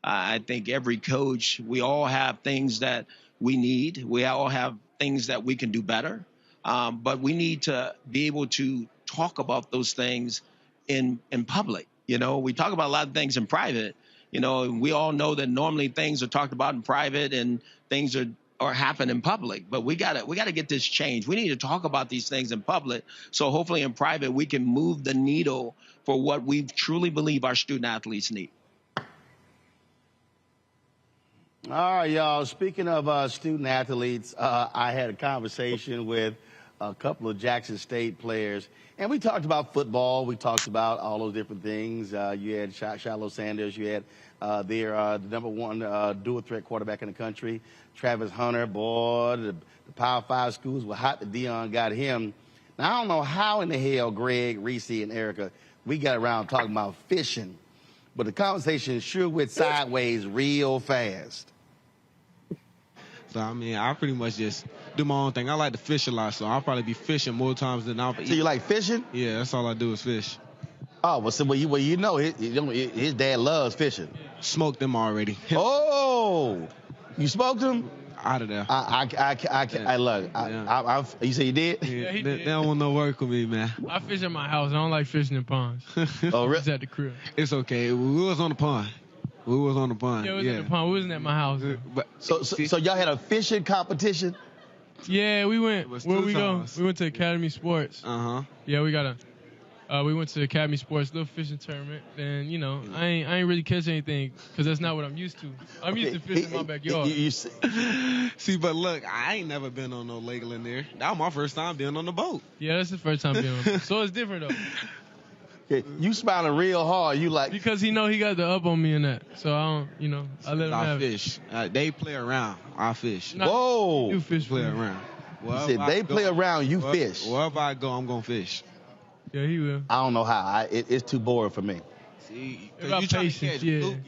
I think every coach, we all have things that we need. We all have things that we can do better. But we need to be able to talk about those things in public. You know, we talk about a lot of things in private. You know, we all know that normally things are talked about in private and things are happen in public, but we gotta get this changed. We need to talk about these things in public, so hopefully in private we can move the needle for what we truly believe our student athletes need. All right, y'all. Speaking of student athletes, I had a conversation with a couple of Jackson State players, and we talked about football. We talked about all those different things. You had Deion Sanders. You had the #1 dual threat quarterback in the country, Travis Hunter. Boy, the Power 5 schools were hot that Deion got him. Now, I don't know how in the hell Greg, Reese, and Erica, we got around talking about fishing, but the conversation sure went sideways real fast. So, I mean, I pretty much just do my own thing. I like to fish a lot, so I'll probably be fishing more times than I'll be eating. So you like fishing? Yeah, that's all I do is fish. Oh, well, you know his dad loves fishing. Smoked them already. Oh, you smoked them? Out of there. I love it. You say you did? Yeah, they don't want no work with me, man. I fish at my house. I don't like fishing in ponds. Oh, really? It's at the crib. It's okay. We was on the pond. Yeah, we was at the pond. We wasn't at my house. So y'all had a fishing competition? Yeah, we went. Where we go? We went to Academy Sports. Yeah, we went to Academy Sports, little fishing tournament, and you know, I ain't really catch anything because that's not what I'm used to. I'm used to fishing in my backyard. See, but look, I ain't never been on no lake in there. That was my first time being on the boat. Yeah, that's the first time being on the boat. So it's different though. You smiling real hard. You like because he got the up on me in that. So I don't, I let him have fish. They play around. I fish. Whoa. You fish play around. You said they play around. You fish. Wherever I go, I'm gonna fish. Yeah, he will. I don't know how. It's too boring for me. See, you trying to catch bluegills.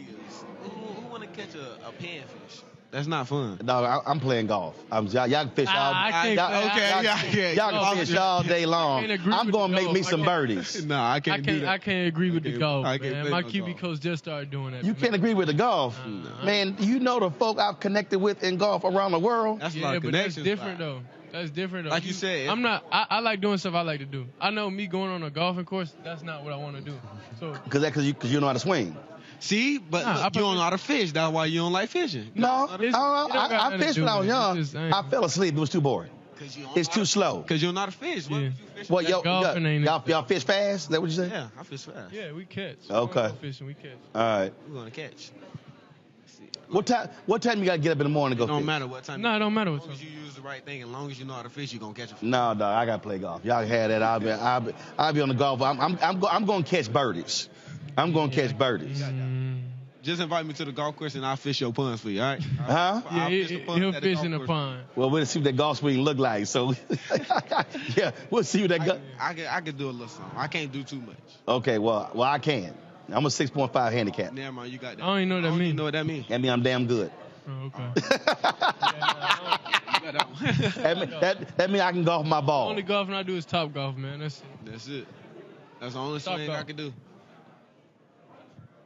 Who want to catch a panfish? That's not fun. No, I'm playing golf. Y'all can fish all. Y'all can fish all day long. I'm gonna make me some birdies. No, I can't do that. I can't agree with the golf. Man. My QB coach just started doing that. You can't agree with the golf, man. You know the folk I've connected with in golf around the world. That's a lot of connections. That's different though. That's different though. Like you said. I'm not. I like doing stuff I like to do. I know me going on a golfing course. That's not what I want to do. So. Because you know how to swing. See, but look, you don't know how to fish. That's why you don't like fishing. No, I fished when I was young. I fell asleep. It was too boring. It's too slow. Because you don't know how to fish. Yeah. Well, y'all fish fast? Is that what you say? Yeah, I fish fast. Yeah, we catch. Okay. Fishing, we catch. All right. We're going to catch. What time you got to get up in the morning to go fish? It don't matter what time. No, it don't matter what time. As long as you use the right thing, as long as you know how to fish, you're going to catch a fish. No, dog, I got to play golf. Y'all had that. I'll be on the golf. I'm going to catch birdies. I'm going to catch birdies. Just invite me to the golf course and I'll fish your ponds for you, all right? Huh? Yeah, he'll fish in the pond. Well, we'll see what that golf swing look like. So, yeah, we'll see what that. I can do a little something. I can't do too much. Okay, well, I can. I'm a 6.5 handicap. Never mind, you got that. I don't even know what that means. You know what that means? That means I'm damn good. Oh, okay. that means I can golf my ball. The only golfing I do is Top Golf, man. That's it. That's the only swing I can do.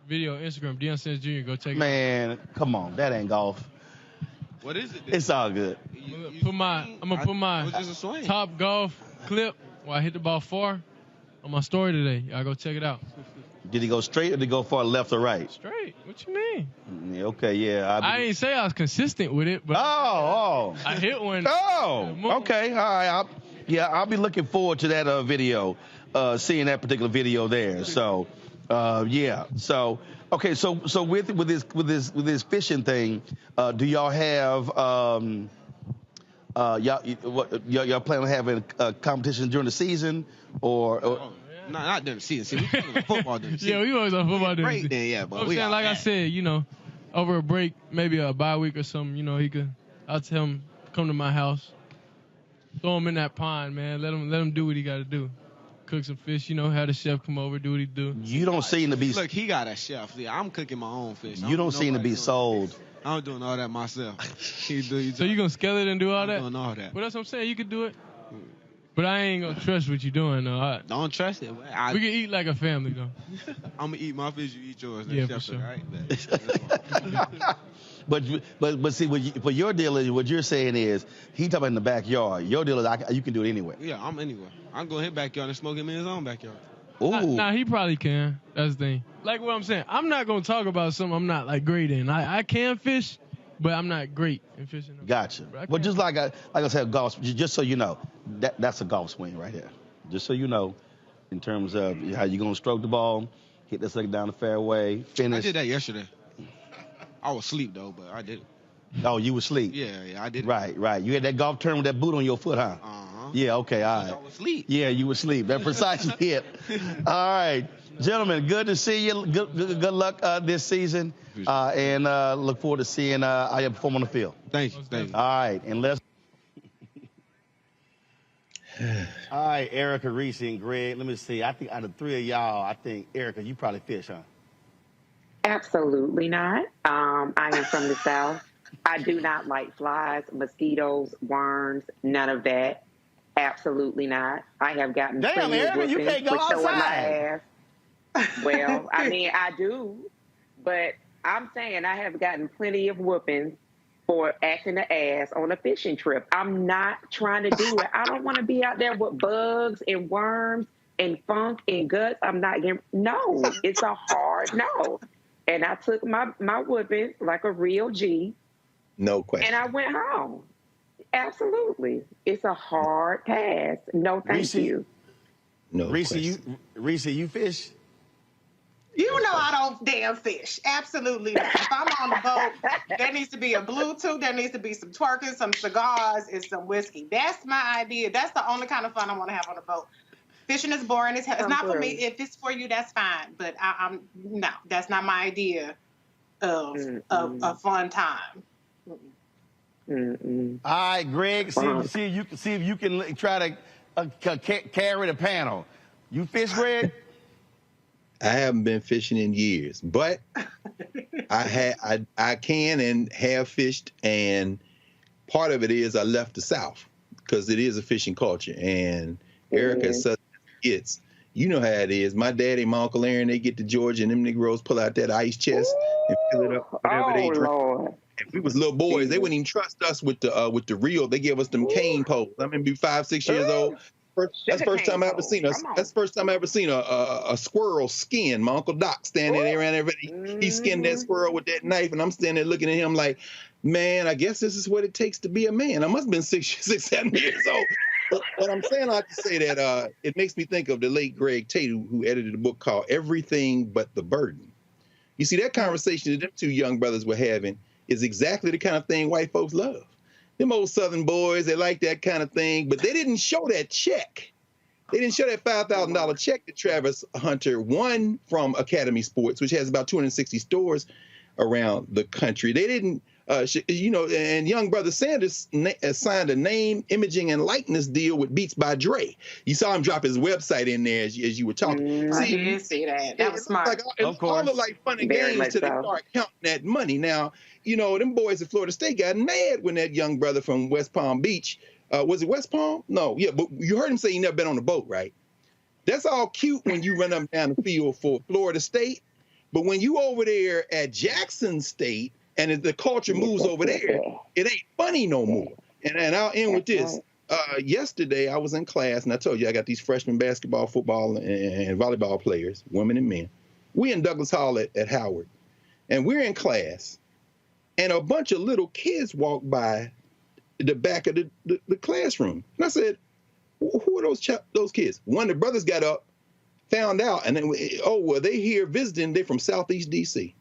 Video, Instagram, Deion Sanders Jr. Go check it out. Man, come on. That ain't golf. What is it? It's all good. I'm going to put my Top Golf clip where I hit the ball far on my story today. Y'all go check it out. Did he go straight or did he go far left or right? Straight. What you mean? Yeah, okay, yeah. I ain't say I was consistent with it, but I hit one. Oh, okay, all right. I'll be looking forward to that video, seeing that particular video there. So, yeah. So, okay. So with this fishing thing, do y'all have y'all plan on having a competition during the season or? No, not during the season. See, we playing football during the season. Yeah, we always on football during the season. Then, yeah, but I'm saying, like I said, over a break, maybe a bye week or something, I'll tell him, come to my house, throw him in that pond, man. Let him do what he got to do. Cook some fish, have the chef come over, do what he do. You don't seem to be. Look, he got a chef. Yeah, I'm cooking my own fish. You don't seem to be sold. I'm doing all that myself. So you gonna scale it and do all that? I'm doing all that. Well, that's what I'm saying. You could do it. But I ain't gonna trust what you're doing, though. Don't trust it. We can eat like a family, though. I'm gonna eat my fish, you eat yours. Yeah, for sure. Right? But see, what your deal is, what you're saying is, he talking about in the backyard. Your deal is, you can do it anywhere. Yeah, I'm anywhere. I can go in his backyard and smoke him in his own backyard. Ooh. Nah, he probably can. That's the thing. Like what I'm saying, I'm not gonna talk about something I'm not like great in. I can fish, but I'm not great in fishing. Gotcha. Well, just like I said, golf. Just so you know, that's a golf swing right there. Just so you know, in terms of how you gonna stroke the ball, hit this thing down the fairway, finish. I did that yesterday. I was asleep though, but I did it. Oh, you was asleep. Yeah, I did it. Right. You had that golf turn with that boot on your foot, huh? Yeah. Okay. All right. I was asleep. Yeah, you were asleep. That precisely it. All right, gentlemen. Good to see you. Good luck this season, and look forward to seeing how you perform on the field. Thank you. All right, and let's. All right, Erica, Reese, and Greg. Let me see. I think out of three of y'all, I think Erica, you probably fish, huh? Absolutely not. I am from the South. I do not like flies, mosquitoes, worms, none of that. Absolutely not. I have gotten plenty of Erica, you can't go outside. My ass. Well, I mean, I do, but I'm saying I have gotten plenty of whoopings for acting the ass on a fishing trip. I'm not trying to do it. I don't want to be out there with bugs and worms and funk and guts. I'm not getting, no, it's a hard no. And I took my whoopings like a real G. No question. And I went home. Absolutely. It's a hard pass. No, thank you. No Reese, question. you fish? You know I don't damn fish. Absolutely not. If I'm on the boat, there needs to be a Bluetooth, there needs to be some twerking, some cigars, and some whiskey. That's my idea. That's the only kind of fun I want to have on the boat. Fishing is boring as hell. It's not for me. If it's for you, that's fine. But I'm no, that's not my idea of a fun time. Mm-mm. All right, Greg. See if you can try to carry the panel. You fish, Greg? I haven't been fishing in years, but I can and have fished, and part of it is I left the South because it is a fishing culture, and Erica such gets. You know how it is. My daddy, my Uncle Aaron, they get to Georgia, and them Negroes pull out that ice chest and fill it up whatever they drink. Lord. If we was little boys, they wouldn't even trust us with the reel. They gave us them cane poles. I remember 5-6 years old. That's the first time I ever seen us. That's the first time I ever seen a squirrel skin. My Uncle Doc standing there around everybody. He skinned that squirrel with that knife, and I'm standing there looking at him like, man, I guess this is what it takes to be a man. I must have been 6-7 years old. But I'm saying I have to say that it makes me think of the late Greg Tate, who edited a book called Everything But the Burden. You see, that conversation that them two young brothers were having is exactly the kind of thing white folks love. Them old Southern boys, they like that kind of thing, but they didn't show that check. They didn't show that $5,000 check that Travis Hunter won from Academy Sports, which has about 260 stores around the country. They didn't, and young brother Sanders signed a name, imaging, and likeness deal with Beats by Dre. You saw him drop his website in there as you were talking. I did see that. That was smart. It all looked like fun and games till they start counting that money. Now, them boys at Florida State got mad when that young brother from West Palm Beach, was it West Palm? No, yeah, but you heard him say he never been on a boat, right? That's all cute when you run up and down the field for Florida State, but when you over there at Jackson State and the culture moves over there, it ain't funny no more. And I'll end with this. Yesterday, I was in class, and I told you I got these freshman basketball, football, and volleyball players, women and men. We in Douglas Hall at Howard, and we're in class, and a bunch of little kids walked by the back of the classroom. And I said, who are those kids? One of the brothers got up, found out, and then, they here visiting. They're from Southeast D.C.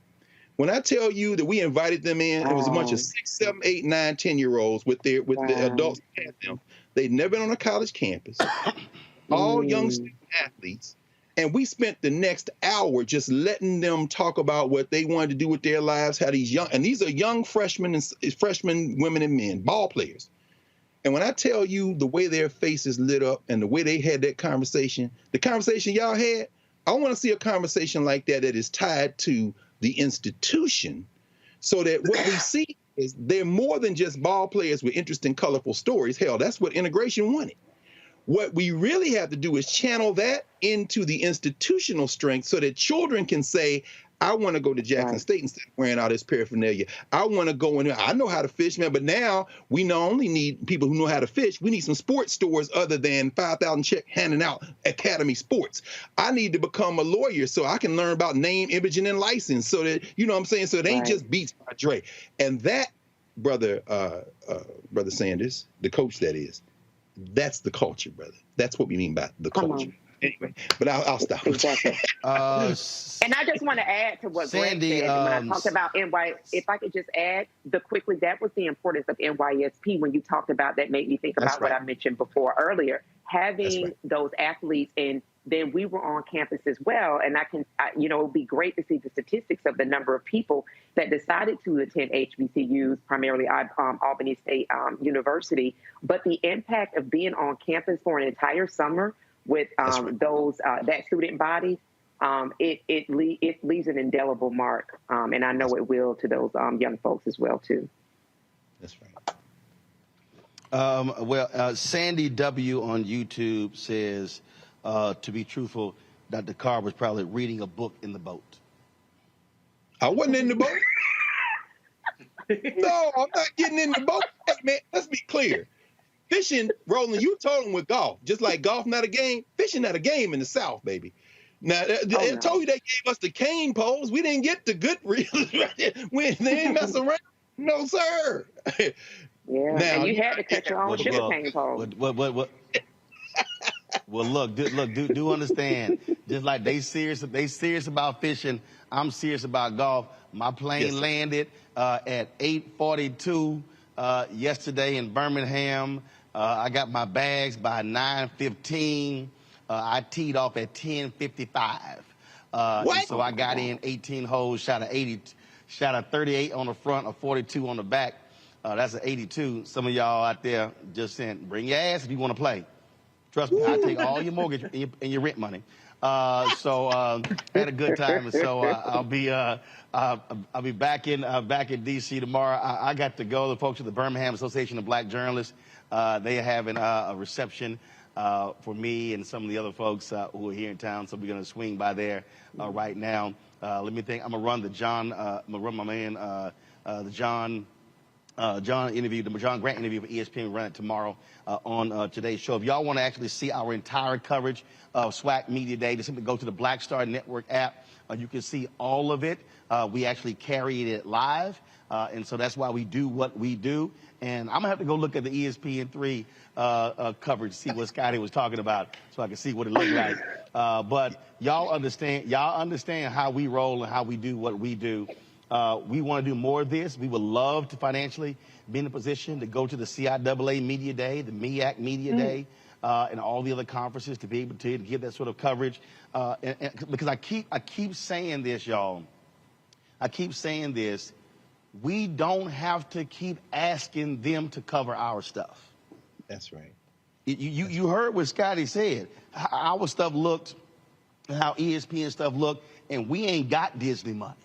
When I tell you that we invited them in, it was a bunch of 6, 7, 8, 9, 10-year-olds with the adults at them. They'd never been on a college campus, all young student athletes. And we spent the next hour just letting them talk about what they wanted to do with their lives, how these are young freshmen and freshmen, women and men, ball players. And when I tell you the way their faces lit up and the way they had that conversation, the conversation y'all had, I want to see a conversation like that is tied to the institution, so that what we see is they're more than just ball players with interesting, colorful stories. Hell, that's what integration wanted. What we really have to do is channel that into the institutional strength so that children can say, I want to go to Jackson State instead of wearing all this paraphernalia. I want to go in there. I know how to fish, man, but now we not only need people who know how to fish, we need some sports stores other than 5,000 check handing out Academy Sports. I need to become a lawyer so I can learn about name, imaging, and license so that, you know what I'm saying, so it ain't just Beats by Dre. And that, brother Sanders, the coach that is, that's the culture, brother. That's what we mean by the culture. Anyway, but I'll stop. Exactly. And I just want to add to what Sandy, Greg said when I talked about NY. If I could just add quickly, that was the importance of NYSP when you talked about that. Made me think about what I mentioned before earlier. Having those athletes, and then we were on campus as well. And it would be great to see the statistics of the number of people that decided to attend HBCUs, primarily Albany State University. But the impact of being on campus for an entire summer with that student body, it leaves an indelible mark, and I know it will to those young folks as well too. That's right. Sandy W on YouTube says, to be truthful, Dr. Carr was probably reading a book in the boat. I wasn't in the boat. No, I'm not getting in the boat. Hey, man, let's be clear. Fishing, Roland, you told them with golf. Just like golf not a game, fishing not a game in the South, baby. Now, I told you they gave us the cane poles. We didn't get the good reels. They ain't mess around. No, sir. Yeah, now, and you had to cut your own sugar cane pole. Well, look, do understand. Just like they serious about fishing, I'm serious about golf. My plane landed at 8:42 yesterday in Birmingham. I got my bags by 9:15. I teed off at 10:55. And so I got in 18 holes, shot a 38 on the front, a 42 on the back. That's an 82. Some of y'all out there just saying, bring your ass if you want to play. Trust me, I take all your mortgage and your rent money. So had a good time, and so I'll be back in D.C. tomorrow. I got to go. The folks at the Birmingham Association of Black Journalists, they are having a reception for me and some of the other folks who are here in town. So we're gonna swing by there right now. Let me think. I'm gonna run my man the John interview, the John Grant interview for ESPN. We run it tomorrow on today's show. If y'all want to actually see our entire coverage of SWAC Media Day, just simply go to the Black Star Network app. You can see all of it. We actually carried it live, and so that's why we do what we do. And I'm gonna have to go look at the ESPN3 coverage to see what Scotty was talking about, so I can see what it looked like. But y'all understand how we roll and how we do what we do. We want to do more of this. We would love to financially be in a position to go to the CIAA Media Day, the MEAC Media Day, and all the other conferences to be able to give that sort of coverage. Because I keep saying this, y'all. I keep saying this. We don't have to keep asking them to cover our stuff. That's right. You heard what Scotty said. How our stuff looked, how ESPN stuff looked, and we ain't got Disney money.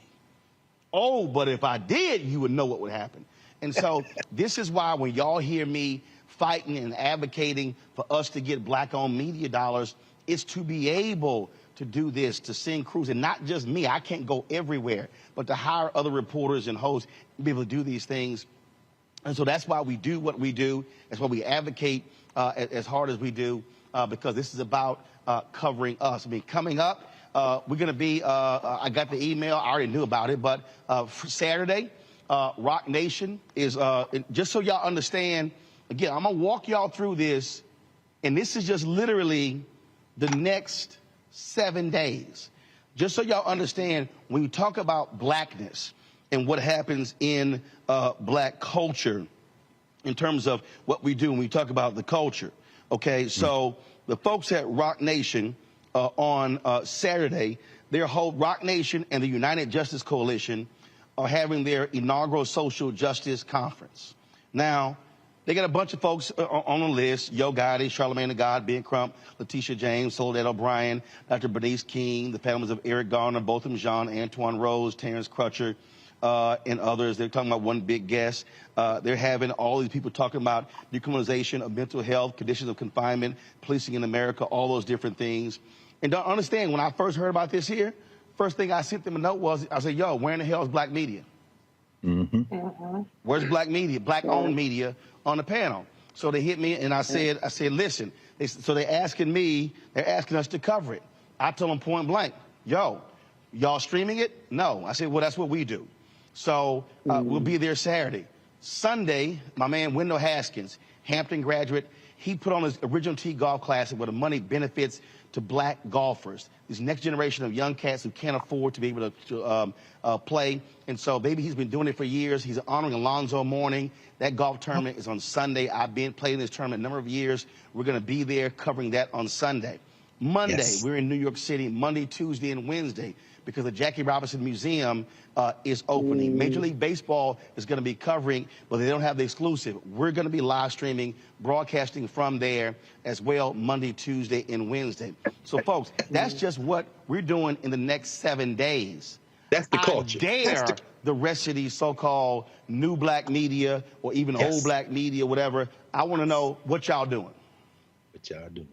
Oh, but if I did, you would know what would happen. And so this is why when y'all hear me fighting and advocating for us to get black-owned media dollars, it's to be able to do this, to send crews, and not just me. I can't go everywhere, but to hire other reporters and hosts and be able to do these things. And so that's why we do what we do. That's why we advocate as hard as we do, because this is about covering us. I mean, coming up, we're going to be, I got the email, I already knew about it, but for Saturday, Rock Nation is, just so y'all understand, again, I'm going to walk y'all through this, and this is just literally the next 7 days. Just so y'all understand, when we talk about blackness and what happens in black culture in terms of what we do when we talk about the culture, okay? So the folks at Rock Nation on Saturday, Rock Nation and the United Justice Coalition are having their inaugural social justice conference. Now, they got a bunch of folks on the list: Yo Gotti, Charlamagne the God, Ben Crump, Letitia James, Soledad O'Brien, Dr. Bernice King, the families of Eric Garner, Botham Jean, Antoine Rose, Terrence Crutcher, and others. They're talking about one big guest. They're having all these people talking about decriminalization of mental health, conditions of confinement, policing in America, all those different things. And don't understand, when I first heard about this here, first thing I sent them a note was, I said, yo, where in the hell is black media? Where's black media, black-owned media on the panel? So they hit me, and I said, listen. So they're asking us to cover it. I told them point blank, yo, y'all streaming it? No. I said, well, that's what we do. So we'll be there Saturday. Sunday, my man Wendell Haskins, Hampton graduate, he put on his original T golf classic where the money benefits to black golfers, this next generation of young cats who can't afford to be able to play. And so, baby, he's been doing it for years. He's honoring Alonzo Mourning. That golf tournament is on Sunday. I've been playing this tournament a number of years. We're going to be there covering that on Sunday. Monday, we're in New York City, Monday, Tuesday, and Wednesday, because the Jackie Robinson Museum is opening. Major League Baseball is going to be covering, but they don't have the exclusive. We're going to be live streaming, broadcasting from there as well, Monday, Tuesday, and Wednesday. So, folks, that's just what we're doing in the next 7 days. That's the culture. I dare the rest of these so-called new black media or even old black media, whatever. I want to know what y'all doing. What y'all doing?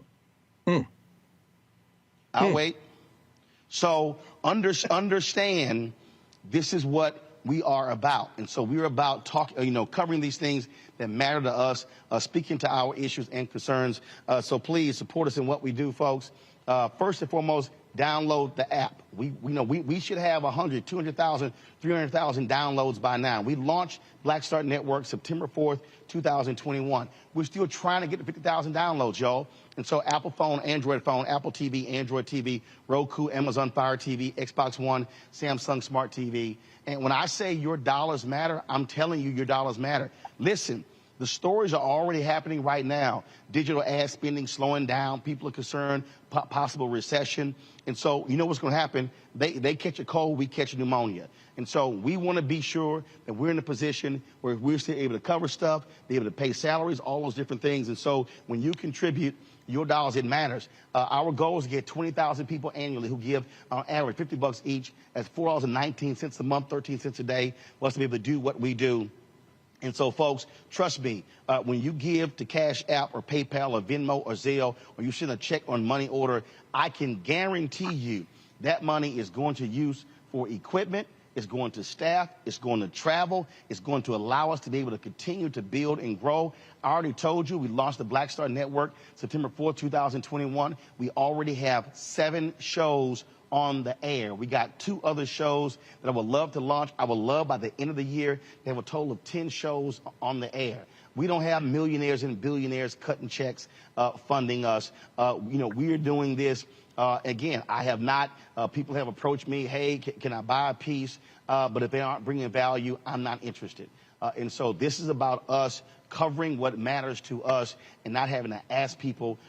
I'll wait. So understand this is what we are about. And so we're about covering these things that matter to us, speaking to our issues and concerns. So please support us in what we do, folks. First and foremost, download the app. We should have 100, 200,000, 300,000 downloads by now. We launched Black Start Network September 4th, 2021. We're still trying to get to 50,000 downloads, y'all. And so Apple phone, Android phone, Apple TV, Android TV, Roku, Amazon Fire TV, Xbox One, Samsung Smart TV. And when I say your dollars matter, I'm telling you your dollars matter. Listen. The stories are already happening right now. Digital ad spending slowing down. People are concerned, possible recession. And so you know what's going to happen? They catch a cold, we catch pneumonia. And so we want to be sure that we're in a position where we're still able to cover stuff, be able to pay salaries, all those different things. And so when you contribute your dollars, it matters. Our goal is to get 20,000 people annually who give on average $50 each. That's $4.19 a month, 13 cents a day, for us to be able to do what we do. And so, folks, trust me, when you give to Cash App or PayPal or Venmo or Zelle, or you send a check on money order, I can guarantee you that money is going to use for equipment, it's going to staff, it's going to travel, it's going to allow us to be able to continue to build and grow. I already told you we launched the Black Star Network September 4th, 2021. We already have 7 shows on the air. We got 2 other shows that I would love to launch. I would love by the end of the year to have a total of 10 shows on the air. We don't have millionaires and billionaires cutting checks, funding us. We are doing this. Again, I have not, people have approached me, hey, can I buy a piece? But if they aren't bringing value, I'm not interested. And so this is about us covering what matters to us and not having to ask people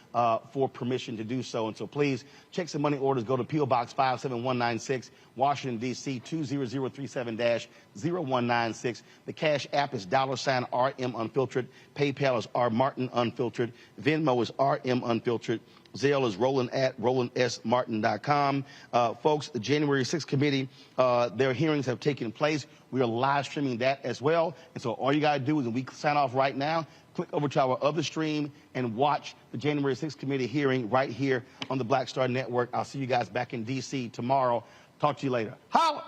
for permission to do so. And so please check some money orders. Go to P.O. Box 57196, Washington, D.C. 20037-0196. The Cash App is $RM Unfiltered. PayPal is R Martin Unfiltered. Venmo is RM Unfiltered. Zelle is Roland at RolandSMartin.com. Folks, the January 6th committee, their hearings have taken place. We are live streaming that as well. And so all you got to do is, when we sign off right now, click over to our other stream and watch the January 6th committee hearing right here on the Black Star Network. I'll see you guys back in D.C. tomorrow. Talk to you later. Holla!